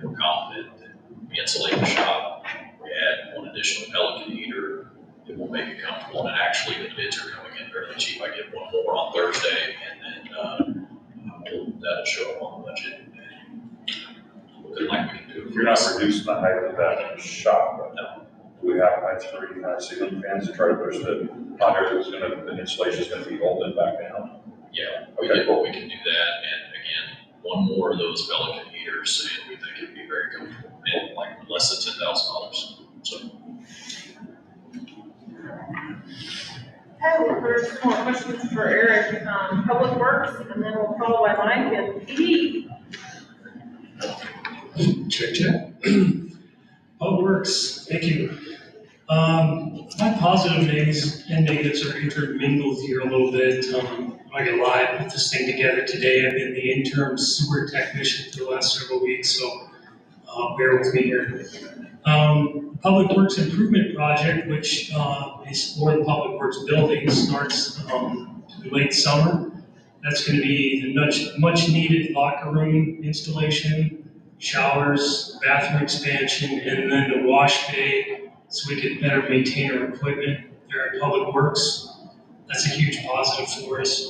we're confident that we insulate the shop. We add one additional Pelican heater. It will make it comfortable, and actually the bids are coming in fairly cheap. I get one more on Thursday, and then that'll show up on the budget. Looking like we can do it. You're not reducing the height of that shop, No. Do we have heights for any kind of ceiling fans to try to push the hot air that's gonna, the insulation is gonna be bolted back down? Yeah, Okay, we cool. can do that, and again, one more of those Pelican heaters, and we think it'd be very comfortable, and like less than $10,000, so. Okay, well, there's some more questions for Eric, Public Works, and then we'll follow by Mike and PD. Check. Public Works, thank you. My positive things and negatives are intermingled here a little bit. I'm not gonna lie, I put this thing together today. I've been the interim sewer technician for the last several weeks, so bear with me here. Public Works Improvement Project, which is for the Public Works building, starts in late summer. That's gonna be the much needed locker room installation, showers, bathroom expansion, and then the wash bay, so we can better maintain our equipment there at Public Works. That's a huge positive for us.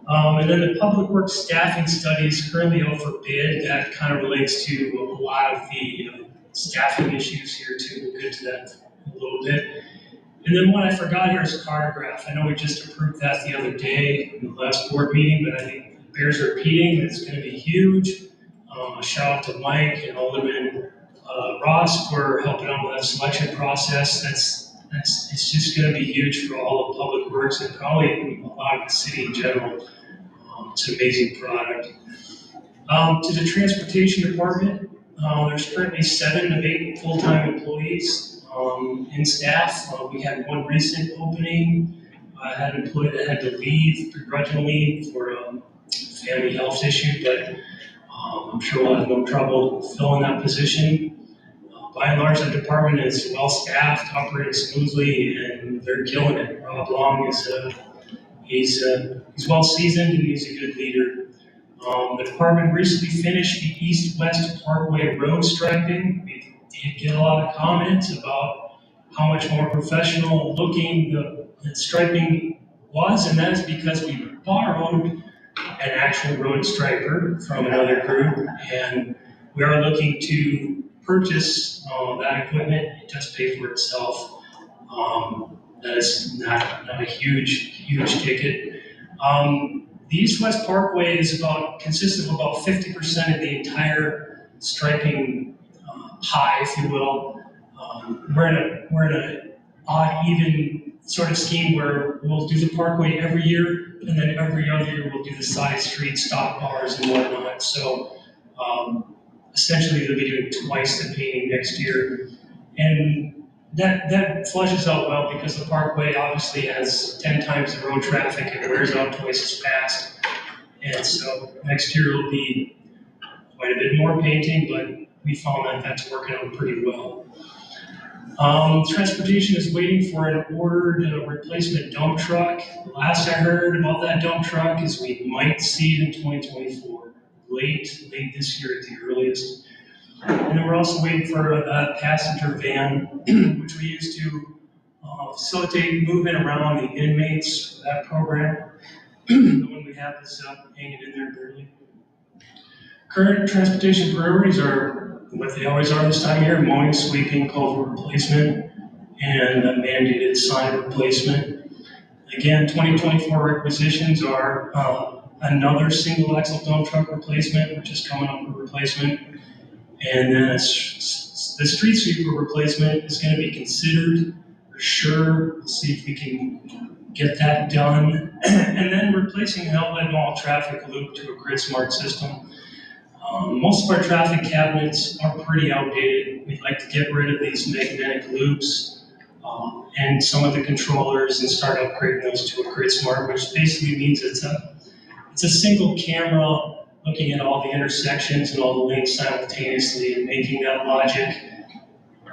And then the Public Works staffing study is currently out for bid. That kind of relates to a lot of the staffing issues here too. We'll get to that in a little bit. And then what I forgot here is cartograph. I know we just approved that the other day in the last board meeting, but I think it bears repeating. It's going to be huge. A shout out to Mike and Aldermen Ross for helping out with that selection process. It's just going to be huge for all of Public Works and probably a lot of the city in general. It's an amazing product. To the transportation department, there's currently 7 of 8 full-time employees in staff. We had one recent opening. I had an employee that had to leave begrudgingly for a family health issue, but I'm sure we'll have no trouble filling that position. By and large, the department is well staffed, operating smoothly, and they're killing it. Rob Long is he's well seasoned and he's a good leader. The department recently finished the East-West Parkway road striping. We did get a lot of comments about how much more professional looking the striping was, and that is because we borrowed an actual road striper from another group, and we are looking to purchase that equipment. It does pay for itself. That is not a huge ticket. The East-West Parkway consists of about 50% of the entire striping pie, if you will. We're in an odd, even sort of scheme where we'll do the parkway every year, and then every other year we'll do the side streets, stop bars, and whatnot. So essentially, they'll be doing twice the painting next year, and that flushes out well because the parkway obviously has 10 times the road traffic and wears out twice as fast. And so next year will be quite a bit more painting, but we found that that's working out pretty well. Transportation is waiting for an ordered replacement dump truck. The last I heard about that dump truck is we might see it in 2024, late this year at the earliest. And then we're also waiting for a passenger van, which we use to facilitate movement around the inmates for that program. The one we have is hanging in there barely. Current transportation priorities are what they always are this time of year: mowing, sweeping, culvert replacement, and mandated sign replacement. Again, 2024 requisitions are another single axle dump truck replacement, which is coming up for replacement. And then the street sweeper replacement is going to be considered for sure. We'll see if we can get that done. And then replacing an outlet mall traffic loop to a grid smart system. Most of our traffic cabinets are pretty outdated. We'd like to get rid of these magnetic loops and some of the controllers and start upgrading those to a grid smart, which basically means it's a single camera looking at all the intersections and all the lanes simultaneously and making that logic,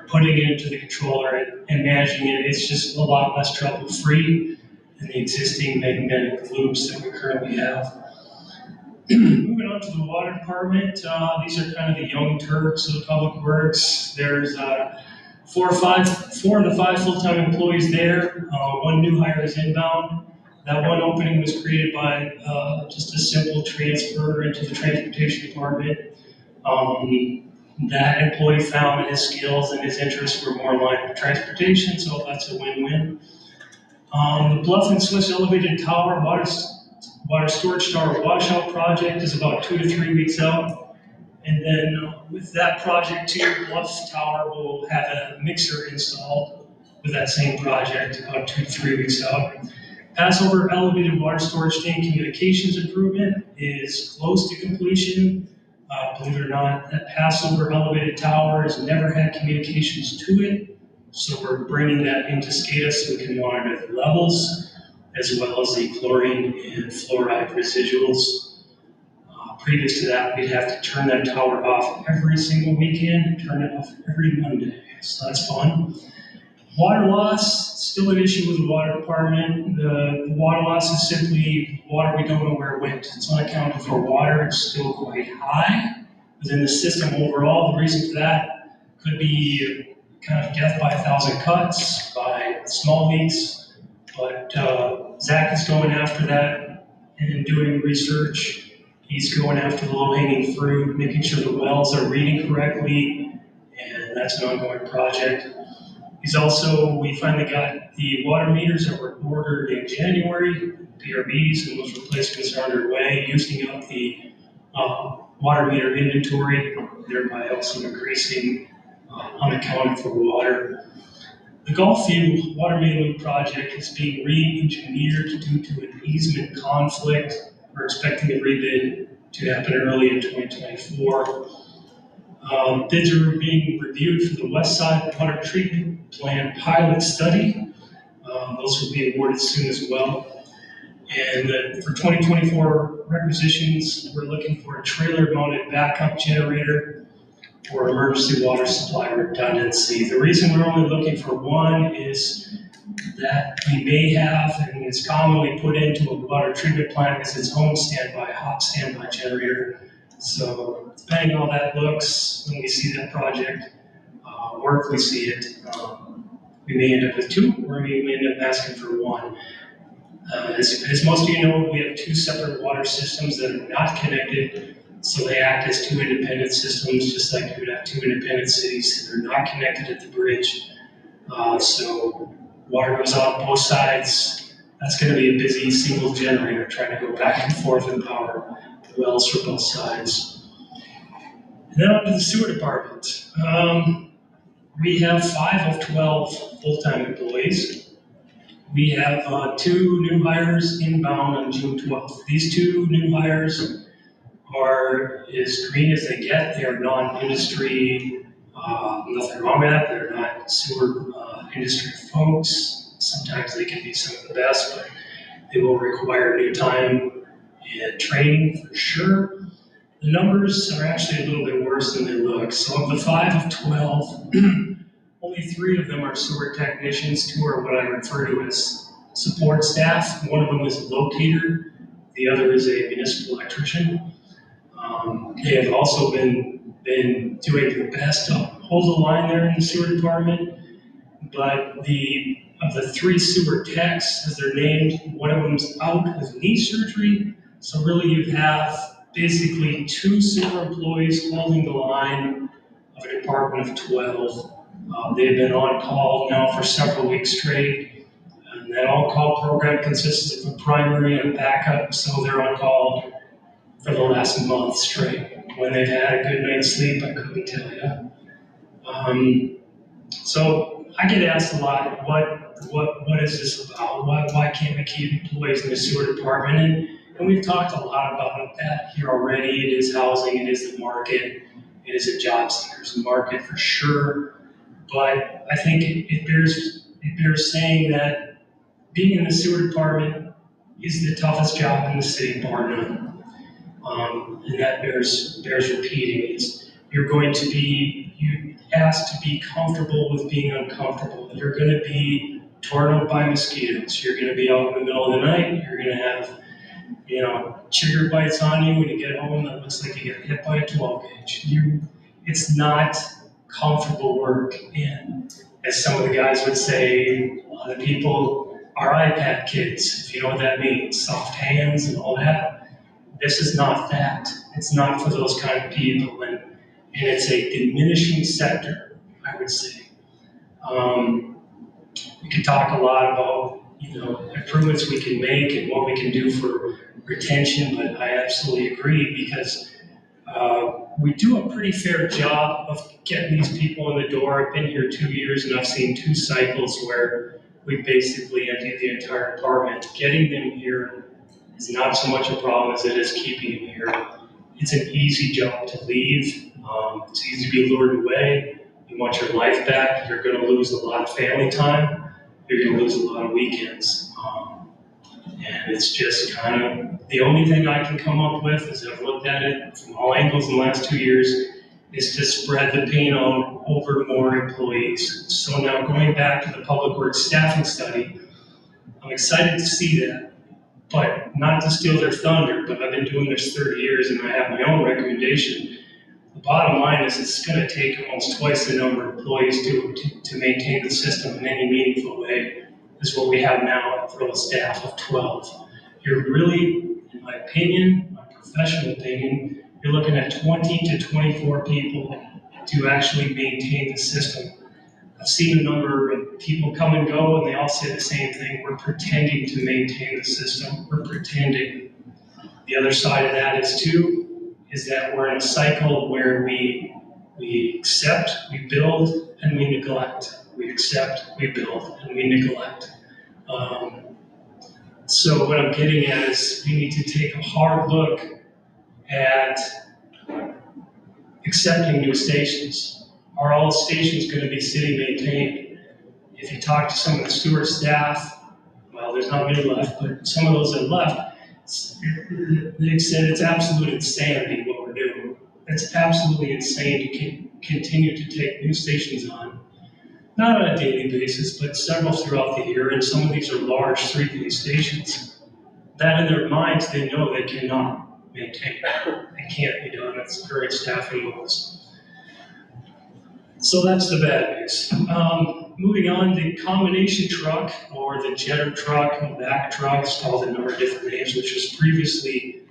putting it into the controller and managing it. It's just a lot less trouble-free than the existing magnetic loops that we currently have. Moving on to the water department, these are kind of the young Turks of Public Works. There's 4 of the 5 full-time employees there. 1 new hire is inbound. That one opening was created by just a simple transfer into the transportation department. That employee found that his skills and his interests were more aligned with transportation, so that's a win-win. The Bluff and Swiss Elevated Tower water storage tower washout project is about 2 to 3 weeks out. And then with that project too, Bluff Tower will have a mixer installed with that same project about 2 to 3 weeks out. Passover elevated water storage tank communications improvement is close to completion. Believe it or not, that Passover elevated tower has never had communications to it. So we're bringing that into SCADA so we can monitor the levels as well as the chlorine and fluoride residuals. Previous to that, we'd have to turn that tower off every single weekend and turn it off every Monday. So that's fun. Water loss, still an issue with the water department. The water loss is simply water we don't know where it went. It's unaccounted for water. It's still quite high within the system overall. The reason for that could be kind of death by 1,000 cuts, by small leaks. But Zach is going after that and doing research. He's going after the low-hanging fruit, making sure the wells are reading correctly, and that's an ongoing project. He's also, we finally got the water meters that were ordered in January, PRBs, and those replacements are underway, using up the water meter inventory, thereby also increasing unaccounted for water. The Gulfview water main loop project is being re-engineered due to an easement conflict. We're expecting the rebid to happen early in 2024. Bids are being reviewed for the West Side Water Treatment Plant pilot study. Those will be awarded soon as well. And for 2024 requisitions, we're looking for a trailer-mounted backup generator for emergency water supply redundancy. The reason we're only looking for one is that we may have, and it's commonly put into a water treatment plant, is its own hot standby generator. So depending on how that looks, when we see that project work, we see it, we may end up with 2, or we may end up asking for 1. As most of you know, we have 2 separate water systems that are not connected, so they act as 2 independent systems, just like you would have 2 independent cities, and they're not connected at the bridge. So water goes out both sides. That's going to be a busy single generator trying to go back and forth and power wells for both sides. And then on to the sewer department. We have 5 of 12 full-time employees. We have 2 new hires inbound on June 12th. These 2 new hires are as green as they get. They are non-industry, nothing wrong with that. They're not sewer industry folks. Sometimes they can be some of the best, but they will require new time and training for sure. The numbers are actually a little bit worse than they look. So of the 5 of 12, only 3 of them are sewer technicians. 2 are what I refer to as support staff. One of them is a locator. The other is a municipal electrician. They have also been doing their best to hold the line there in the sewer department. But of the 3 sewer techs, as they're named, one of them's out with knee surgery. So really you have basically 2 sewer employees holding the line of a department of 12. They've been on call now for several weeks straight. And that on-call program consists of a primary and a backup, so they're on call for the last month straight. When they've had a good night's sleep, I couldn't tell you. So I get asked a lot, what is this about? Why can't we keep employees in the sewer department? And we've talked a lot about that here already. It is housing, it is the market, it is a job seekers market for sure. But I think it bears saying that being in the sewer department is the toughest job in the city, bar none. And that bears repeating. You're going to be asked to be comfortable with being uncomfortable. You're going to be torn up by mosquitoes. You're going to be out in the middle of the night. You're going to have, chigger bites on you when you get home that looks like you got hit by a 12 gauge. It's not comfortable work. And as some of the guys would say, a lot of people are iPad kids, if you know what that means, soft hands and all that. This is not that. It's not for those kind of people, and it's a diminishing sector, I would say. We can talk a lot about, improvements we can make and what we can do for retention, but I absolutely agree because we do a pretty fair job of getting these people in the door. I've been here 2 years and I've seen 2 cycles where we basically emptied the entire department. Getting them here is not so much a problem as it is keeping them here. It's an easy job to leave. It's easy to be lured away. You want your life back. You're going to lose a lot of family time. You're going to lose a lot of weekends. And it's just kind of the only thing I can come up with, as I've looked at it from all angles in the last 2 years, is to spread the pain on over more employees. So now going back to the public works staffing study, I'm excited to see that. But not to steal their thunder, but I've been doing this 30 years and I have my own recommendation. The bottom line is it's going to take almost twice the number of employees to maintain the system in any meaningful way as what we have now for a staff of 12. You're really, in my opinion, my professional opinion, you're looking at 20 to 24 people to actually maintain the system. I've seen a number of people come and go, and they all say the same thing. We're pretending to maintain the system. We're pretending. The other side of that is that we're in a cycle where we accept, we build, and we neglect. We accept, we build, and we neglect. So what I'm getting at is we need to take a hard look at accepting new stations. Are all stations going to be city maintained? If you talk to some of the sewer staff, well, there's not many left, but some of those that left, they said it's absolute insanity what we're doing. It's absolutely insane to continue to take new stations on, not on a daily basis, but several throughout the year, and some of these are large 3-phase stations. That in their minds, they know they cannot maintain. It can't be done. It's current staffing levels. So that's the bad news. Moving on, the combination truck or the jetter truck, the back truck, it's called a number of different names, which was previously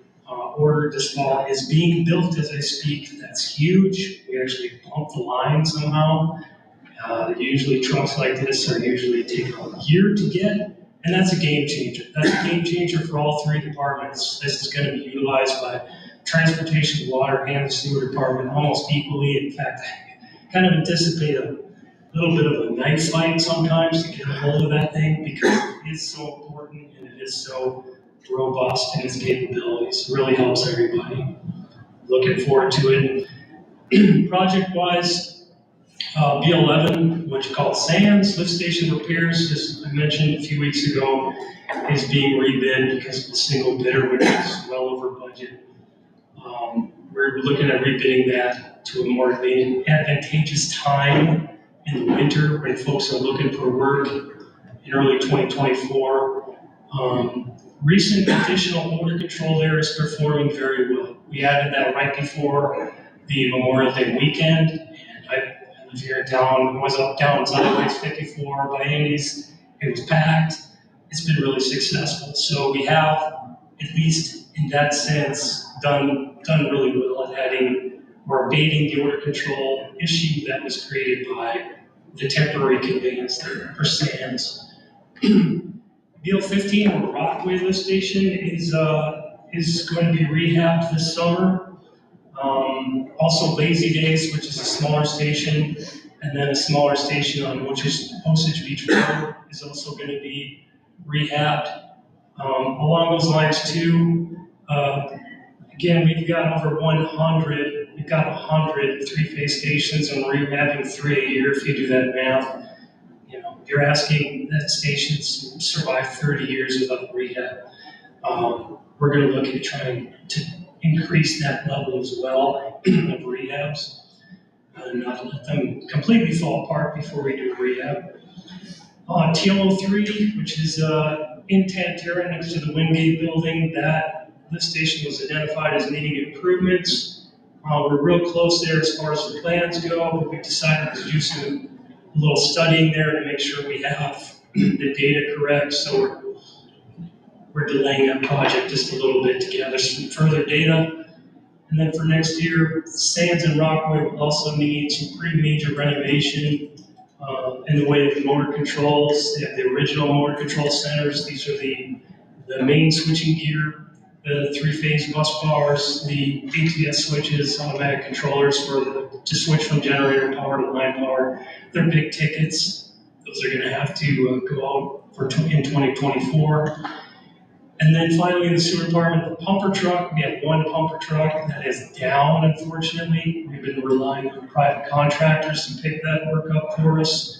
ordered this fall, is being built as I speak. That's huge. We actually bumped the line somehow. Usually trucks like this are usually take a year to get, and that's a game changer. That's a game changer for all 3 departments. This is going to be utilized by transportation, water, and the sewer department almost equally. In fact, I kind of anticipate a little bit of a knife fight sometimes to get a hold of that thing because it is so important and it is so robust in its capabilities. It really helps everybody. Looking forward to it. Project-wise, B11, which is called SANS, lift station repairs, as I mentioned a few weeks ago, is being rebid because of the single bidder, which is well over budget. We're looking at rebidding that to a more advantageous time in the winter when folks are looking for work in early 2024. Recent additional odor control there is performing very well. We added that right before the Memorial Day weekend, and I live here in town. I was up down Highway 54 by Andy's. It was packed. It's been really successful. So we have, at least in that sense, done really well at adding or abating the odor control issue that was created by the temporary conveyance there, or SANS. BL15, or Rockaway lift station, is going to be rehabbed this summer. Also Lazy Days, which is a smaller station, and then a smaller station on which is Osage Beach Road, is also going to be rehabbed. Along those lines too, again, we've got over 100, we've got 100 three-phase stations and we're adding 3 a year if you do that math. You know, you're asking that stations survive 30 years without rehab. We're gonna look at trying to increase that level as well of rehabs. Not let them completely fall apart before we do rehab. TL03, which is in Tantera next to the Wingate building, that lift station was identified as needing improvements. We're real close there as far as the plans go, but we decided to do a little studying there to make sure we have the data correct. So we're delaying that project just a little bit to gather some further data. And then for next year, Sands and Rockaway will also need some pretty major renovation in the way of motor controls. They have the original motor control centers. These are the main switching gear, the 3-phase bus bars, the ATS switches, automatic controllers to switch from generator power to line power. They're big tickets. Those are gonna have to go out in 2024. And then finally, in the sewer department, the pumper truck, we have 1 pumper truck that is down, unfortunately. We've been relying on private contractors to pick that work up for us.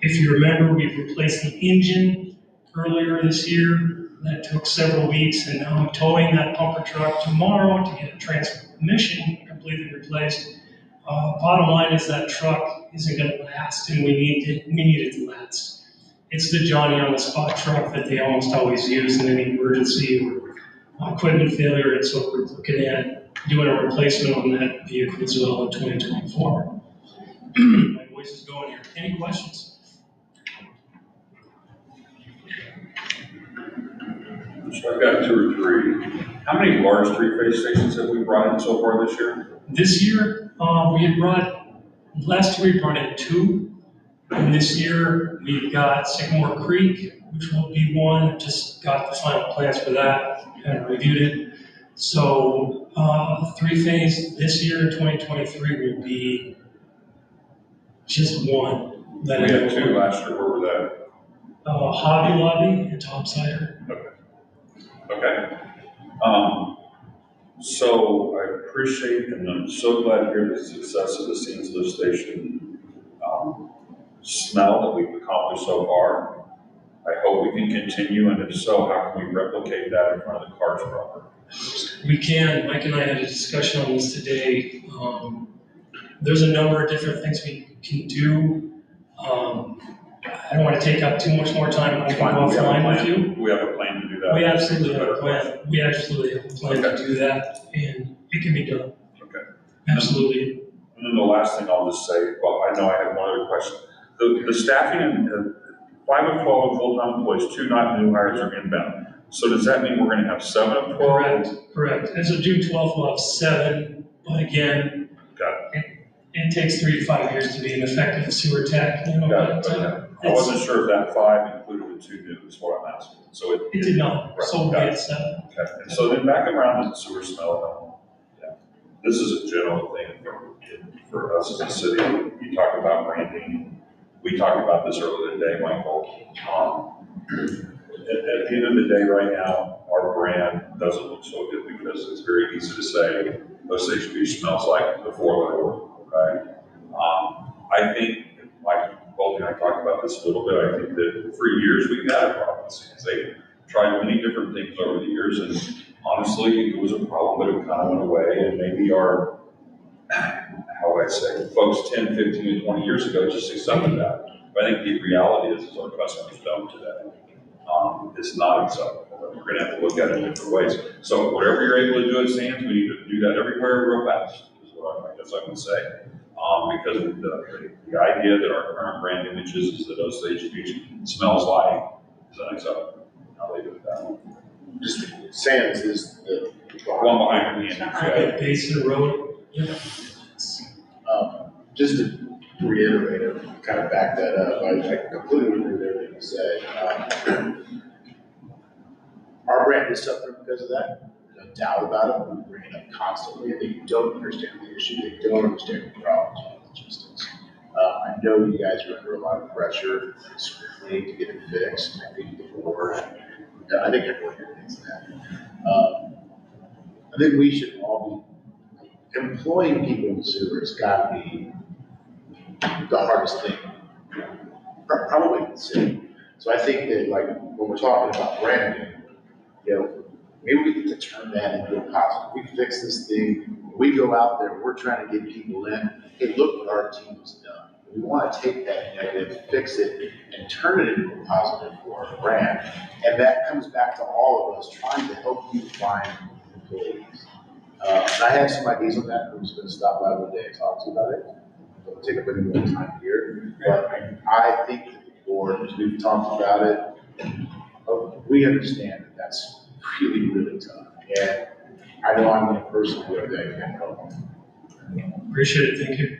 If you remember, we've replaced the engine earlier this year. That took several weeks, and now I'm towing that pumper truck tomorrow to get a transmission completely replaced. Bottom line is that truck isn't gonna last, and we need it to last. It's the Johnny-on-the-spot truck that they almost always use in any emergency or equipment failure, and so we're looking at doing a replacement on that vehicle as well in 2024. My voice is going here. Any questions? So I've got 2 or 3. How many large 3-phase stations have we brought in so far this year? This year, last year we brought in 2. And this year, we've got Sycamore Creek, which will be 1. Just got the final plans for that and reviewed it. So 3-phase this year in 2023 will be just 1. We had 2 last year. Where were that? Hobby Lobby and Topsider. Okay. So I appreciate and I'm so glad to hear the success of the Sands lift station smell that we've accomplished so far. I hope we can continue, and if so, how can we replicate that in front of the cars proper? We can. Mike and I had a discussion on this today. There's a number of different things we can do. I don't want to take up too much more time. I can go offline with you. We have a plan to do that. We absolutely have a plan. We absolutely have a plan to do that, and it can be done. Okay. Absolutely. And then the last thing I'll just say, well, I know I have one other question. The staffing and 5 of 12 full-time employees, 2 not new hires are inbound. So does that mean we're going to have 7 of 12? Correct. As of June 12th, we'll have 7, but again, it takes 3 to 5 years to be an effective sewer tech. You know, I wasn't sure if that 5 included the 2 new, is what I'm asking. So it did not. Right, So we had 7. Okay. And so then back around to the sewer smell. Yeah. This is a general thing for us as a city. You talk about branding. We talked about this earlier today, Michael. At the end of the day right now, our brand doesn't look so good because it's very easy to say, Osage Beach smells like the 4-letter, okay? I think, like Colby and I talked about this a little bit, I think that for years we've had a problem with Sands. They tried many different things over the years, and honestly, it was a problem, but it kind of went away, and maybe our, how would I say, folks 10, 15, and 20 years ago just accepted that. But I think the reality is our customers don't today. It's not acceptable. We're going to have to look at it in different ways. So whatever you're able to do at Sands, we need to do that everywhere real fast, is what I guess I would say. Because the idea that our current brand image is that Osage Beach smells like is unacceptable. I'll leave it at that. Just Sands is the one behind me. At base of the road. Yeah. Just to reiterate it, kind of back that up, I completely agree with everything you say. Our brand is suffering because of that. There's no doubt about it. We bring it up constantly. They don't understand the issue. They don't understand the problems with logistics. I know you guys are under a lot of pressure. need to get it fixed. I think the board, I think everyone here thinks that. I think we should all be, employing people in sewer has got to be the hardest thing, probably in the city. So I think that like, when we're talking about branding, you know, maybe we get to turn that into a positive. We fix this thing, we go out there, we're trying to get people in, hey, look what our team has done. We want to take that negative, fix it, and turn it into a positive for our brand. And that comes back to all of us trying to help you find employees. And I have some ideas on that. I'm just going to stop by one day and talk to you about it. Don't take up any more time here. But I think that the board, as we've talked about it, we understand that that's really, really tough. And I know I'm the person who can help. Appreciate it, thank you.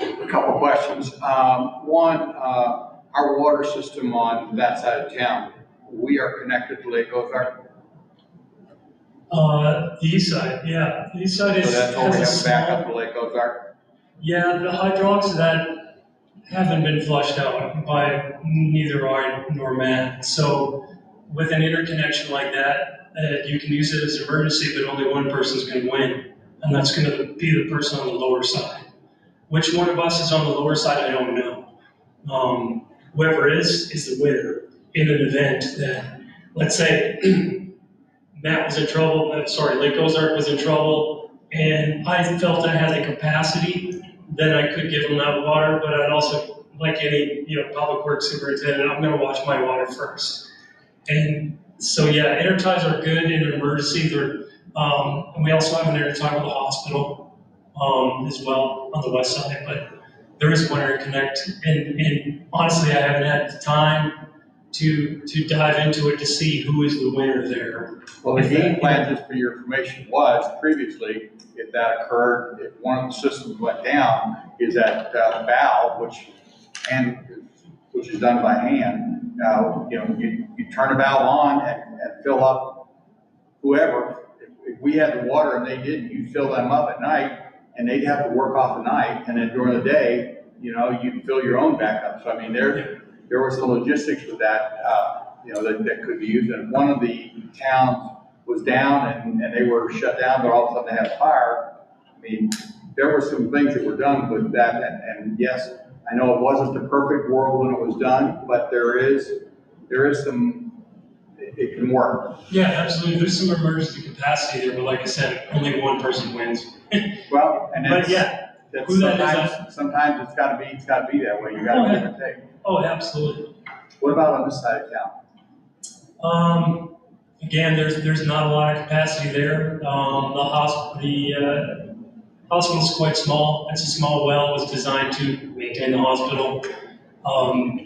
A couple questions. One, our water system on that side of town, we are connected to Lake Ozark. The east side, yeah. The east side is. So that's all we has have a back small- up to Lake Ozark? Yeah, the hydraulics that haven't been flushed out by neither I nor Matt. So with an interconnection like that, you can use it as an emergency, but only one person's going to win. And that's going to be the person on the lower side. Which one of us is on the lower side, I don't know. Whoever is the winner in an event that, let's say, Matt was in trouble, Lake Ozark was in trouble, and I felt I had the capacity, then I could give them that water, but I'd also, like any, public works superintendent, I'm gonna watch my water first. And so, yeah, interties are good in an emergency. And we also have an intertie with the hospital as well on the west side, but there is one interconnect. And honestly, I haven't had the time to dive into it to see who is the winner there. Well, the game plan, just for your information, was previously, if that occurred, if one of the systems went down, is that valve, which is done by hand. You turn a valve on and fill up whoever. If we had the water and they didn't, you'd fill them up at night, and they'd have to work off the night, and then during the day, you'd fill your own back up. So I mean, there was the logistics with that, that could be used. And if one of the towns was down and they were shut down, but all of a sudden they had a fire, I mean, there were some things that were done with that. And yes, I know it wasn't the perfect world when it was done, but there is some, it can work. Yeah, absolutely. There's some emergency capacity there, but like I said, only one person wins. Well, and but yeah, who that is, sometimes it's got to be that way. You got to give and take. Oh, absolutely. What about on this side of town? Again, there's not a lot of capacity there. The hospital's quite small. It's a small well. It was designed to maintain the hospital.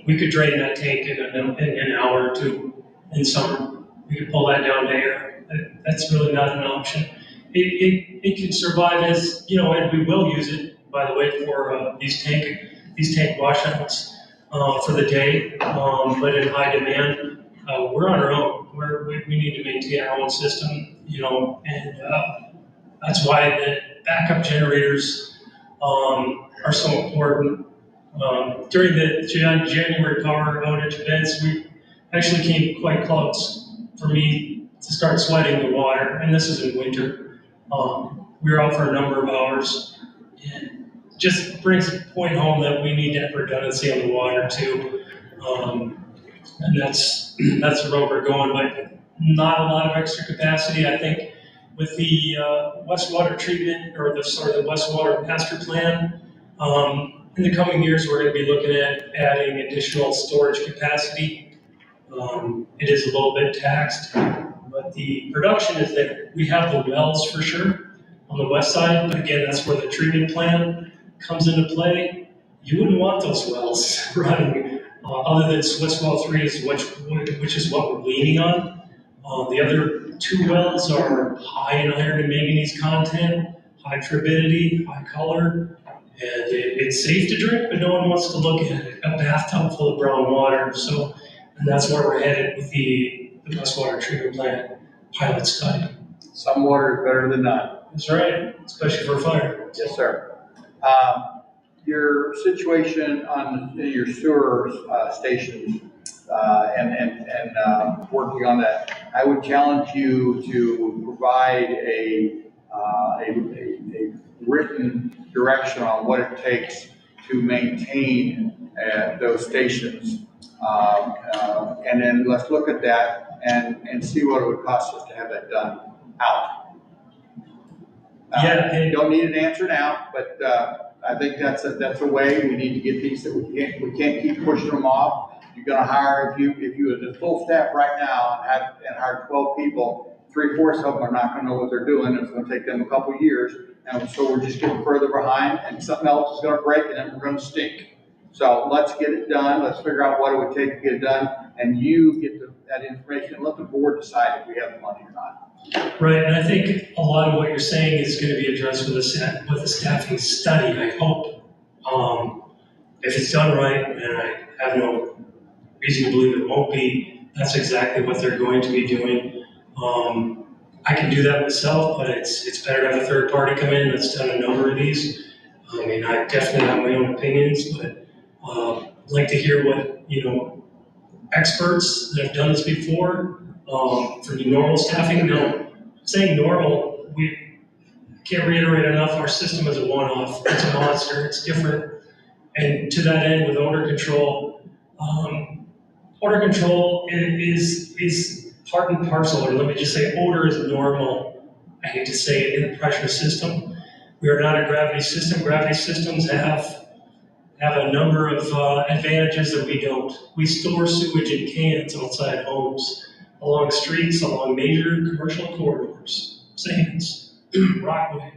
We could drain that tank in an hour or two in summer. We could pull that down to air. That's really not an option. It can survive as, and we will use it, by the way, for these tank washouts for the day, but in high demand, we're on our own. We need to maintain our own system, and that's why the backup generators are so important. During the January power outage events, we actually came quite close for me to start sweating the water, and this is in winter. We were out for a number of hours, and just brings a point home that we need to have redundancy on the water too. And that's the road we're going, but not a lot of extra capacity. I think with the wastewater treatment, or the wastewater master plan, in the coming years, we're going to be looking at adding additional storage capacity. It is a little bit taxed, but the production is there. We have the wells for sure on the west side, but again, that's where the treatment plan comes into play. You wouldn't want those wells running, other than Swiss Well 3, which is what we're leaning on. The other two wells are high in iron and manganese content, high turbidity, high color, and it's safe to drink, but no one wants to look at it. A bathtub full of brown water. So, and that's where we're headed with the wastewater treatment plant pilot study. Some water is better than none. That's right, especially for fire. Yes, sir. Your situation on your sewer stations, and working on that, I would challenge you to provide a written direction on what it takes to maintain those stations. And then let's look at that and see what it would cost us to have that done out. Yeah. You don't need an answer now, but I think that's a way we need to get these, that we can't keep pushing them off. You're gonna hire, if you had the full staff right now and hire 12 people, 3/4 of them are not gonna know what they're doing. It's gonna take them a couple of years. And so we're just getting further behind, and something else is gonna break, and then we're gonna stink. So let's get it done. Let's figure out what it would take to get it done, and you get that information, and let the board decide if we have the money or not. Right, and I think a lot of what you're saying is going to be addressed with the staffing study, I hope. If it's done right, and I have no reason to believe it won't be, that's exactly what they're going to be doing. I can do that myself, but it's better to have a third party come in that's done a number of these. I mean, I definitely have my own opinions, but I'd like to hear what, experts that have done this before, for the normal staffing. Now, saying normal, we can't reiterate enough, our system is a one-off, it's a monster, it's different. And to that end, with odor control is part and parcel, or let me just say odor is normal. I hate to say it, in a pressure system. We are not a gravity system. Gravity systems have a number of advantages that we don't. We store sewage in cans outside homes, along streets, along major commercial corridors, Sands, Rockaway.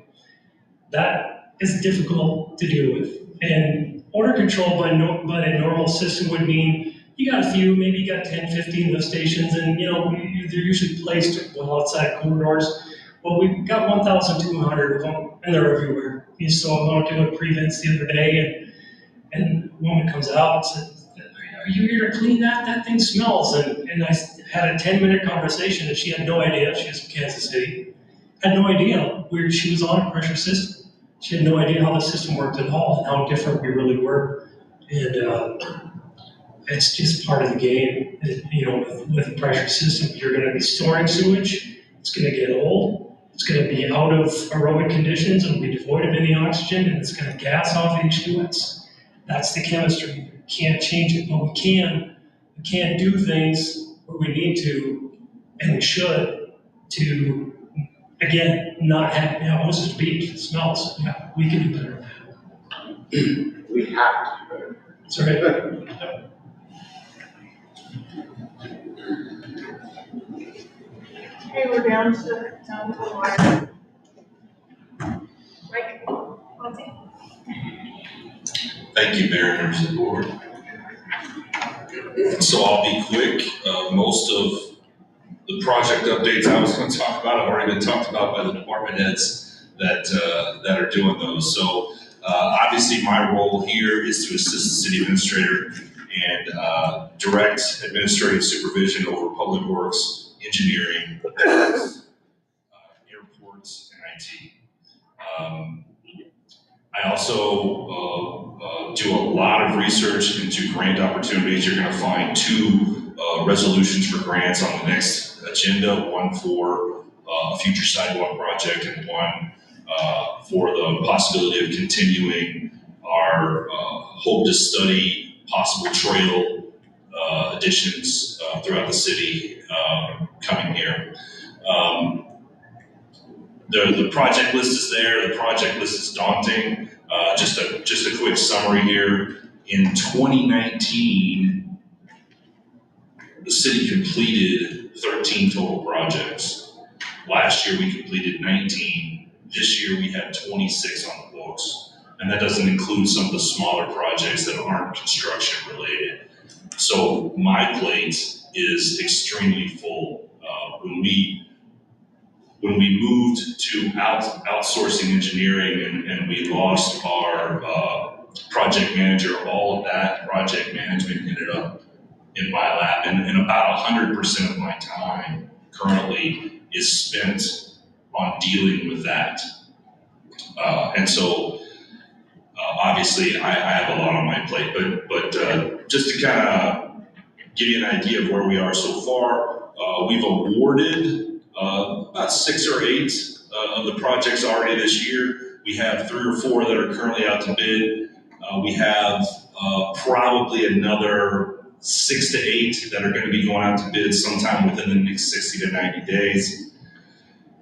That is difficult to deal with. And odor control by a normal system would mean you got a few, maybe you got 10, 15 lift stations, and they're usually placed well outside corridors. Well, we've got 1,200 of them, and they're everywhere. You saw them out doing prevents the other day, and a woman comes out and says, "Are you here to clean that? That thing smells." And I had a 10-minute conversation, and she had no idea. She was from Kansas City. Had no idea where she was on a pressure system. She had no idea how the system worked at all and how different we really were. And it's just part of the game. With a pressure system, you're going to be storing sewage. It's going to get old. It's going to be out of aerobic conditions. It'll be devoid of any oxygen, and it's going to gas off H2S. That's the chemistry. We can't change it, but we can do things where we need to, and we should, to, again, not have, Moses Beach, it smells. Yeah, we can do better than that. We have to do better. That's right. Okay, we're down to the wire. Mike, Monty? Thank you, Mayor, members of the board. So I'll be quick. Most of the project updates I was going to talk about have already been talked about by the department heads that are doing those. So obviously my role here is to assist the city administrator and direct administrative supervision over public works, engineering, airports, and IT. I also do a lot of research into grant opportunities. You're going to find 2 resolutions for grants on the next agenda, one for a future sidewalk project and one for the possibility of continuing our hope to study possible trail additions throughout the city coming here. The project list is there. The project list is daunting. Just a quick summary here. In 2019, the city completed 13 total projects. Last year we completed 19. This year we have 26 on the books. And that doesn't include some of the smaller projects that aren't construction related. So my plate is extremely full. When we moved to outsourcing engineering and we lost our project manager, all of that project management ended up in my lap. And about 100% of my time currently is spent on dealing with that. And so Obviously, I have a lot on my plate, but just to kind of give you an idea of where we are so far, we've awarded about 6 or 8 of the projects already this year. We have 3 or 4 that are currently out to bid. We have probably another 6 to 8 that are going to be going out to bid sometime within the next 60 to 90 days.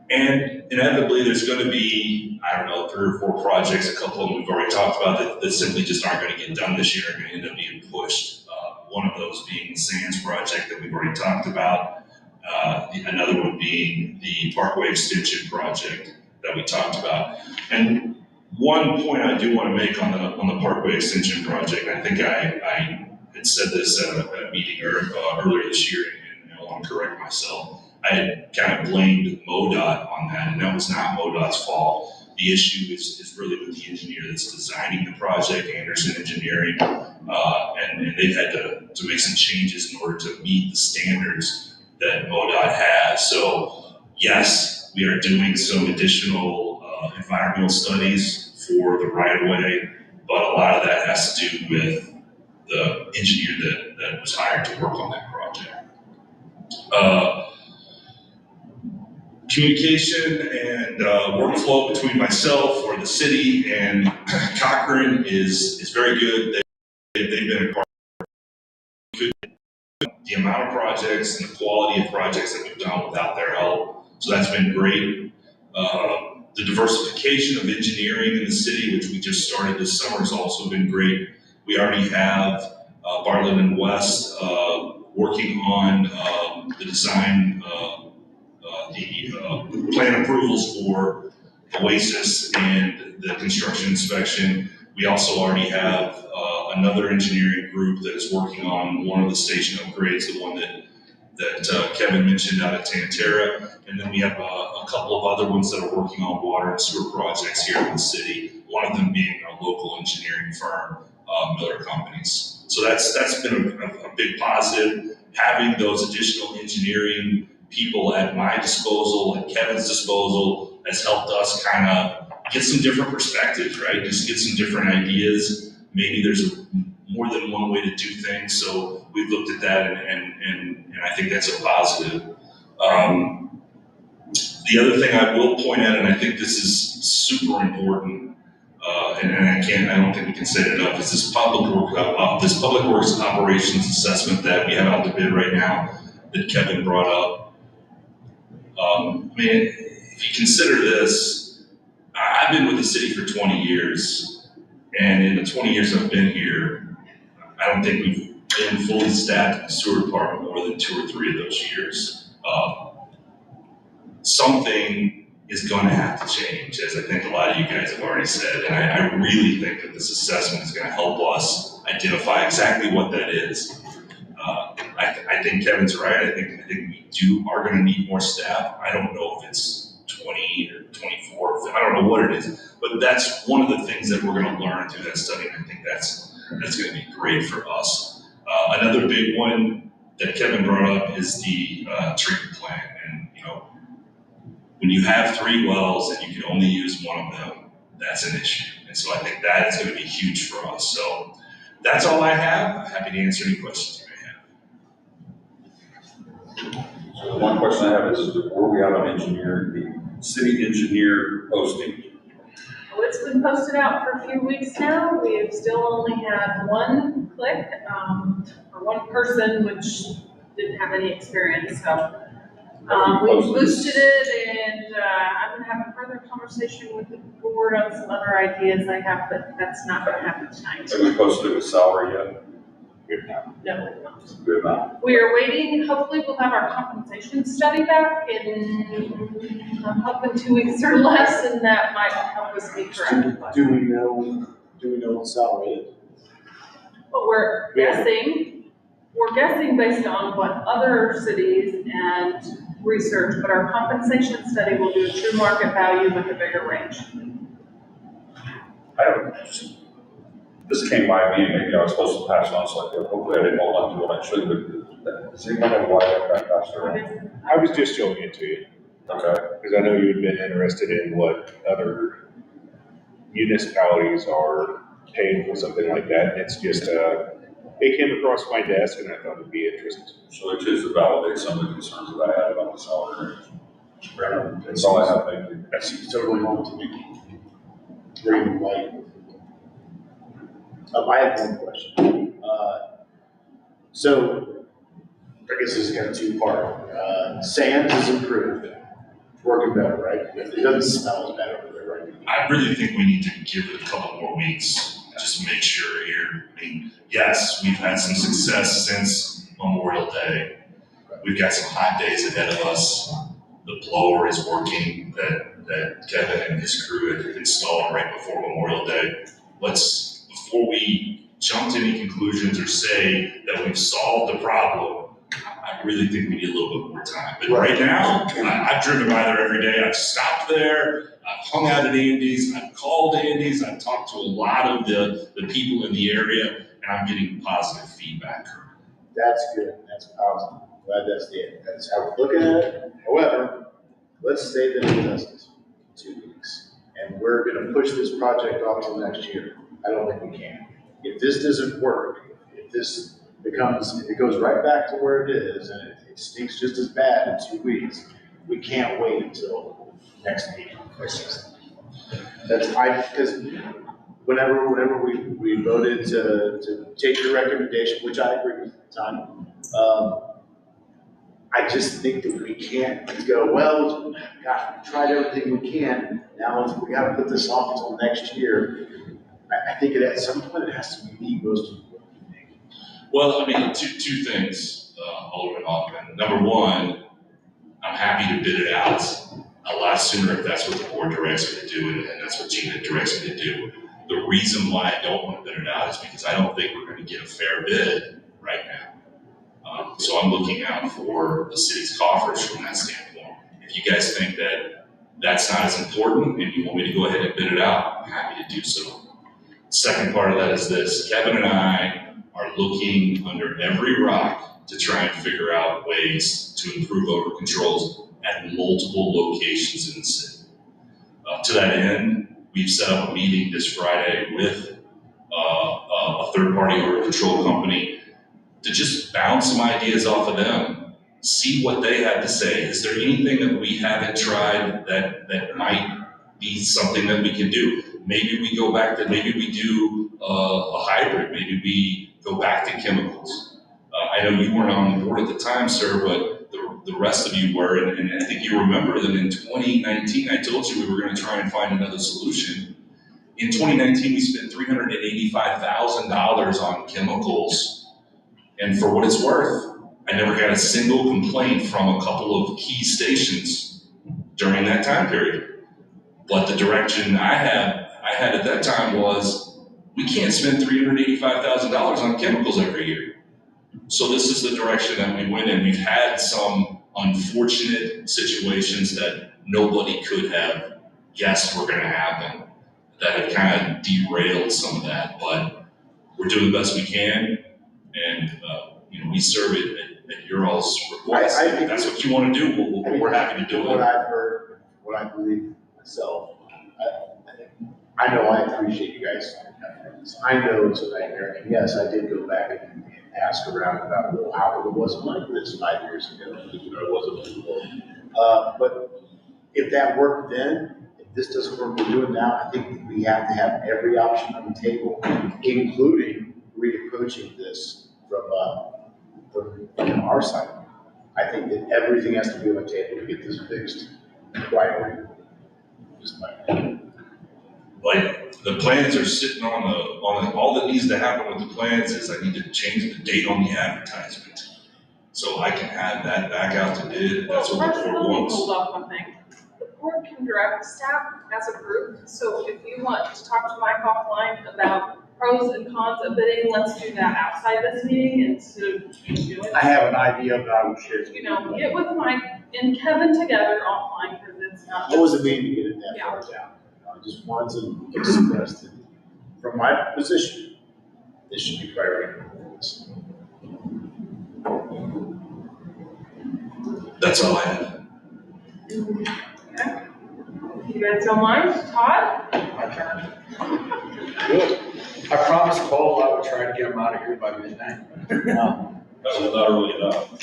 And inevitably, there's going to be, I don't know, 3 or 4 projects, a couple of them we've already talked about that simply just aren't going to get done this year, are going to end up being pushed. One of those being the Sands project that we've already talked about. Another one being the Parkway Extension project that we talked about. And one point I do want to make on the Parkway Extension project, I think I had said this at a meeting earlier this year, and I want to correct myself. I had kind of blamed MoDOT on that, and that was not MoDOT's fault. The issue is really with the engineer that's designing the project, Anderson Engineering, and they've had to make some changes in order to meet the standards that MoDOT has. So yes, we are doing some additional environmental studies for the right-of-way, but a lot of that has to do with the engineer that was hired to work on that project. Communication and workflow between myself or the city and Cochrane is very good. They've been a part of the amount of projects and the quality of projects that we've done without their help. So that's been great. The diversification of engineering in the city, which we just started this summer, has also been great. We already have Bartlett and West working on the design, the plan approvals for Oasis and the construction inspection. We also already have another engineering group that is working on one of the station upgrades, the one that Kevin mentioned out at Tantera. And then we have a couple of other ones that are working on water and sewer projects here in the city, one of them being our local engineering firm, Miller Companies. So that's been a big positive. Having those additional engineering people at my disposal, at Kevin's disposal, has helped us kind of get some different perspectives, right? Just get some different ideas. Maybe there's more than one way to do things. So we've looked at that and I think that's a positive. The other thing I will point out, and I think this is super important, and I don't think we can say it enough, is this public works operations assessment that we have out to bid right now that Kevin brought up. If you consider this, I've been with the city for 20 years, and in the 20 years I've been here, I don't think we've been fully staffed in the sewer department more than 2 or 3 of those years. Something is going to have to change, as I think a lot of you guys have already said, and I really think that this assessment is going to help us identify exactly what that is. I think Kevin's right. I think we are going to need more staff. I don't know if it's 20 or 24. I don't know what it is, but that's one of the things that we're going to learn through that study. And I think that's going to be great for us. Another big one that Kevin brought up is the treatment plant. And when you have 3 wells and you can only use one of them, that's an issue. And so I think that is going to be huge for us. So that's all I have. I'm happy to answer any questions you may have. So the one question I have is where we at on engineering, the city engineer posting? Well, it's been posted out for a few weeks now. We have still only had 1 click, or 1 person, which didn't have any experience. So we boosted it, and I'm going to have a further conversation with the board on some other ideas I have, but that's not going to happen tonight. Have we posted it with salary yet? No, we're not. We're not. We are waiting. Hopefully, we'll have our compensation study back in, I'm hoping 2 weeks or less, and that might help us be correct. Do we know what salary is? But we're guessing based on what other cities and research, but our compensation study will do a true market value with a bigger range. This came by me, and maybe I was supposed to pass it on, so hopefully I didn't hold on to it. I should, but does anybody have why that passed around? I was just showing it to you. Okay. Because I know you had been interested in what other municipalities are paying for something like that. And it's just, it came across my desk and I thought it'd be interesting. So it is to validate some of the concerns that I had about the salary range. That's all I have, thank you. That seems totally home to me. Green, white. I have one question. So, I guess this is kind of two-part. Sands is improved, it's working better, right? It doesn't smell as bad over there, right? I really think we need to give it a couple more weeks, just to make sure here. I mean, yes, we've had some success since Memorial Day. We've got some hot days ahead of us. The blower is working that Kevin and his crew had installed right before Memorial Day. Before we jump to any conclusions or say that we've solved the problem, I really think we need a little bit more time. But right now, I've driven by there every day. I've stopped there. I've hung out at Andy's. I've called Andy's. I've talked to a lot of the people in the area, and I'm getting positive feedback. That's good. That's positive. Glad that's how we're looking at it. However, let's say that it doesn't. 2 weeks. And we're going to push this project off till next year. I don't think we can. If this doesn't work, if it goes right back to where it is and it stinks just as bad in 2 weeks, we can't wait until next meeting. Because whenever we voted to take your recommendation, which I agree with at the time, I just think that we can't go, well, gosh, we tried everything we can, now we gotta put this off until next year. I think at some point it has to be the most important thing. Well, I mean, two things, Alderman Hoffman. Number one, I'm happy to bid it out a lot sooner if that's what the board directs me to do, and that's what Gina directs me to do. The reason why I don't want to bid it out is because I don't think we're going to get a fair bid right now. So I'm looking out for the city's coffers from that standpoint. If you guys think that that's not as important and you want me to go ahead and bid it out, I'm happy to do so. Second part of that is this: Kevin and I are looking under every rock to try and figure out ways to improve odor controls at multiple locations in the city. To that end, we've set up a meeting this Friday with a third-party odor control company to just bounce some ideas off of them, see what they have to say. Is there anything that we haven't tried that might be something that we can do? Maybe we go back to, maybe we do a hybrid, maybe we go back to chemicals. I know you weren't on the board at the time, sir, but the rest of you were, and I think you remember that in 2019, I told you we were gonna try and find another solution. In 2019, we spent $385,000 on chemicals. And for what it's worth, I never got a single complaint from a couple of key stations during that time period. But the direction I had at that time was, we can't spend $385,000 on chemicals every year. So this is the direction that we went in. We've had some unfortunate situations that nobody could have guessed were going to happen that have kind of derailed some of that. But we're doing the best we can. And we serve it at your all's request. If that's what you want to do, we're happy to do it. What I've heard, what I believe myself, I know I appreciate you guys. I know it's a nightmare, and yes, I did go back and ask around about, well, how it wasn't like this 5 years ago. It wasn't. But if that worked then, if this doesn't work, we're doing now, I think we have to have every option on the table, including reapproaching this from our side. I think that everything has to be on the table to get this fixed right away. Just my opinion. Like, the plans are sitting on all that needs to happen with the plans is I need to change the date on the advertisement. So I can have that back out to bid. That's what the board wants. Hold off one thing. The board can direct staff as a group. So if you want to talk to Mike offline about pros and cons of bidding, let's do that outside this meeting instead of doing. I have an idea, but I will share. Get with Mike and Kevin together offline because it's not. I wasn't meaning to get it that far down. I just wanted to express that from my position, this should be priority. That's all I have. Okay. You guys don't mind? Todd? My turn. Good. I promised Cole I would try to get him out of here by midnight. That was not early enough.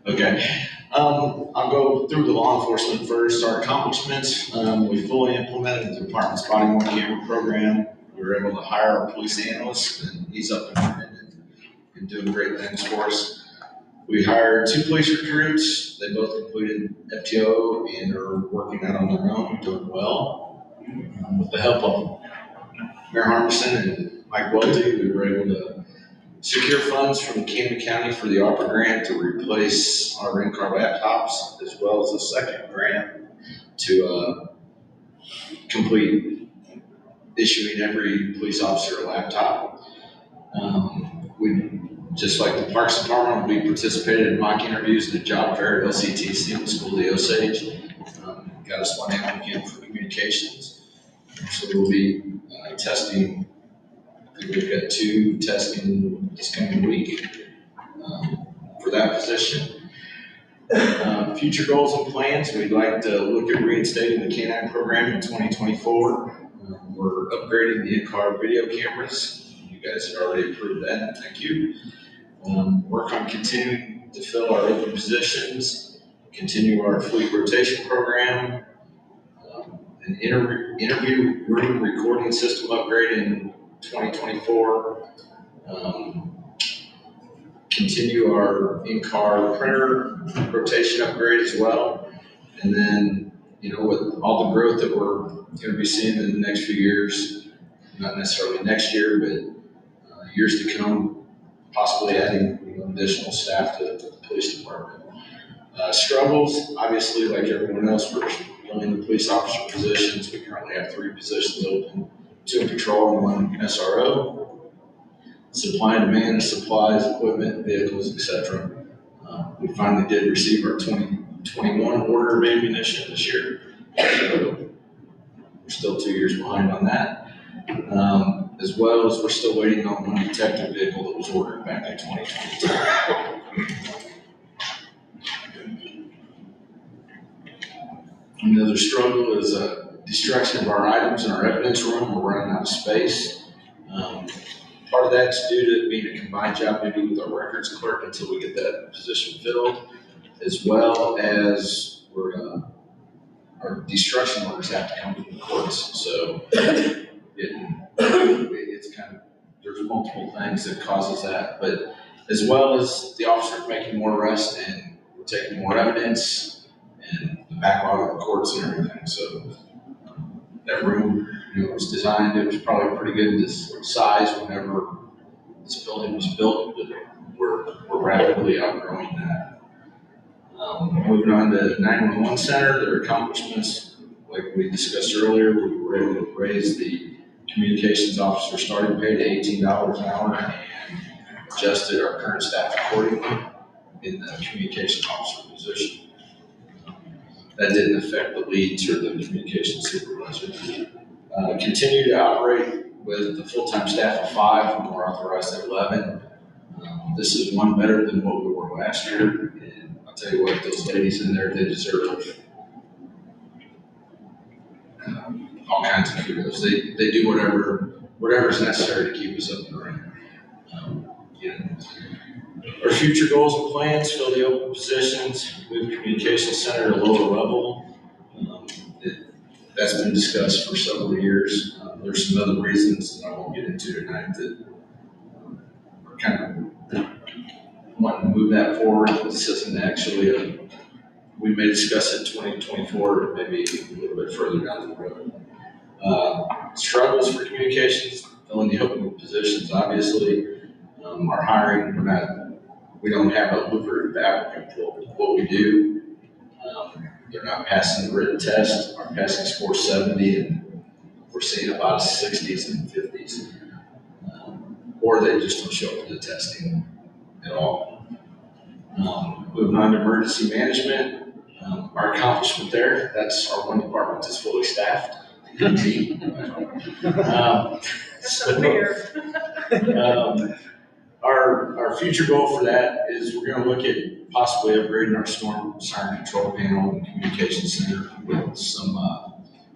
Okay, I'll go through the law enforcement first. Our accomplishments, we fully implemented the department's body worn camera program. We were able to hire our police analyst, and he's up and running and doing great things for us. We hired 2 police recruits. They both completed FTO and are working out on their own, doing well. With the help of Mayor Harmison and Mike Welty, we were able to secure funds from Camden County for the ARPA grant to replace our in-car laptops, as well as a second grant to complete issuing every police officer a laptop. We, just like the Parks Department, we participated in mock interviews at the job fair at LCTC in the school of the Osage. Got us one applicant for communications. So we'll be testing. I think we've got 2 testing this coming week for that position. Future goals and plans, we'd like to look at reinstating the K-9 program in 2024. We're upgrading the in-car video cameras. You guys had already approved that, thank you. Work on continuing to fill our open positions, continue our fleet rotation program, an interview room recording system upgrade in 2024, continue our in-car printer rotation upgrade as well. And then, with all the growth that we're going to be seeing in the next few years, not necessarily next year, but years to come, possibly adding additional staff to the police department. Struggles, obviously, like everyone else, we're filling the police officer positions. We currently have 3 positions open, 2 in patrol and 1 SRO. Supply and demand of supplies, equipment, vehicles, etc. We finally did receive our 2021 order of ammunition this year. So we're still 2 years behind on that. As well as we're still waiting on 1 detective vehicle that was ordered back in 2022. Another struggle is destruction of our items in our evidence room. We're running out of space. Part of that's due to being a combined job duty with our records clerk until we get that position filled, as well as our destruction orders have to come from the courts. So it's kind of, there's multiple things that causes that, but as well as the officers making more arrests and we're taking more evidence and the backlog of the courts and everything. So that room, was designed, it was probably pretty good this size whenever this building was built, but we're rapidly outgrowing that. Moving on to 911 Center, their accomplishments, like we discussed earlier, we were able to raise the communications officer starting pay to $18 an hour and adjusted our current staff accordingly in the communications officer position. That didn't affect the leads or the communication supervisor. Continue to operate with the full-time staff of 5 when we're authorized at 11. This is one better than what we were last year. And I'll tell you what, those ladies in there, they deserve all kinds of kudos. They do whatever's necessary to keep us up and running. Our future goals and plans, fill the open positions, move communications center to a lower level. That's been discussed for several years. There's some other reasons that I won't get into tonight that we're kind of wanting to move that forward. This isn't actually we may discuss it 2024, maybe a little bit further down the road. Struggles for communications, filling the open positions, obviously. Our hiring, we don't have a lucrative applicant pool. What we do, they're not passing the written test. Our passing score is 70, and we're seeing a lot of 60s and 50s. Or they just don't show up to the testing at all. Moving on to emergency management, our accomplishment there, that's our one department that's fully staffed. That's so weird. Our future goal for that is we're gonna look at possibly upgrading our storm siren control panel and communication center with some,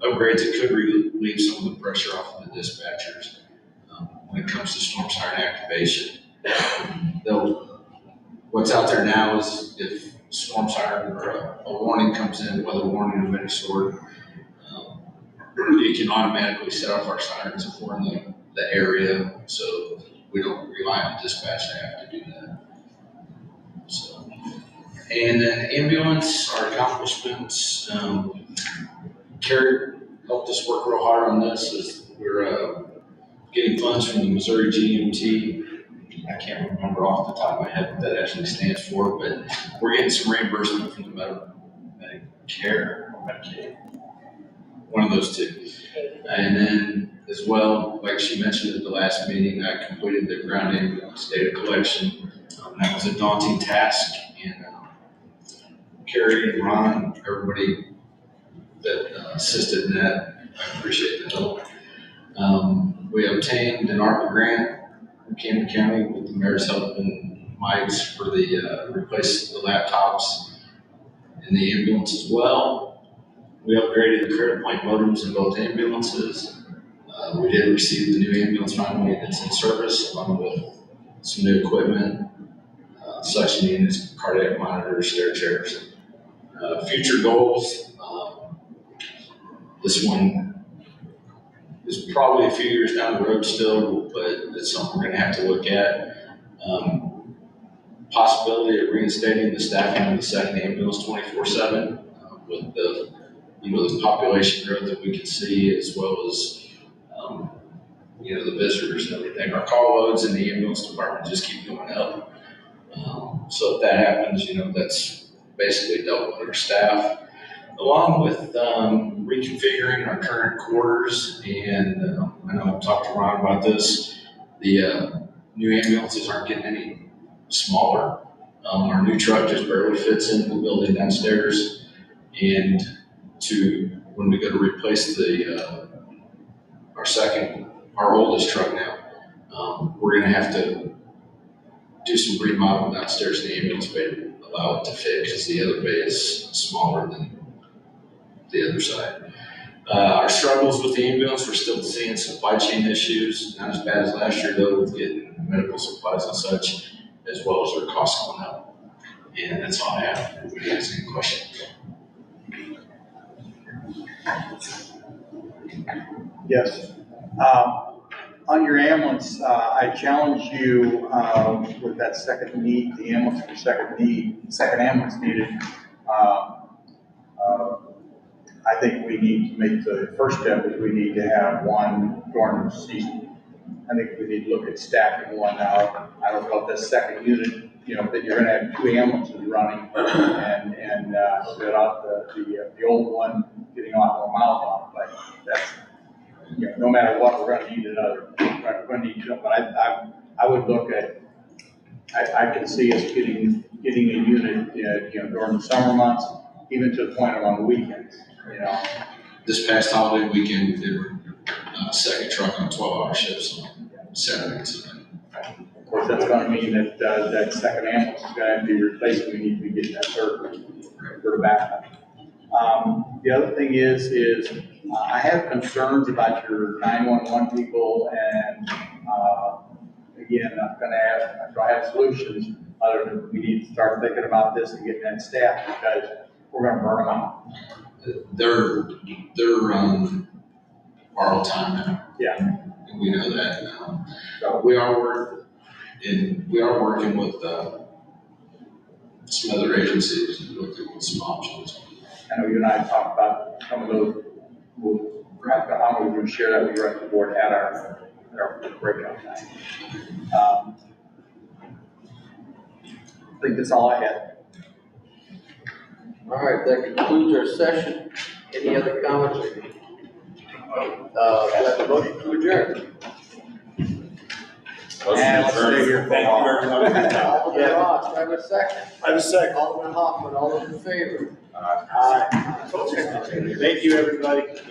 upgrades that could relieve some of the pressure off of the dispatchers, when it comes to storm siren activation. What's out there now is if storm siren or a warning comes in, weather warning of any sort, it can automatically set off our sirens if we're in the area, so we don't rely on dispatch to have to do that. So, and then ambulance, our accomplishments, Carrie helped us work real hard on this as we're getting funds from the Missouri GMT. I can't remember off the top of my head what that actually stands for, but we're getting some reimbursement from the Medicare or Medicaid, one of those two. And then as well, like she mentioned at the last meeting, I completed the ground ambulance data collection. That was a daunting task, and Carrie and Ron, everybody that assisted in that, I appreciate the help. We obtained an ARPA grant from Camden County with the mayor's help and Mike's for the replace the laptops in the ambulance as well. We upgraded the credit point modems in both ambulances. We did receive the new ambulance finally that's in service, along with some new equipment, suction units, cardiac monitors, stair chairs. Future goals, this one is probably a few years down the road still, but it's something we're gonna have to look at. Possibility of reinstating the staffing of the second ambulance 24/7 with the population growth that we can see, as well as the visitors and everything. Our call loads in the ambulance department just keep going up. So if that happens, that's basically doubling our staff, along with reconfiguring our current quarters. And I know I've talked to Ron about this. The new ambulances aren't getting any smaller. Our new truck just barely fits in the building downstairs. And when we go to replace our oldest truck now, we're gonna have to do some remodel downstairs in the ambulance bay to allow it to fit, because the other bay is smaller than the other side. Our struggles with the ambulance, we're still seeing supply chain issues, not as bad as last year though, with getting medical supplies and such, as well as our costs going up. And that's all I have. Anybody has any questions? Yes. On your ambulance, I challenge you with that second need, the ambulance for second ambulance needed. I think we need to make the first step is we need to have one during the season. I think we need to look at staffing one now. I don't know if the second unit, that you're gonna have two ambulances running and set out the old one getting a lot more miles on it, but that's, no matter what, we're gonna need another, we're gonna need to, but I would look at, I can see us getting a unit, during the summer months, even to the point of on the weekends, This past holiday weekend, we did a second truck on 12-hour shifts on Saturday and Sunday. Of course, that's gonna mean that, that second ambulance is gonna have to be replaced. We need to be getting that third for the backup. The other thing is I have concerns about your 911 people, and again, I'm gonna ask, so I have solutions, other than we need to start thinking about this and getting that staff, because we're gonna burn them out. They're borrowed time now. Yeah. We know that. So we are working with some other agencies, looking at some options. I know you and I talked about some of those. I'm going to share that with the rest of the board at our breakout time. I think that's all I had. All right, that concludes our session. Any other comments? Have a motion to adjourn. And let's stay here for a while. Alderman Ross, do I have a second? I have a second. Alderman Hoffman, all those in favor? Aye. Thank you, everybody.